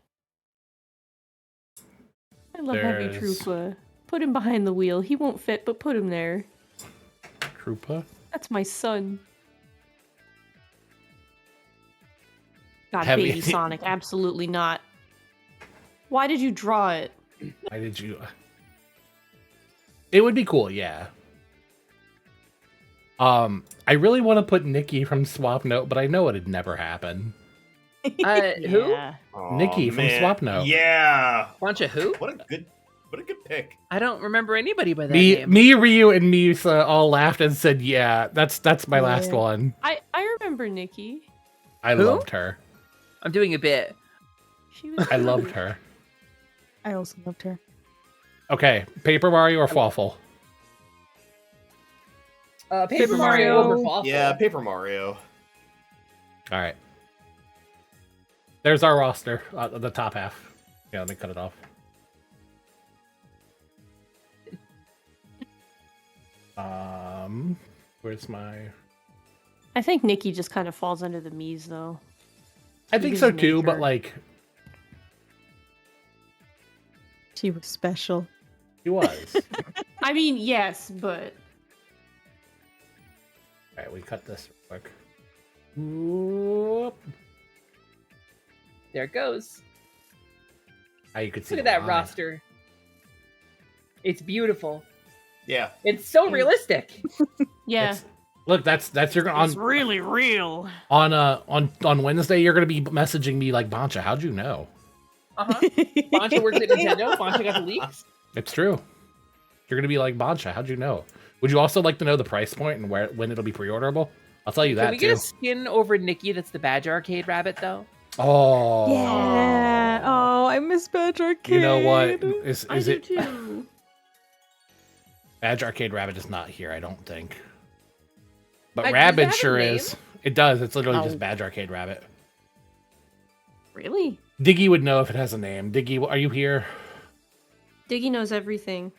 I love Heavy There's- Troopa. Put him behind the wheel. He won't fit, but put him there. Krupa? That's my son. God, Heavy- Baby Sonic, absolutely not. Why did you draw it? Why did you? It would be cool, yeah. I really want to put Nikki from Swap Note, but I know it'd never happen. Who? Yeah. Oh, Nikki from man. Swapnote. Yeah. Bancha who? What a good pick. I don't remember anybody by that name. Me, Ryu, and Misa all laughed and said, "Yeah, that's my last Yeah. one." I remember Nikki. I Who? loved her. I'm doing a bit. She was. I loved cute. her. I also loved her. Okay, Paper Mario or Fwaffle? Paper Mario over Fawful. Yeah, Paper Mario. All right. There's our roster, the top half. Yeah, let me cut it off. Where's my? I think Nikki just kind of falls under the Mies though. I think Mies so too, major. but like She was special. he was. I mean, yes, but All right, we cut this real quick. Whoop. There it goes. You could see Look at the that line. roster. It's beautiful. Yeah. It's so realistic. yeah, It's- Look, that's you're gonna it's really real. on Wednesday. You're gonna be messaging me like, Bancha, how'd you know? Uh-huh. Bancha works at Nintendo. Bancha got the leaks. It's true. You're gonna be like, Bancha, how'd you know? Would you also like to know the price point and when it'll be pre-orderable? I'll tell you Can that we too. get a skin over Nikki that's the Badge Arcade rabbit, though? Oh, Yeah. Oh, I miss Badge Arcade. You know what? Is I do it? too. Badge Arcade Rabbit is not here, I don't think. But Does it Rabbit have a sure name? is. It does. It's literally Oh. just Badge Arcade Rabbit. Really? Diggy would know if it has a name. Diggy, are you here? Diggy knows everything.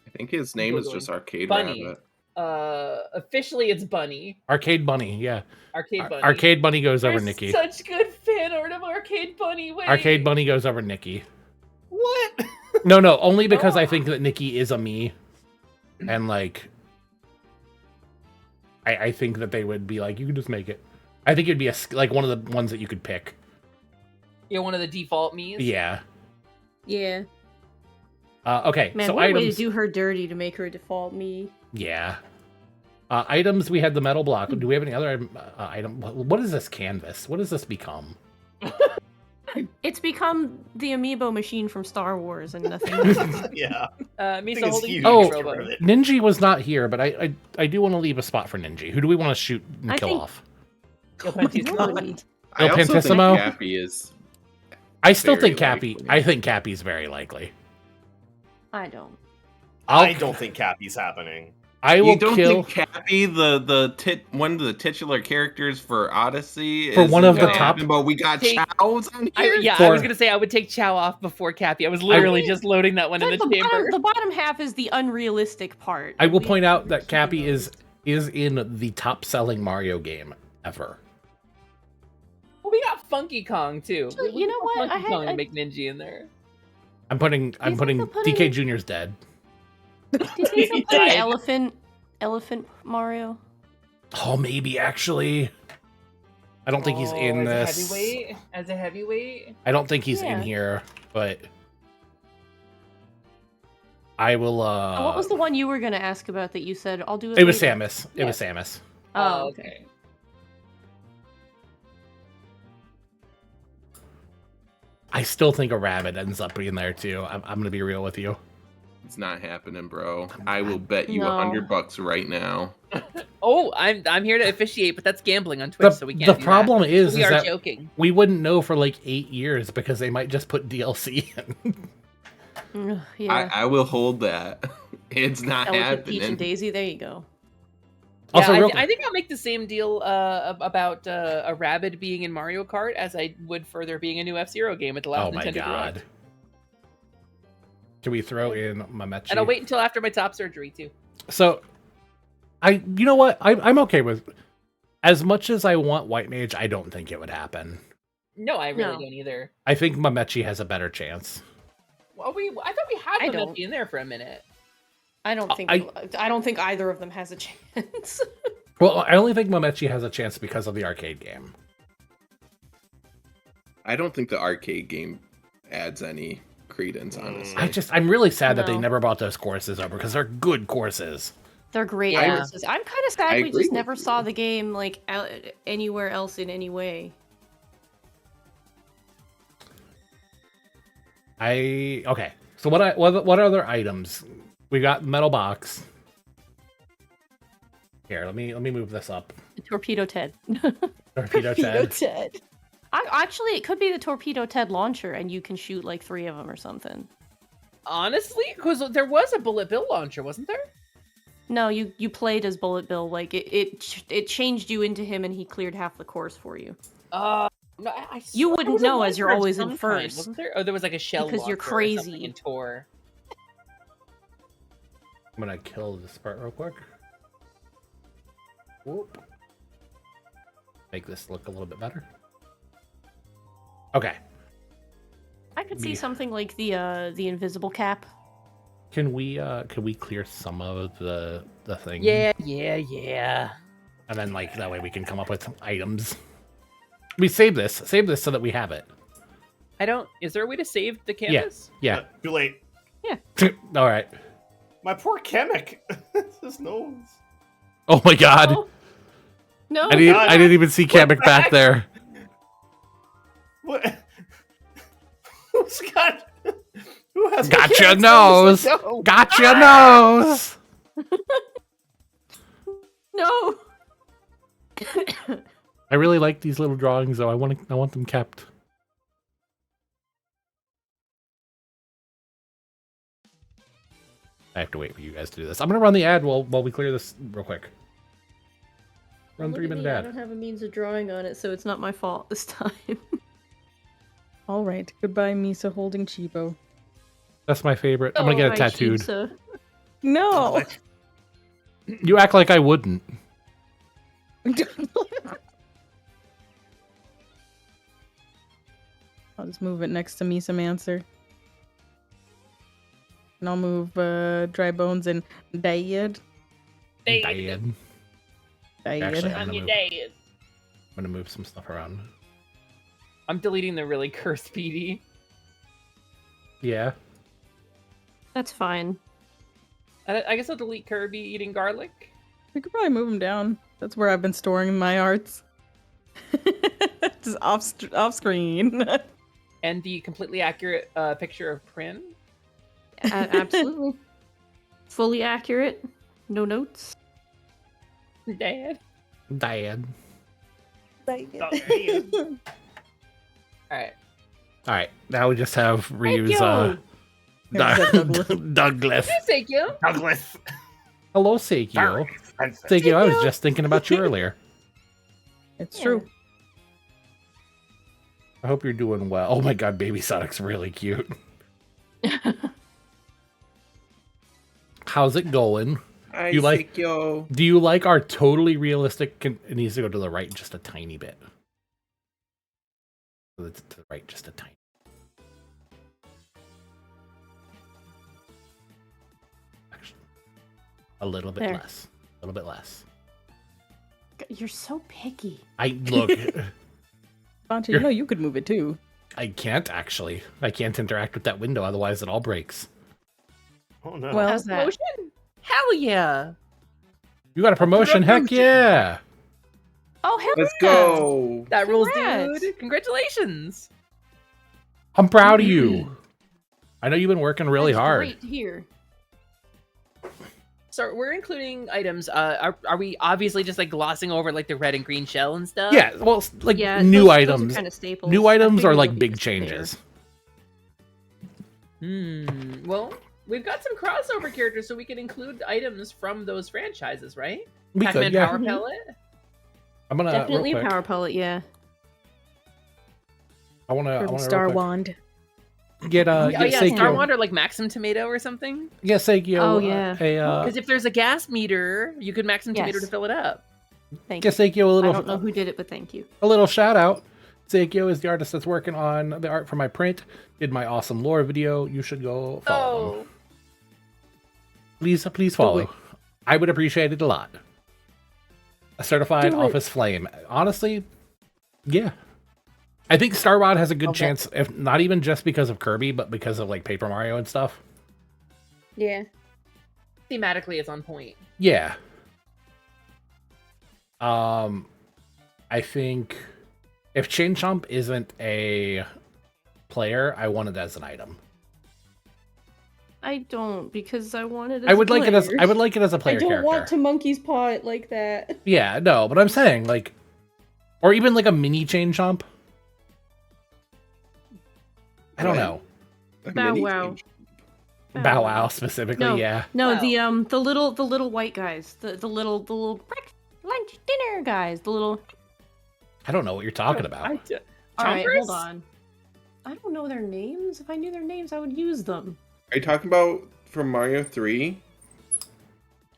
I think his name is Googling. just Arcade Bunny. Rabbit. Officially it's Bunny. Arcade Bunny, yeah. Arcade Bunny. Arcade Bunny goes over There's Nikki. such good fan art of Arcade Bunny. Wait. Arcade Bunny goes over Nikki. What? No, only because Oh. I think that Nikki is a me. And like I think that they would be like, you can just make it. I think it'd be like one of the ones that you could pick. You're one of the default me's. Yeah. Yeah. Okay, Man, so what a way items. to do her dirty to make her default me. Yeah. Items, we had the metal block. Do we have any other item? What is this canvas? What does this become? It's become the amiibo machine from Star Wars and nothing else. Yeah. Misa I think it's holding huge. Oh. Get rid of it. Ninji was not here, but I do want to leave a spot for Ninji. Who do we want to shoot and I kill think- off? Yo, Pantissimo. Nobody. I El also think Pantissimo? Cappy is. I still Very think Cappy. likely. I think Cappy's very likely. I don't. I don't think Cappy's happening. I will You don't kill think Cappy, one of the titular characters for Odyssey, For is one of the gonna top- happen, but we got Take- Chow's on here. I For- was gonna say I would take Chow off before Cappy. I was literally just loading that one in Like the chamber. the bottom half is the unrealistic part. I will We- point out that Cappy is in the top selling Mario game ever. Well, we got Funky Kong too. Actually, We you know got what? Funky I Kong had- and make Ninja in there. I'm putting think they'll put DK in- Junior's dead. Do you think they'll He put an died. elephant Mario? Oh, maybe actually. I don't think he's in as this. A heavyweight? As a heavyweight? I don't think he's Yeah. in here, but I will. What was the one you were gonna ask about that you said I'll do it? It was later"? Samus. It Yeah. was Samus. Oh, okay. I still think a rabbit ends up being there too. I'm gonna be real with you. It's not happening, bro. I will bet you No. $100 right now. Oh, I'm here to officiate, but that's gambling on Twitch, so we can't. The do problem that. is We are that joking. we wouldn't know for like 8 years because they might just put DLC in. Ugh, yeah. I will hold that. It's not Elephant Peach and happening. Daisy. There you go. Also, Yeah, real- I think I'll make the same deal about a rabbit being in Mario Kart as I would for there being a new F-Zero game at the last Oh my Nintendo god. Direct. Can we throw in Mamechi? And I'll wait until after my top surgery too. So, you know what? I'm okay with. As much as I want White Mage, I don't think it would happen. No, I really No. don't either. I think Mamechi has a better chance. Well, I thought we had I them don't. in there for a minute. I don't think I don't think either of them has a chance. Well, I only think Mamechi has a chance because of the arcade game. I don't think the arcade game adds any credence, honestly. I'm really sad that they No. never brought those courses over because they're good courses. They're great Yeah. courses. I'm kind of sad I we agree just with never you. saw the game like anywhere else in any way. Okay. So what other items? We got metal box. Here, let me move this up. The Torpedo Ted. Torpedo Ted. Actually, it could be the Torpedo Ted launcher, and you can shoot like 3 of them or something. Honestly, because there was a Bullet Bill launcher, wasn't there? No, you played as Bullet Bill. Like it changed you into him, and he cleared half the course for you. No, I You swear wouldn't there was a know as you're launcher of always in some first. kind, wasn't there? Oh, there was like a shell Because you're launcher or something crazy. in Tor. I'm gonna kill this part real quick. Whoop. Make this look a little bit better. Okay. I could see something like the invisible cap. Can we clear some of the thing? Yeah. And then like that way we can come up with some items. We save this so that we have it. Is there a way to save the canvas? Yeah. Too late. All right. My poor Kamek. His nose. Oh my god. Oh. No. I didn't even see Kamek back there. What? Who has Gotcha Kamek's nose. No. Gotcha nose. No. I really like these little drawings though. I want them kept. I have to wait for you guys to do this. I'm gonna run the ad while we clear this real quick. Run Look 3 at minute me, I ad. don't have a means of drawing on it, so it's not my fault this time. All right. Goodbye, Misa holding Chibo. That's my favorite. I'm gonna get it Hi, tattooed. Shisa. No. You act like I wouldn't. I'll just move it next to Misa Mancer. And I'll move Dry Bones and Dayed. Diane. Actually, I'm your dad. I'm gonna move some stuff around. I'm deleting the really cursed PD. Yeah. That's fine. I guess I'll delete Kirby eating garlic. We could probably move them down. That's where I've been storing my arts. Just off screen. And the completely accurate picture of Prin. Absolutely. Fully accurate. No notes. Dad. Diane. Alright. All right. Now we just have Ryu's you. Douglas. Thank you. Douglas. Hello, Seikyo. Seikyo, I was just thinking about you earlier. It's true. I hope you're doing well. Oh my god, Baby Sonic's really cute. How's it going? Do you like our totally realistic? It needs to go to the right just a tiny bit. To the right just a tiny. Actually, a little bit There. less. A little bit less. You're so picky. I look. Bancha, you know you could move it too. I can't actually. I can't interact with that window, otherwise it all breaks. Oh no. Well, How's that? Promotion? Hell yeah. You got a promotion? Heck yeah! Oh, hell Let's yeah. go. That rules, Congrats. dude. Congratulations. I'm proud of you. I know you've been working really That's hard. Great to hear. So we're including items. Are we obviously just like glossing over like the red and green shell and stuff? Yeah, well, like Yeah, new those items. are kind of staples. New I items are figured like they'll be big just there. changes. Well, we've got some crossover characters, so we can include items from those franchises, right? We Pac-Man could, yeah. Power Mhm. Pellet. I'm gonna Definitely real quick, Power Pellet, yeah. I wanna Star real quick Wand. get Oh get yeah, Seikyo. Star Wand or like Maxim Tomato or something. Get Seikyo. Oh, yeah. Because if there's a gas meter, you could Maxim Tomato Yes. to fill it up. Thank you. Get Seikyo I don't know who did it, but thank you. a little shout out. Seikyo is the artist that's working on the art for my print. Did my awesome lore video. You should go follow him. Please follow. it. I would appreciate it a lot. A certified Do it. office flame. Honestly, yeah. I think Star Rod has a good Okay. chance, if not even just because of Kirby, but because of like Paper Mario and stuff. Yeah. Thematically, it's on point. Yeah. I think if Chain Chomp isn't a player, I want it as an item. I don't because I wanted. I would like it as I would like it as a I player don't character. want to monkey's paw it like that. Yeah, no, but I'm saying like, or even like a mini chain chomp. I don't What? know. A Bow mini wow. change. Bow Wow specifically, No, yeah. no, Wow. the little white guys, the little lunch dinner guys, the little. I don't know what you're talking about. All right, Chompers? hold on. I don't know their names. If I knew their names, I would use them. Are you talking about from Mario 3?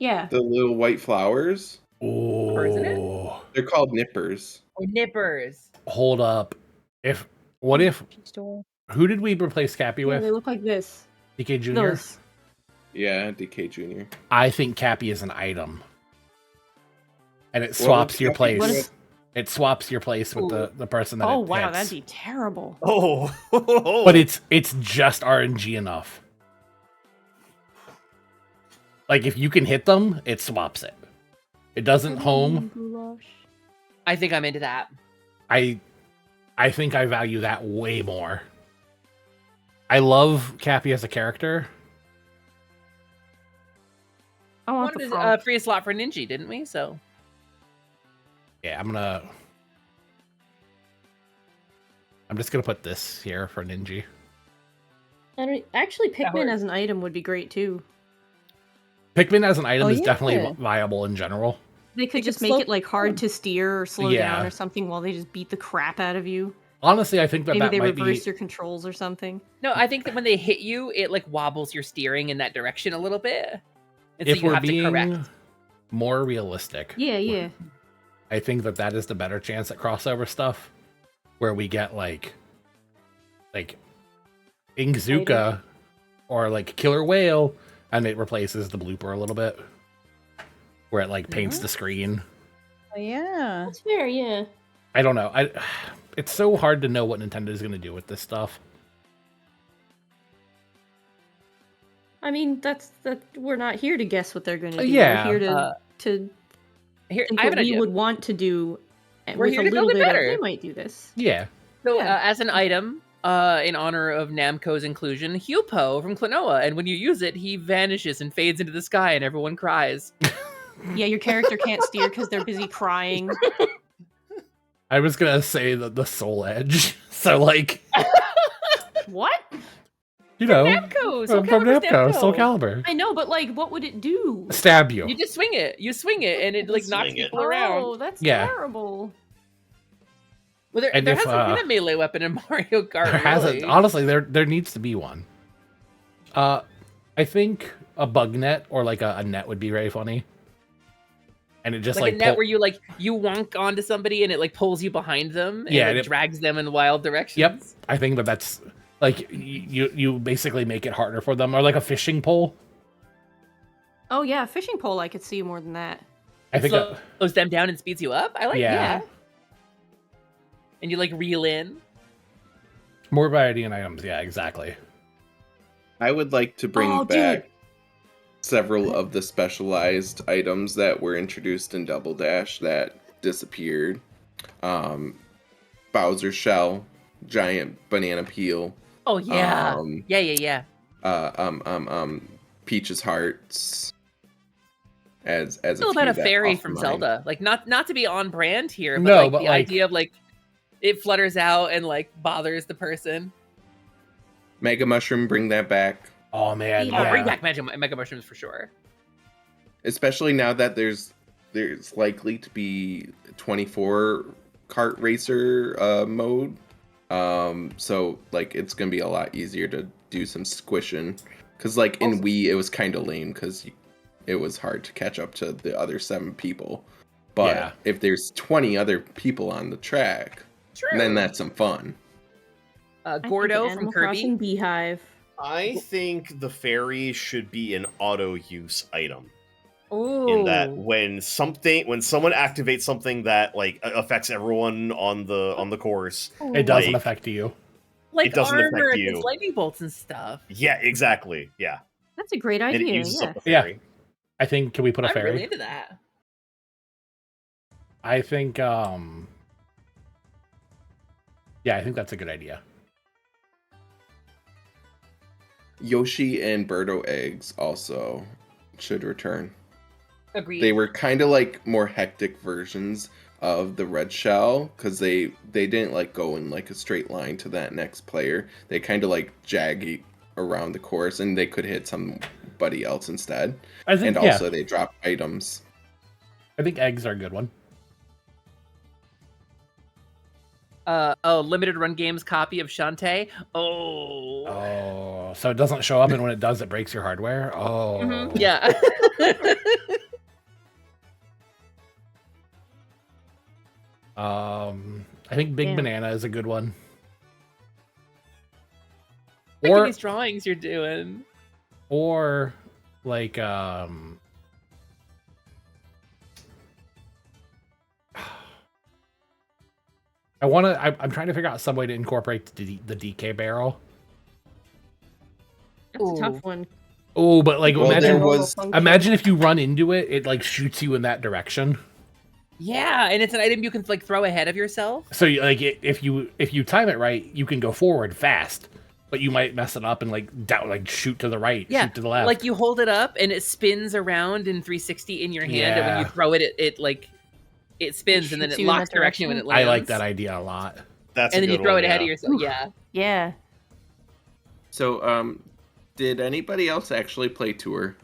Yeah. The little white flowers? isn't it? Oh, They're called nippers. Oh, nippers. hold up. What if? Who did we replace Cappy Yeah, they with? look like this. DK Jr. Those. Yeah, DK Jr. I think Cappy is an item, and it What swaps was your Cappy place. with? It swaps your place with the person that Oh it wow, hits. that'd be terrible. Oh, But it's just RNG enough. Like if you can hit them, it swaps it. It doesn't home. Goulash. I think I'm into that. I think I value that way more. I love Cappy as a character. I want Wanted the to frog. free a slot for Ninja, didn't we? So Yeah, I'm just gonna put this here for Ninja. Actually, That Pikmin works. as an item would be great too. Pikmin as an item Oh, is yeah. definitely viable in general. They could could just slow make it like down. hard to steer or slow Yeah. down or something while they just beat the crap out of you. Honestly, I think that Maybe that they might reverse be your controls or something. no, I think that when they hit you, it like wobbles your steering in that direction a little bit, and if so you we're have to being correct. more realistic. Yeah, yeah. I think that is the better chance at crossover stuff, where we get like Ingzuka or like Killer Whale, and it replaces the blooper a little bit, where it like paints the screen. Oh, yeah. That's fair, yeah. I don't know. It's so hard to know what Nintendo's going to do with this stuff. I mean, that we're not here to guess what they're going to do. Yeah. We're here Uh, to Here, think I have what an we idea. would want to do We're with here a to little build it bit of better. they might do this. Yeah. So, Yeah. as an item, in honor of Namco's inclusion, Hupo from Klonoa, and when you use it, he vanishes and fades into the sky, and everyone cries. Yeah, your character can't steer because they're busy crying. I was going to say the Soul Edge. So like, What? you know, Namco, Soul from Calibur's Namco, Namco. Soul Calibur. I know, but like, what would it do? Stab you. You just swing it. You swing it, and it like knocks Swing it. people around. Oh, that's Yeah. terrible. Well, there And hasn't been a melee weapon in Mario Kart. There hasn't. really. Honestly, there needs to be one. I think a bug net or like a net would be very funny. And it just like like a net where you wonk onto somebody and it like pulls you behind them and Yeah, like, and it- drags them in wild directions. Yep. I think that's like you basically make it harder for them, or like a fishing pole. Oh yeah, fishing pole. I could see more than that. I think Slows them down and speeds you up. I like Yeah. that. And you like reel in. more variety in items. Yeah, exactly. I would like to bring Oh, back several of the specialized items that were introduced in Double Dash that disappeared. Bowser's Shell, giant banana peel, Oh yeah. Um, yeah. Peach's Hearts. As Still a about few a that fairy off from mine. Zelda. Like not to be on brand here, but No, like but, the like- idea of like it flutters out and like bothers the person. Mega Mushroom, bring that back. Oh man, Yeah. Oh, bring yeah. back Mega Mushrooms for sure. Especially now that there's likely to be 24 kart racer mode. So like it's gonna be a lot easier to do some squishing. Cause like in Wii it was kind of lame because it was hard to catch up to the other 7 people. But Yeah. if there's 20 other people on the track, True. then that's some fun. I think Gordo an from Animal Kirby. Crossing Beehive. I think the fairy should be an auto use item. Ooh. In that when someone activates something that like affects everyone on the course, It doesn't like- affect you. like it doesn't affect armor you. against lightning bolts and stuff. yeah, exactly, yeah, That's a great and it idea. uses Yeah. up the Yeah. fairy. I think can we put a I'm fairy? really into that. I think yeah, I think that's a good idea. Yoshi and Birdo eggs also should return. Agreed. They were kind of like more hectic versions of the red shell because they didn't like go in like a straight line to that next player. They kind of like jaggy around the course, and they could hit somebody else instead. I think, And also they drop items. I think eggs are a good one. A limited run games copy of Shantae. Oh. Oh, so it doesn't show up, and when it does, it breaks your hardware. Oh, Mhm, yeah. I think Big Yeah. Banana is a good one. Look at Or these drawings you're doing. or like I'm trying to figure out some way to incorporate the DK barrel. That's a Ooh. tough one. Oh, but like Well, imagine there was- imagine if you run into it, it like shoots you in that direction. Yeah, and it's an item you can like throw ahead of yourself. So like if you time it right, you can go forward fast, but you might mess it up and like down like shoot to the right, Yeah, shoot to the left. like you hold it up and it spins around in 360 in your hand, and when Yeah. you throw it, it spins and then shoots it you in locks that direction when it direction. lands. I like that idea a lot. That's And a then you good throw one, it ahead of yeah. yourself. Yeah. Yeah. So, did anybody else actually play Tour?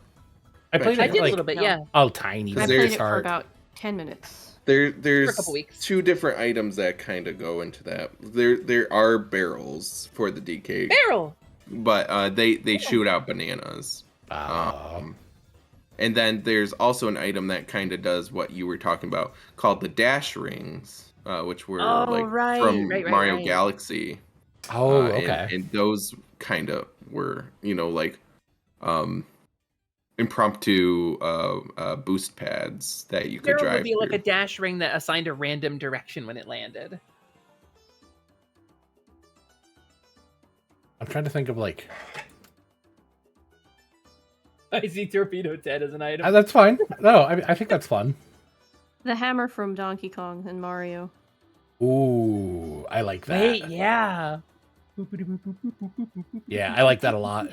I played I I it did a like little bit. No. Yeah. tiny. I Because bit played to it for start. about 10 minutes. There's couple weeks. two different items that kind of go into that. There are barrels for the DK, Barrel. but they shoot out bananas. And then there's also an item that kind of does what you were talking about, called the dash rings, which were Oh, like right, from right, Mario right. Galaxy. Oh, And- okay. And those kind of were, like impromptu boost pads that you could Barrel drive would be like through. a dash ring that assigned a random direction when it landed. I'm trying to think of like I see Torpedo Ted as an item. that's fine. No, I think that's fun. The hammer from Donkey Kong and Mario. Ooh, I like that. Wait, yeah. Yeah, I like that a lot.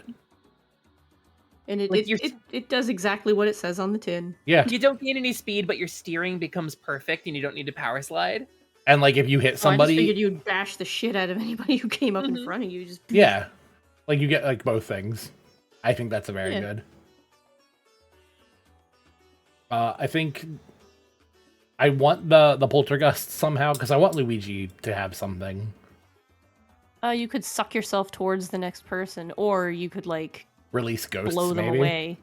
And it, Like it, you're- it does exactly what it says on the tin. Yeah, You don't gain any speed, but your steering becomes perfect, and you don't need to power slide. and like if you hit So I just somebody, figured you'd bash the shit out of anybody who came up in Mhm. front of you. Just yeah, like you get like both things. I think that's a very Yeah. good. I think I want the poltergust somehow because I want Luigi to have something. You could suck yourself towards the next person, or you could like Release ghosts, blow them maybe. away.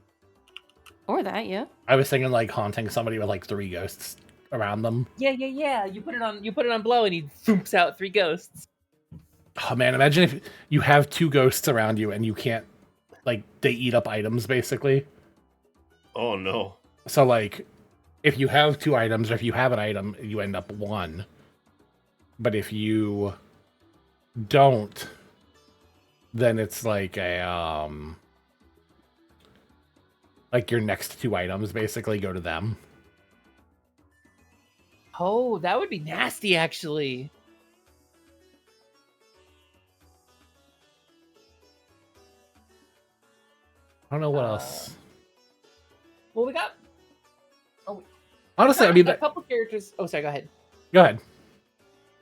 Or that, yeah. I was thinking like haunting somebody with like 3 ghosts around them. Yeah. You put it on blow, and he thumps out 3 ghosts. Oh man, imagine if you have 2 ghosts around you and you can't, like, they eat up items basically. Oh no. So like, if you have 2 items or if you have an item, you end up 1. But if you don't, then it's like a like your next 2 items basically go to them. Oh, that would be nasty, actually. I don't know what else. Well, we got Honestly, I mean, a couple characters. Oh, sorry. Go ahead. go ahead.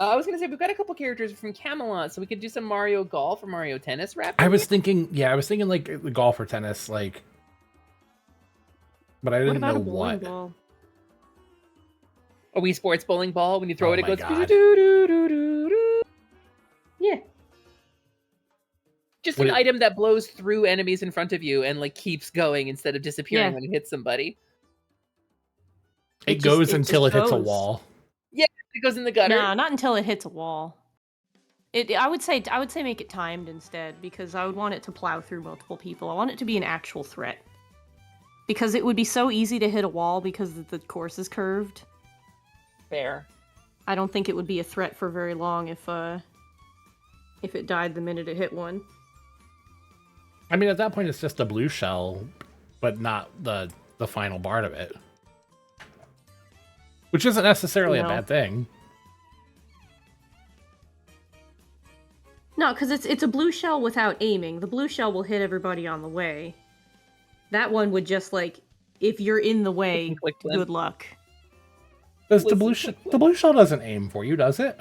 I was gonna say we've got a couple characters from Camelot, so we could do some Mario Golf or Mario Tennis rap. I was thinking like the golf or tennis, like, but I What didn't about know a bowling what. ball? A Wii Sports bowling ball. When you throw Oh it, it my goes. God. doo-doo-doo-doo-doo-doo. Yeah. Just What an it- item that blows through enemies in front of you and like keeps going instead of disappearing Yeah. when it hits somebody. It just- goes it until it just hits a goes. wall. It goes in the gutter. No, not until it hits a wall. I would say make it timed instead, because I would want it to plow through multiple people. I want it to be an actual threat. Because it would be so easy to hit a wall because the course is curved. Fair. I don't think it would be a threat for very long if it died the minute it hit one. I mean, at that point, it's just a blue shell, but not the final part of it, which isn't necessarily a No. bad thing. No, because it's a blue shell without aiming. The blue shell will hit everybody on the way. That one would just like, if you're in the way, Click them. good luck. Does the Listen, blue shell doesn't aim for you, does it?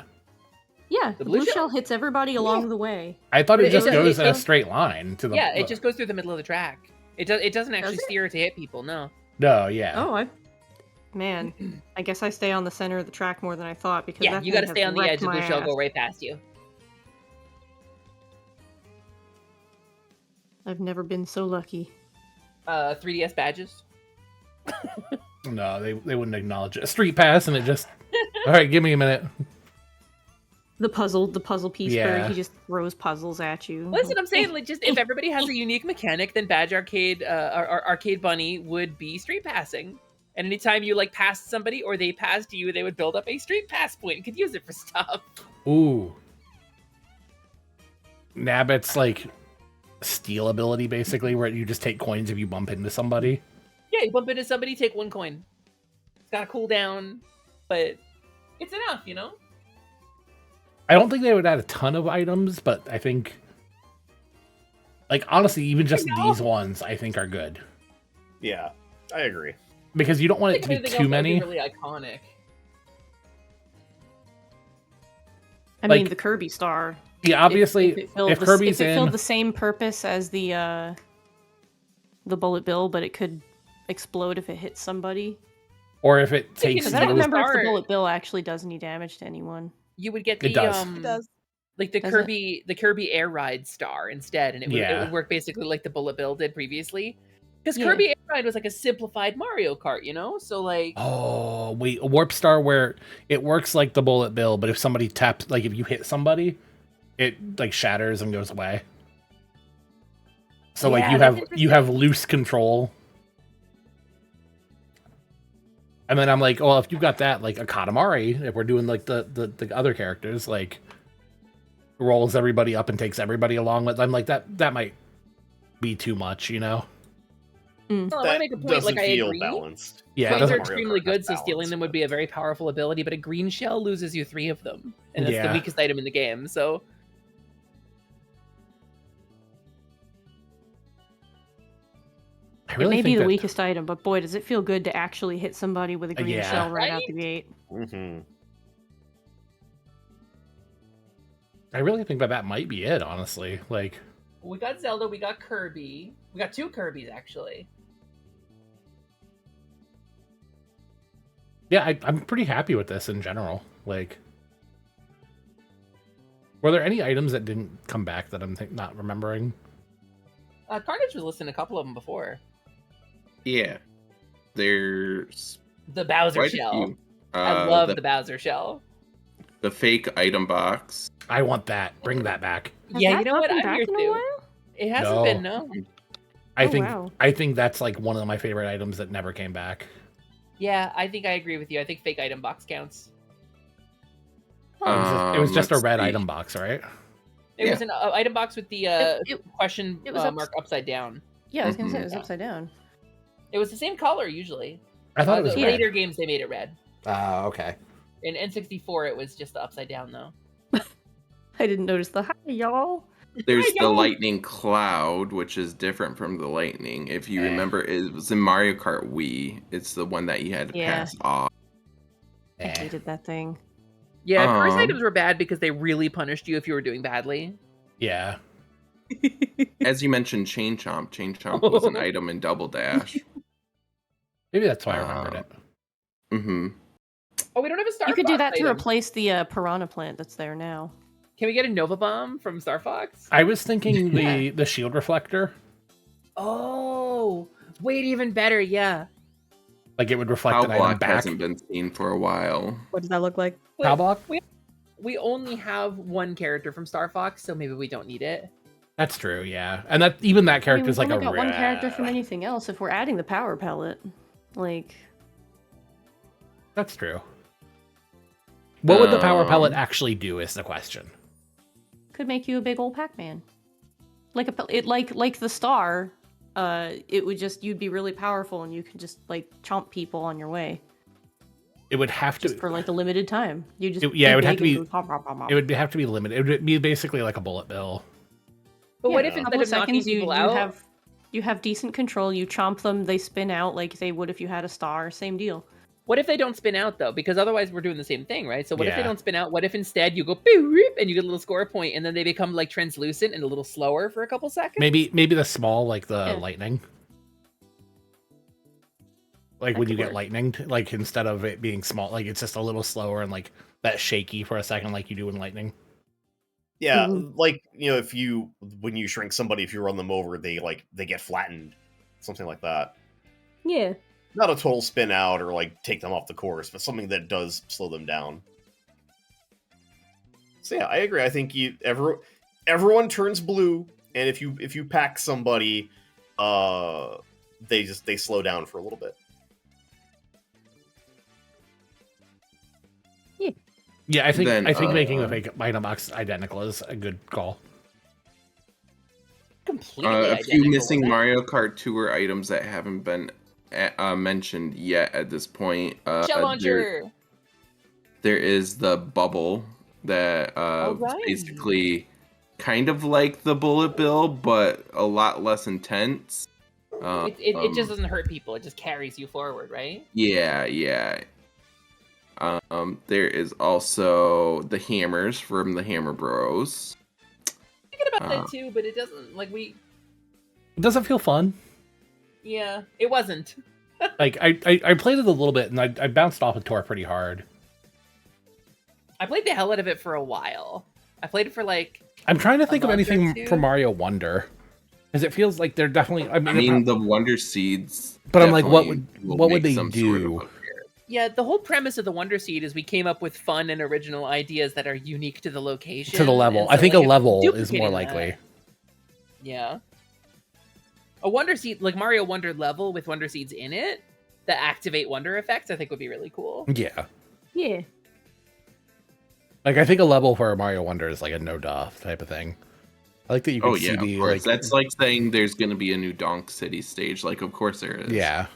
Yeah, The the blue blue shell? shell hits everybody along the way. I thought it It just does- goes it in a does- straight line to the. Yeah, it just goes through the middle of the track. It doesn't actually Does it? steer to hit people. No. No, yeah. Oh, man, I guess I stay on the center of the track more than I thought because Yeah, that you thing got to has stay on the wrecked edge. The blue my shell ass. go right past you. I've never been so lucky. 3DS badges. No, they wouldn't acknowledge it. A street pass, and it just. All right, give me a minute. The puzzle piece where Yeah. he just throws puzzles at you. Listen, I'm saying, like, just if everybody has a unique mechanic, then Badge Arcade, or Arcade Bunny would be street passing. And anytime you like passed somebody or they passed you, they would build up a street pass point. You could use it for stuff. Ooh. Nabbit's like steal ability, basically, where you just take coins if you bump into somebody. Yeah, you bump into somebody, take 1 coin. It's got a cooldown, but it's enough, you know? I don't think they would add a ton of items, but I think, like, honestly, even just these ones, I think are good. Yeah, I agree. Because you don't want I it to think be anything too else that would be many. really iconic. I like- mean, the Kirby star. Yeah, obviously, if it filled if the- Kirby's if it filled in, the same purpose as the bullet bill, but it could explode if it hits somebody. or if it takes Because I don't you, remember if the Star- bullet bill actually does any damage to anyone. You would get It the does. It does. like the Does Kirby Air Ride star instead, and it Yeah. would work basically like the Bullet Bill did previously. Because Yeah. Kirby Air Ride was like a simplified Mario Kart, you know? So like oh wait, a warp star where it works like the bullet bill, but if somebody taps, like if you hit somebody, it like shatters and goes away. So like Yeah, you that's have loose control. And then I'm like, well, if you've got that, like a Katamari, if we're doing like the other characters, like rolls everybody up and takes everybody along with, I'm like that might be too much, you know? well, I want That to make a point. doesn't Like I feel agree. balanced. Yeah, it Coins doesn't- are Mario extremely Kart has good, so stealing balance, them would but- be a very powerful ability. But a green shell loses you 3 of them, and that's the Yeah. weakest item in the game. So I It really may be think the that, weakest item, but boy, does it feel good to actually hit somebody with a green Yeah. shell right out Right? the gate. Mm-hmm. I really think that might be it, honestly. Like, we got Zelda, we got Kirby, we got 2 Kirbys actually. yeah, I'm pretty happy with this in general. Like, were there any items that didn't come back that I'm not remembering? Carnage was listing a couple of them before. Yeah. There's The Bowser quite a shell. few. I love the Bowser shell. the fake item box. I want that. Bring that back. Has Yeah, that you know not what? been I'm back here in a too. while? It hasn't No. been, no. Wow. I think that's like one of my favorite items that never came back. Yeah, I think I agree with you. I think fake item box counts. It was just a Let's red see. item box, right? It Yeah. was an item box with the question it was mark upside down. Yeah, I was gonna say it was Mhm. upside down. It was the same color usually. I thought it was the red. later games they made it red. Okay. In N64, it was just the upside down though. I didn't notice the hi, y'all. There's Hi, the y'all. lightning cloud, which is different from the lightning. If you remember, it was in Mario Kart Wii. It's the one that you had to Yeah. pass off. I hated that thing. Yeah, curse Um, items were bad because they really punished you if you were doing badly. Yeah. As you mentioned, Chain Chomp. Chain Chomp was an item in Double Dash. Maybe that's why I remembered it. Mm-hmm. Oh, we don't have a Star You could do Fox that to item. replace the piranha plant that's there now. Can we get a Nova Bomb from Star Fox? I was thinking the shield reflector, Oh, wait, even better, yeah. like it would reflect Pow an item Block back. hasn't been seen for a while. What does that look like? Pow block? We only have one character from Star Fox, so maybe we don't need it. That's true, yeah. And that even that character is we've like only a got one character rare- from anything else. If we're adding the power pellet, like That's true. What would the power Um, pellet actually do is the question. could make you a big old Pac-Man. Like like the star, it would just you'd be really powerful and you could just like chomp people on your way. It would have to just for like a limited time. You just it would have to be. Goes, hop, hop, hop, hop. It would have to be limited. It would be basically like a bullet bill. But what if a instead couple of knocking seconds people out, you have decent control. You chomp them, they spin out like they would if you had a star. Same deal. what if they don't spin out though? Because otherwise we're doing the same thing, right? So what if they Yeah. don't spin out? What if instead you go boop, boop, and you get a little score point, and then they become like translucent and a little slower for a couple seconds? Maybe the small, like the lightning. Like when you get lightning, like instead of it being small, like it's just a little slower and like that shaky for a second, like you do in lightning. Yeah, like if when you shrink somebody, if you run them over, they get flattened, something like that. Yeah. Not a total spin out or like take them off the course, but something that does slow them down. So yeah, I agree. I think everyone turns blue, and if you pack somebody, they slow down for a little bit. Yeah, I think making the then, fake item box identical is a good call. Completely a identical. few missing with that. Mario Kart Tour items that haven't been mentioned yet at this point. Shell launcher. There is the bubble that is right. basically kind of like the bullet bill, but a lot less intense. It just doesn't hurt people. It just carries you forward, right? Yeah. There is also the hammers from the Hammer Bros. Thinking about that too, but it doesn't It doesn't feel fun. Yeah, it wasn't. Like I played it a little bit and I bounced off a Tor pretty hard. I played the hell out of it for a while. I played it for like. I'm trying to think of month or anything two. from Mario Wonder, because it feels like they're definitely. I mean, the Wonder Seeds. But I'm like, what would make they some do? sort of appearance. Yeah, the whole premise of the Wonder Seed is we came up with fun and original ideas that are unique to the location. To the level. and I so, think like, a if level you're is more duplicating likely. that- Yeah. A Wonder Seed, like Mario Wonder level with Wonder Seeds in it that activate Wonder effects, I think would be really cool. Yeah. Yeah. Like I think a level for a Mario Wonder is like a no duh type of thing. I like that you can see Of the course. like. That's like saying there's going to be a new Donk City stage. Like, of course there is. Yeah.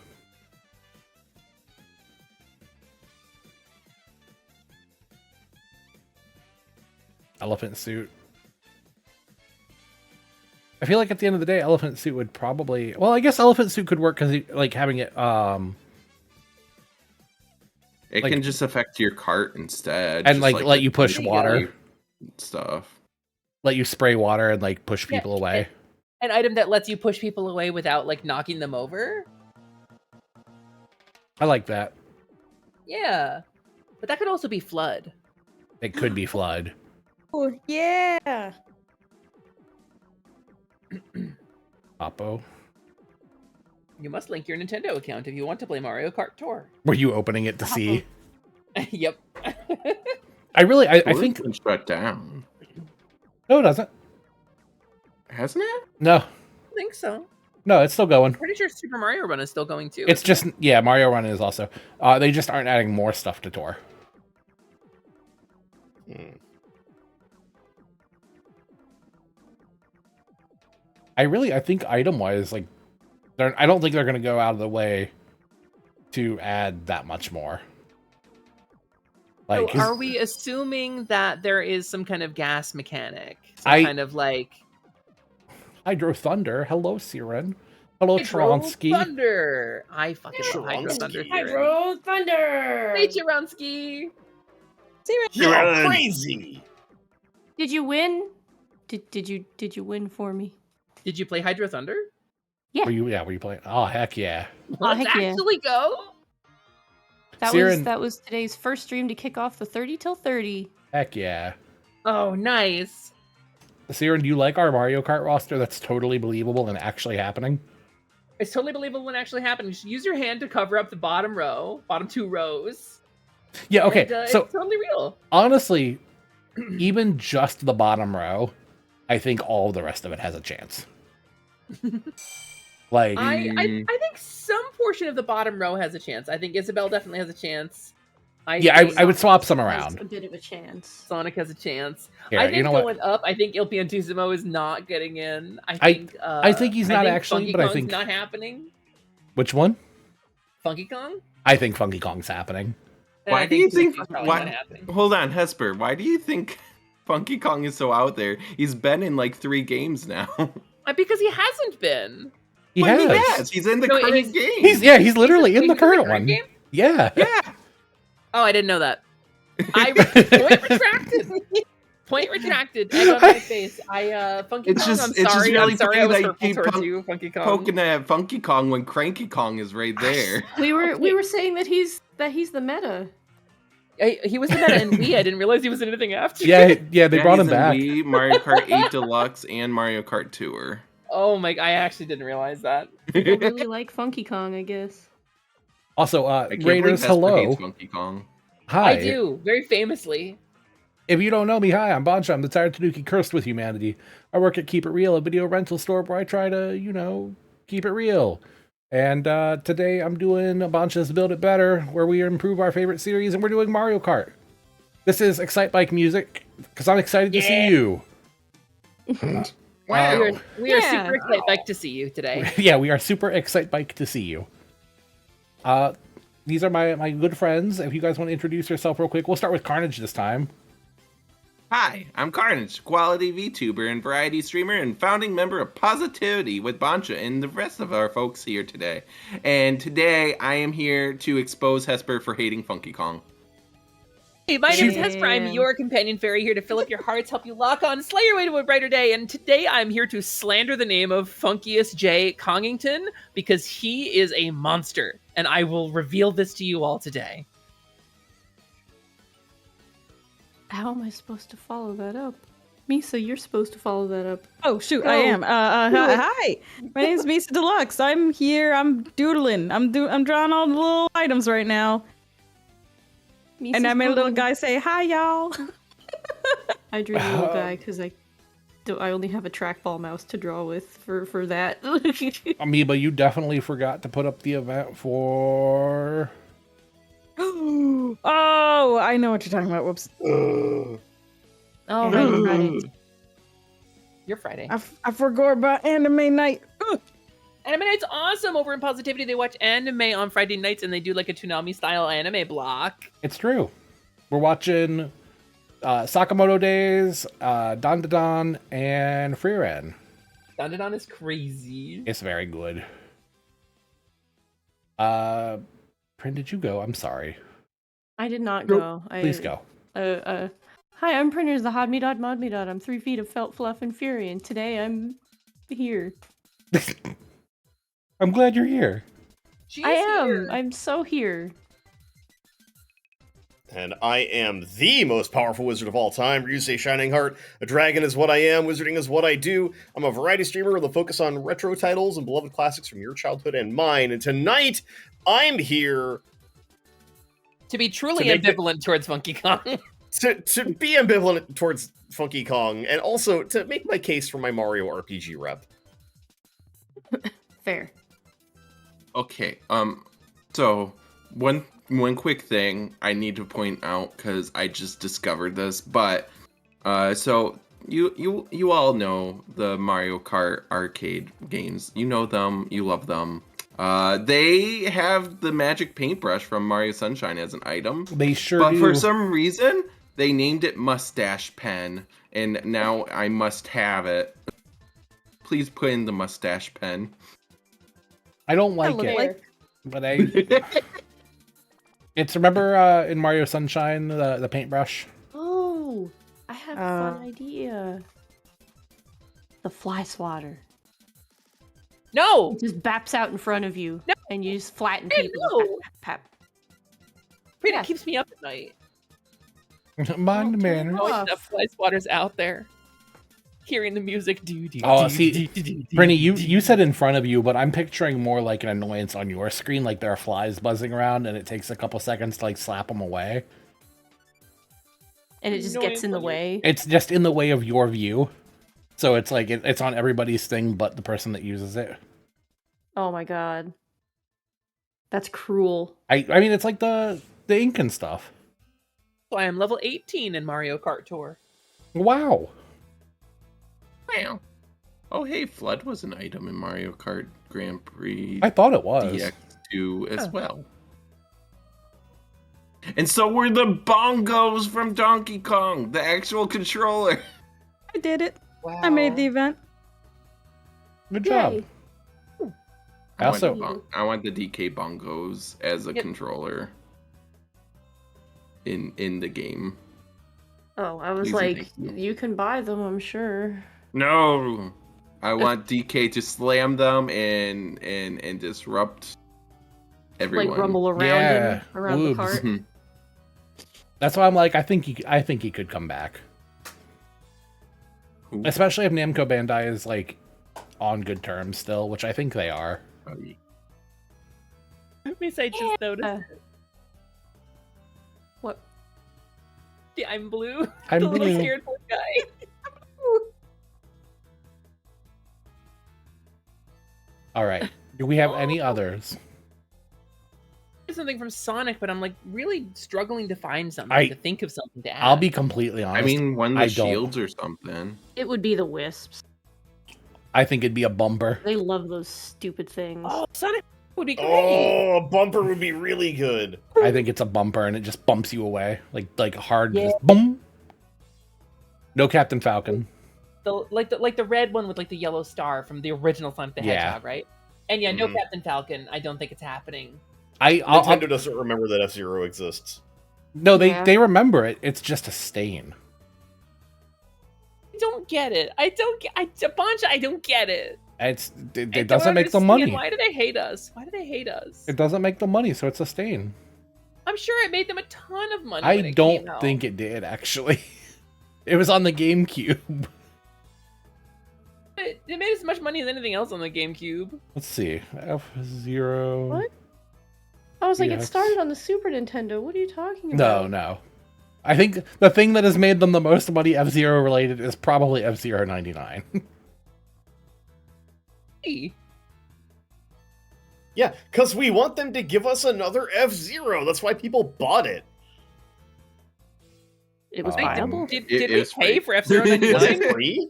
Elephant suit. I feel like at the end of the day, elephant suit would probably. Well, I guess elephant suit could work because like having it. It like- can just affect your cart instead. And just like let the you push There you water, stuff. let you spray water and like push Yeah, people away. An item that lets you push people away without like knocking them over. I like that. Yeah. But that could also be Flood. It could be flood. Oh, yeah. Oppo. You must link your Nintendo account if you want to play Mario Kart Tour. Were you opening it to see? Yep. I Tour's think. been shut down. No, it doesn't. Hasn't it? No. I think so. No, it's still going. Pretty sure Super Mario Run is still going too. It's just, yeah, Mario Run is also. They just aren't adding more stuff to Tor. I think item-wise, like, I don't think they're going to go out of the way to add that much more. Like, so are we assuming that there is some kind of gas mechanic? I- Kind of like Hydro Thunder. Hello, Siren. Hello, Hydro Tronsky. Thunder. I fucking love Hydro Tronsky. Thunder. Hydro Thunder. Hey, Chironsky. You're crazy. Did you win? Did you win for me? Did you play Hydro Thunder? Were you playing? Oh, heck yeah. Oh, Let's heck yeah. actually go. Siren- That was today's first stream to kick off the 30 till 30. Heck yeah. Oh, nice. Siren, do you like our Mario Kart roster that's totally believable and actually happening? It's totally believable when it actually happened. Just use your hand to cover up the bottom two rows. Yeah, okay. And, So, it's totally real. honestly, even just the bottom row, I think all the rest of it has a chance. Like, I think some portion of the bottom row has a chance. I think Isabel definitely has a chance. I would swap some Has around. a bit of a chance. Sonic has a chance. Here, I think you know what? going up, I think Il Piantissimo is not getting in. I think he's not actually, Funky but I Kong's think not happening. which one? Funky Kong? I think Funky Kong's happening. And Why I do you think? Tootie's probably not Why? happy. Hold on, Hesper. Why do you think Funky Kong is so out there? He's been in like 3 games now. Because he hasn't been. He But he has. has. He's in the No, current game. He's literally in the current one. game? Yeah. Yeah. Oh, I didn't know that. Point retracted. Point retracted. Egg on my face. Funky It's Kong, just- I'm it's just sorry. really I'm sorry funny I was that you hurtful keep towards you, Funky Kong. Poking at Funky Kong when Cranky Kong is right there. We were saying that he's the meta. He was the meta in Wii. I didn't realize he was in anything after. Yeah, they brought he's him in back. Wii, Mario Kart 8 Deluxe, and Mario Kart Tour. Oh my! I actually didn't realize that. People really like Funky Kong, I guess. Also, I can't Raiders, believe Hesper hello. hates Funky Kong. Hi. I do very famously. If you don't know me, hi, I'm Bancha. I'm the tired Tanuki cursed with humanity. I work at Keep It Real, a video rental store where I try to, keep it real. And today I'm doing Bancha's Build It Better, where we improve our favorite series, and we're doing Mario Kart. This is Excite Bike music, because I'm excited to see you. Wow. We are super excited to see you today. Yeah, we are super Excite Bike to see you. These are my good friends. If you guys want to introduce yourself real quick, we'll start with Carnage this time. Hi, I'm Carnage, quality VTuber and variety streamer and founding member of Positivity with Bancha and the rest of our folks here today. And today I am here to expose Hesper for hating Funky Kong. Hey, my name is Hesper. I'm your companion fairy here to fill up your hearts, help you lock on, slay your way to a brighter day. And today I'm here to slander the name of Funkiest J. Kongington because he is a monster. And I will reveal this to you all today. How am I supposed to follow that up? Misa, you're supposed to follow that up. Oh shoot, Go. I am. Hi, my name's Misa Deluxe. I'm here. I'm doodling. I'm drawing all the little items right now. Misa's And I made a little doodling. guy say hi, y'all. I drew the little guy because I only have a trackball mouse to draw with for that. Amoeba, you definitely forgot to put up the event for... Oh, I know what you're talking about. Whoops. Oh, right, Friday. You're Friday. I forgot about anime night. Ugh. Anime Night's awesome over in Positivity. They watch anime on Friday nights and they do like a Toonami style anime block. It's true. We're watching Sakamoto Days, Dandadan, and Freeran. Dandadan is crazy. It's very good. Prin, did you go? I'm sorry. I did not go. Please go. Hi, I'm Printers, the Hod Me Dot Mod Me Dot. I'm 3 feet of felt fluff and fury, and today I'm here. I'm glad you're here. I am. I'm so here. And I am the most powerful wizard of all time. Ryusei Shining Heart. A dragon is what I am. Wizarding is what I do. I'm a variety streamer with a focus on retro titles and beloved classics from your childhood and mine. And tonight, I'm here To be truly To make ambivalent towards Funky Kong. to be ambivalent towards Funky Kong, and also to make my case for my Mario RPG rep. Fair. Okay, so one quick thing I need to point out because I just discovered this, but so you all know the Mario Kart arcade games. You know them, you love them. They have the magic paintbrush from Mario Sunshine as an item. They sure But do. for some reason, they named it Mustache Pen, and now I must have it. Please put in the Mustache Pen. I don't like Hello it, there. but it's remember in Mario Sunshine the paintbrush. Oh, I have a fun idea. The fly swatter. No! It just baps out in front of you, No. and you just flatten Hey, people. no. Pap, pap, It Yeah. keeps me up at night. Mind the manners. Off. Knowing that fly swatters out there. Hearing the music. Oh, see, Brinny, you said in front of you, but I'm picturing more like an annoyance on your screen, like there are flies buzzing around, and it takes a couple seconds to like slap them away. and it just gets in the way. It's just in the way of your view, so it's like it's on everybody's thing, but the person that uses it. Oh my god, that's cruel. I mean, it's like the ink and stuff. So I am level 18 in Mario Kart Tour. Wow. Wow. Oh, hey, Flood was an item in Mario Kart Grand Prix I thought it was. DX2 as well. And so were the bongos from Donkey Kong, the actual controller. I did it. Wow. I made the event. Good job. Yay. I Also, want the DK bongos as a Yep. controller in the game. Oh, I was Please and like, thank you. you can buy them, I'm sure. No, I want DK to slam them and disrupt everyone. Like rumble around Yeah, him, around woobs. the cart. Mhm. that's why I'm like, I think he could come back, Who? especially if Namco Bandai is like on good terms still, which I think they are. Miss, I just noticed. Uh, what? Yeah, I'm blue. I'm the little blue. scared little guy. All right. Do we have any others? There's something from Sonic, but I'm like really struggling to find something, to think of something to add. I'll be completely honest. I mean, one of I the don't. shields or something. It would be the wisps. I think it'd be a bumper. They love those stupid things. Oh, Sonic would be great. Oh, a bumper would be really good. I think it's a bumper and it just bumps you away. Like hard, Yeah. just boom. No Captain Falcon. Like the red one with like the yellow star from the original Sonic the Yeah. Hedgehog, right? And yeah, no Mhm. Captain Falcon. I don't think it's happening. Nintendo doesn't remember that F-Zero exists. No, Yeah. they remember it. It's just a stain. I don't get it. Bancha, I don't get it. It I don't doesn't make the understand. money. Why do they hate us? Why do they hate us? It doesn't make the money, so it's a stain. I'm sure it made them a ton of money. I when it don't came out. think it did actually. It was on the GameCube. It made as much money as anything else on the GameCube. Let's see. F-Zero. What? I was like, Yes. it started on the Super Nintendo. What are you talking about? No. I think the thing that has made them the most money F-Zero related is probably F-Zero 99. Hey, Yeah, because we want them to give us another F-Zero. That's why people bought it. It was Um, viable. Did It we is pay free. for F-Zero Was 99? it free?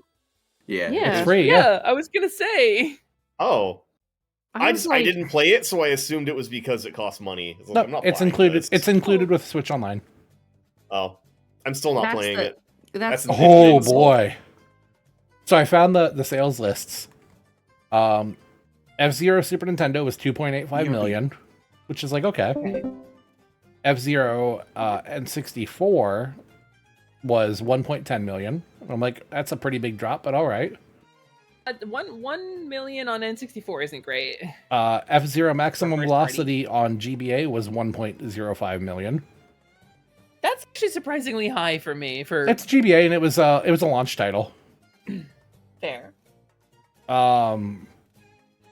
Yeah. Yeah. It's free, yeah. Yeah, I was gonna say. Oh, I was I didn't play it, so I assumed it was because it cost money. It's like, No, I'm not it's buying included. this. It's included with Switch Online. Oh, I'm still not That's playing the- it. That's That's- Oh Insult. boy. So I found the sales lists. F-Zero Super Nintendo was 2.85 million, which is like okay. F-Zero N64 was 1.10 million. I'm like, that's a pretty big drop, but all right. 1 million on N64 isn't great. F-Zero Maximum first Velocity on GBA was 1.05 million. That's actually surprisingly high for me. For It's GBA and it was a launch title. fair. Um,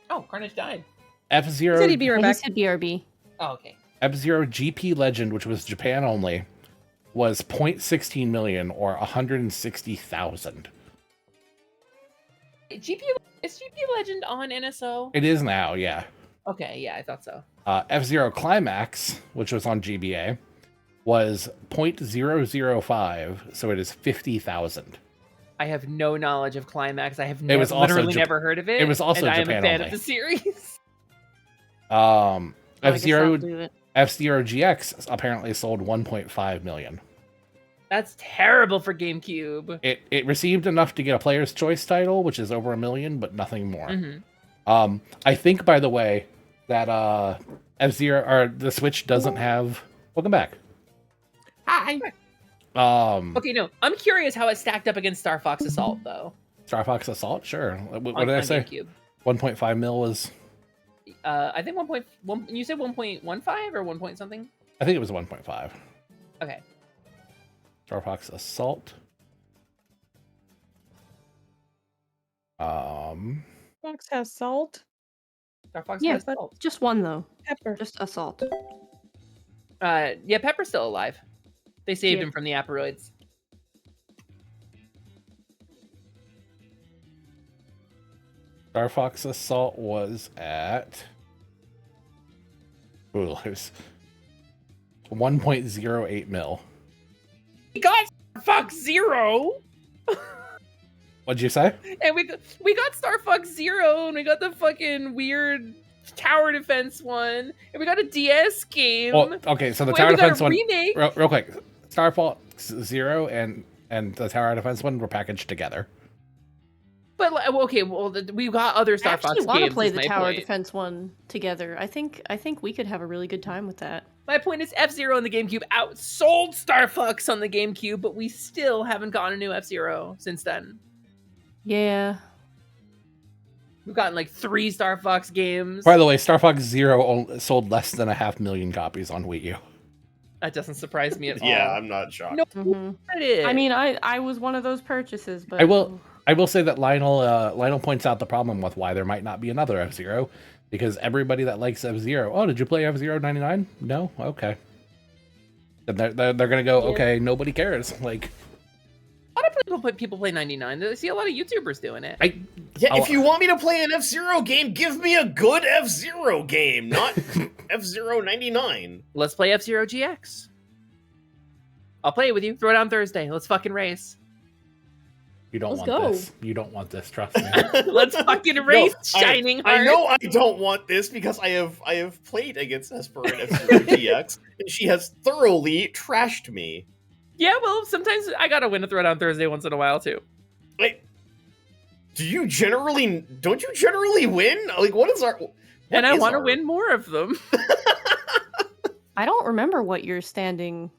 Oh, Carnage died. F-Zero Said he'd be right He back. said BRB. Oh, okay. F-Zero GP Legend, which was Japan only, was 0.16 million or 160,000. Is GP Legend on NSO? It is now, yeah. Okay, yeah, I thought so. F-Zero Climax, which was on GBA, was 0.005, so it is 50,000. I have no knowledge of Climax. I have It was also literally Jap- never heard of it. it was also and I am Japan a fan only. of the series. I guess F-Zero I'll do it. F-Zero GX apparently sold 1.5 million. That's terrible for GameCube. It received enough to get a Player's Choice title, which is over 1 million, but nothing more. Mhm. I think, by the way, that F-Zero or the Switch doesn't have. Welcome back. Hi. Okay, no, I'm curious how it stacked up against Star Fox Assault, though. Star Fox Assault, sure. What on, did I on say? GameCube. 1.5 mil was. I think 1.1. You said 1.15 or 1 point something. I think it was 1.5. Okay. Star Fox Assault. Fox has salt, Star Fox Yeah, has but- Assault. Just one though. pepper. Just assault. Yeah, Pepper's still alive. They saved Yeah. him from the aperoids. Star Fox Assault was at. Ooh, it was 1.08 mil. We got Star Fox Zero, What'd you say? and we got Star Fox Zero, and we got the fucking weird tower defense one, and we got a DS game. Well, okay, so the Wait, tower we got defense a one, remake. real quick, Star Fox Zero and the tower defense one were packaged together. But okay, well, we got other I Star Fox actually want games. to play is the my tower point. defense one together. I think we could have a really good time with that. My point is F-Zero on the GameCube outsold Star Fox on the GameCube, but we still haven't gotten a new F-Zero since then. Yeah. We've gotten like 3 Star Fox games. By the way, Star Fox Zero sold less than 500,000 copies on Wii U. That doesn't surprise me at all. Yeah, I'm not shocked. No, Mhm. it is. I mean, I was one of those purchases, but I will say that Lionel points out the problem with why there might not be another F-Zero, because everybody that likes F-Zero, oh, did you play F-Zero 99? No? Okay. Then they're going to go, okay, nobody cares. Like, a lot of people play 99. I see a lot of YouTubers doing it. If you want me to play an F-Zero game, give me a good F-Zero game, not F-Zero 99. Let's play F-Zero GX. I'll play it with you. Throw it on Thursday. Let's fucking race. you don't Let's want go. this. You don't want this, trust me. Let's fucking race, No, Shining Heart. I know I don't want this because I have played against Esper in F-Zero GX, and she has thoroughly trashed me. Yeah, well, sometimes I gotta win a Throw Down Thursday once in a while, too. Like, don't you generally win? Like, what is our... And I want to win more of them. I don't remember what your standing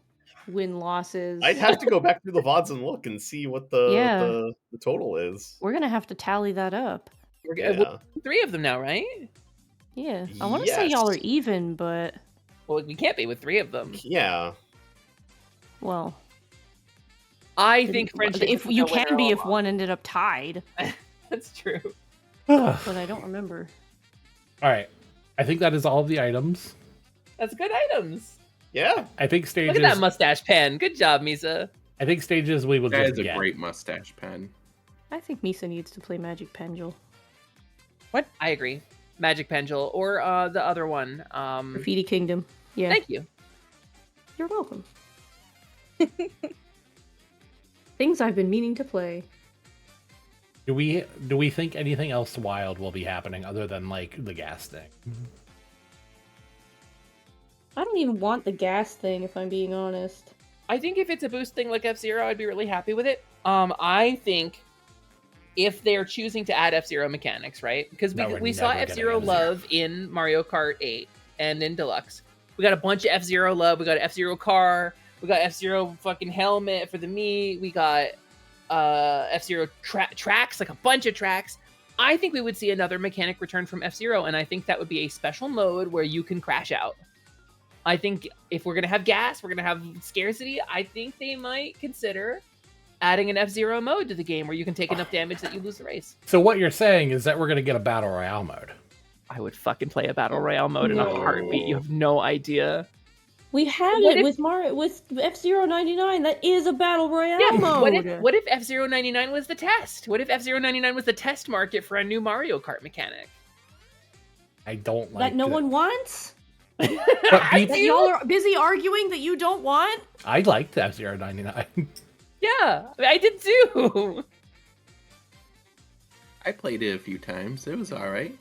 win-loss is. I'd have to go back through the VODs and look and see what the total is. We're gonna have to tally that up. Yeah. 3 of them now, right? Yeah. I want to say y'all are Yes. even, but Well, we can't be with 3 of them. Yeah. well, I think friendship. if is you the winner can be all if along. one ended up tied, That's true. All but I don't remember. right. I think that is all of the items. That's good items. Yeah. I think Look stages. at that mustache pen. Good job, Misa. I think stages we will That just is a get. great mustache pen. I think Misa needs to play Magic Pendule. I agree. Magic Pendule or the other one. Graffiti Kingdom. Yeah. Thank you. You're welcome. Things I've been meaning to play. Do we think anything else wild will be happening other than like the gas thing? I don't even want the gas thing, if I'm being honest. I think if it's a boost thing like F-Zero, I'd be really happy with it. I think if they're choosing to add F-Zero mechanics, right? Because No, we're we saw never getting F-Zero F-Zero. love in Mario Kart 8 and in Deluxe. We got a bunch of F-Zero love. We got F-Zero car. We got F-Zero fucking helmet for the Mii. We got F-Zero tracks, like a bunch of tracks. I think we would see another mechanic return from F-Zero, and I think that would be a special mode where you can crash out. I think if we're going to have gas, we're going to have scarcity, I think they might consider adding an F-Zero mode to the game where you can take enough damage that you lose the race. So what you're saying is that we're gonna get a battle royale mode. I would fucking play a battle royale mode in a heartbeat. You have no idea. We had What it if- with F-Zero 99. That is a battle royale Yeah, mode. what if F-Zero 99 was the test? What if F-Zero 99 was the test market for a new Mario Kart mechanic? I don't like that no it. one wants? But I That do. y'all are busy arguing that you don't want? I liked F-Zero 99. Yeah, I did too. I played it a few times. It was all right.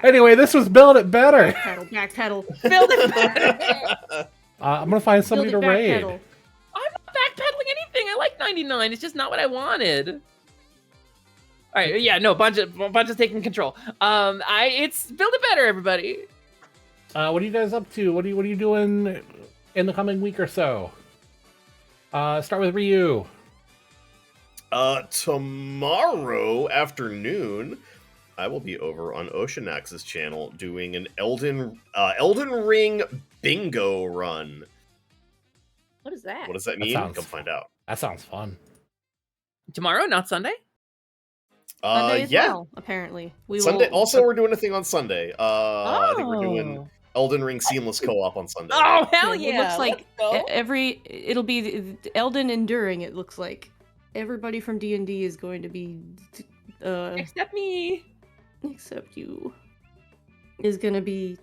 Anyway, this was Build It Better. Backpedal. Build it better. I'm gonna find somebody to raid. I'm not backpedaling anything. I like 99. It's just not what I wanted. All right, yeah, no, Bancha's taking control. It's Build It Better, everybody. What are you guys up to? What are you doing in the coming week or so? Start with Ryu. Tomorrow afternoon, I will be over on Oceanax's channel doing an Elden Ring bingo run. What is that? What does that That mean? sounds Come find out. That sounds fun. Tomorrow, not Sunday. Sunday as Yeah, well, apparently. We Sunday. will... Also, we're doing a thing on Sunday. I think we're doing Oh. Elden Ring seamless co-op on Sunday. Oh, hell Yeah, yeah. it looks like Let's go. it'll be the Elden Enduring, it looks like. Everybody from D&D is going to be Except me. except you is going to be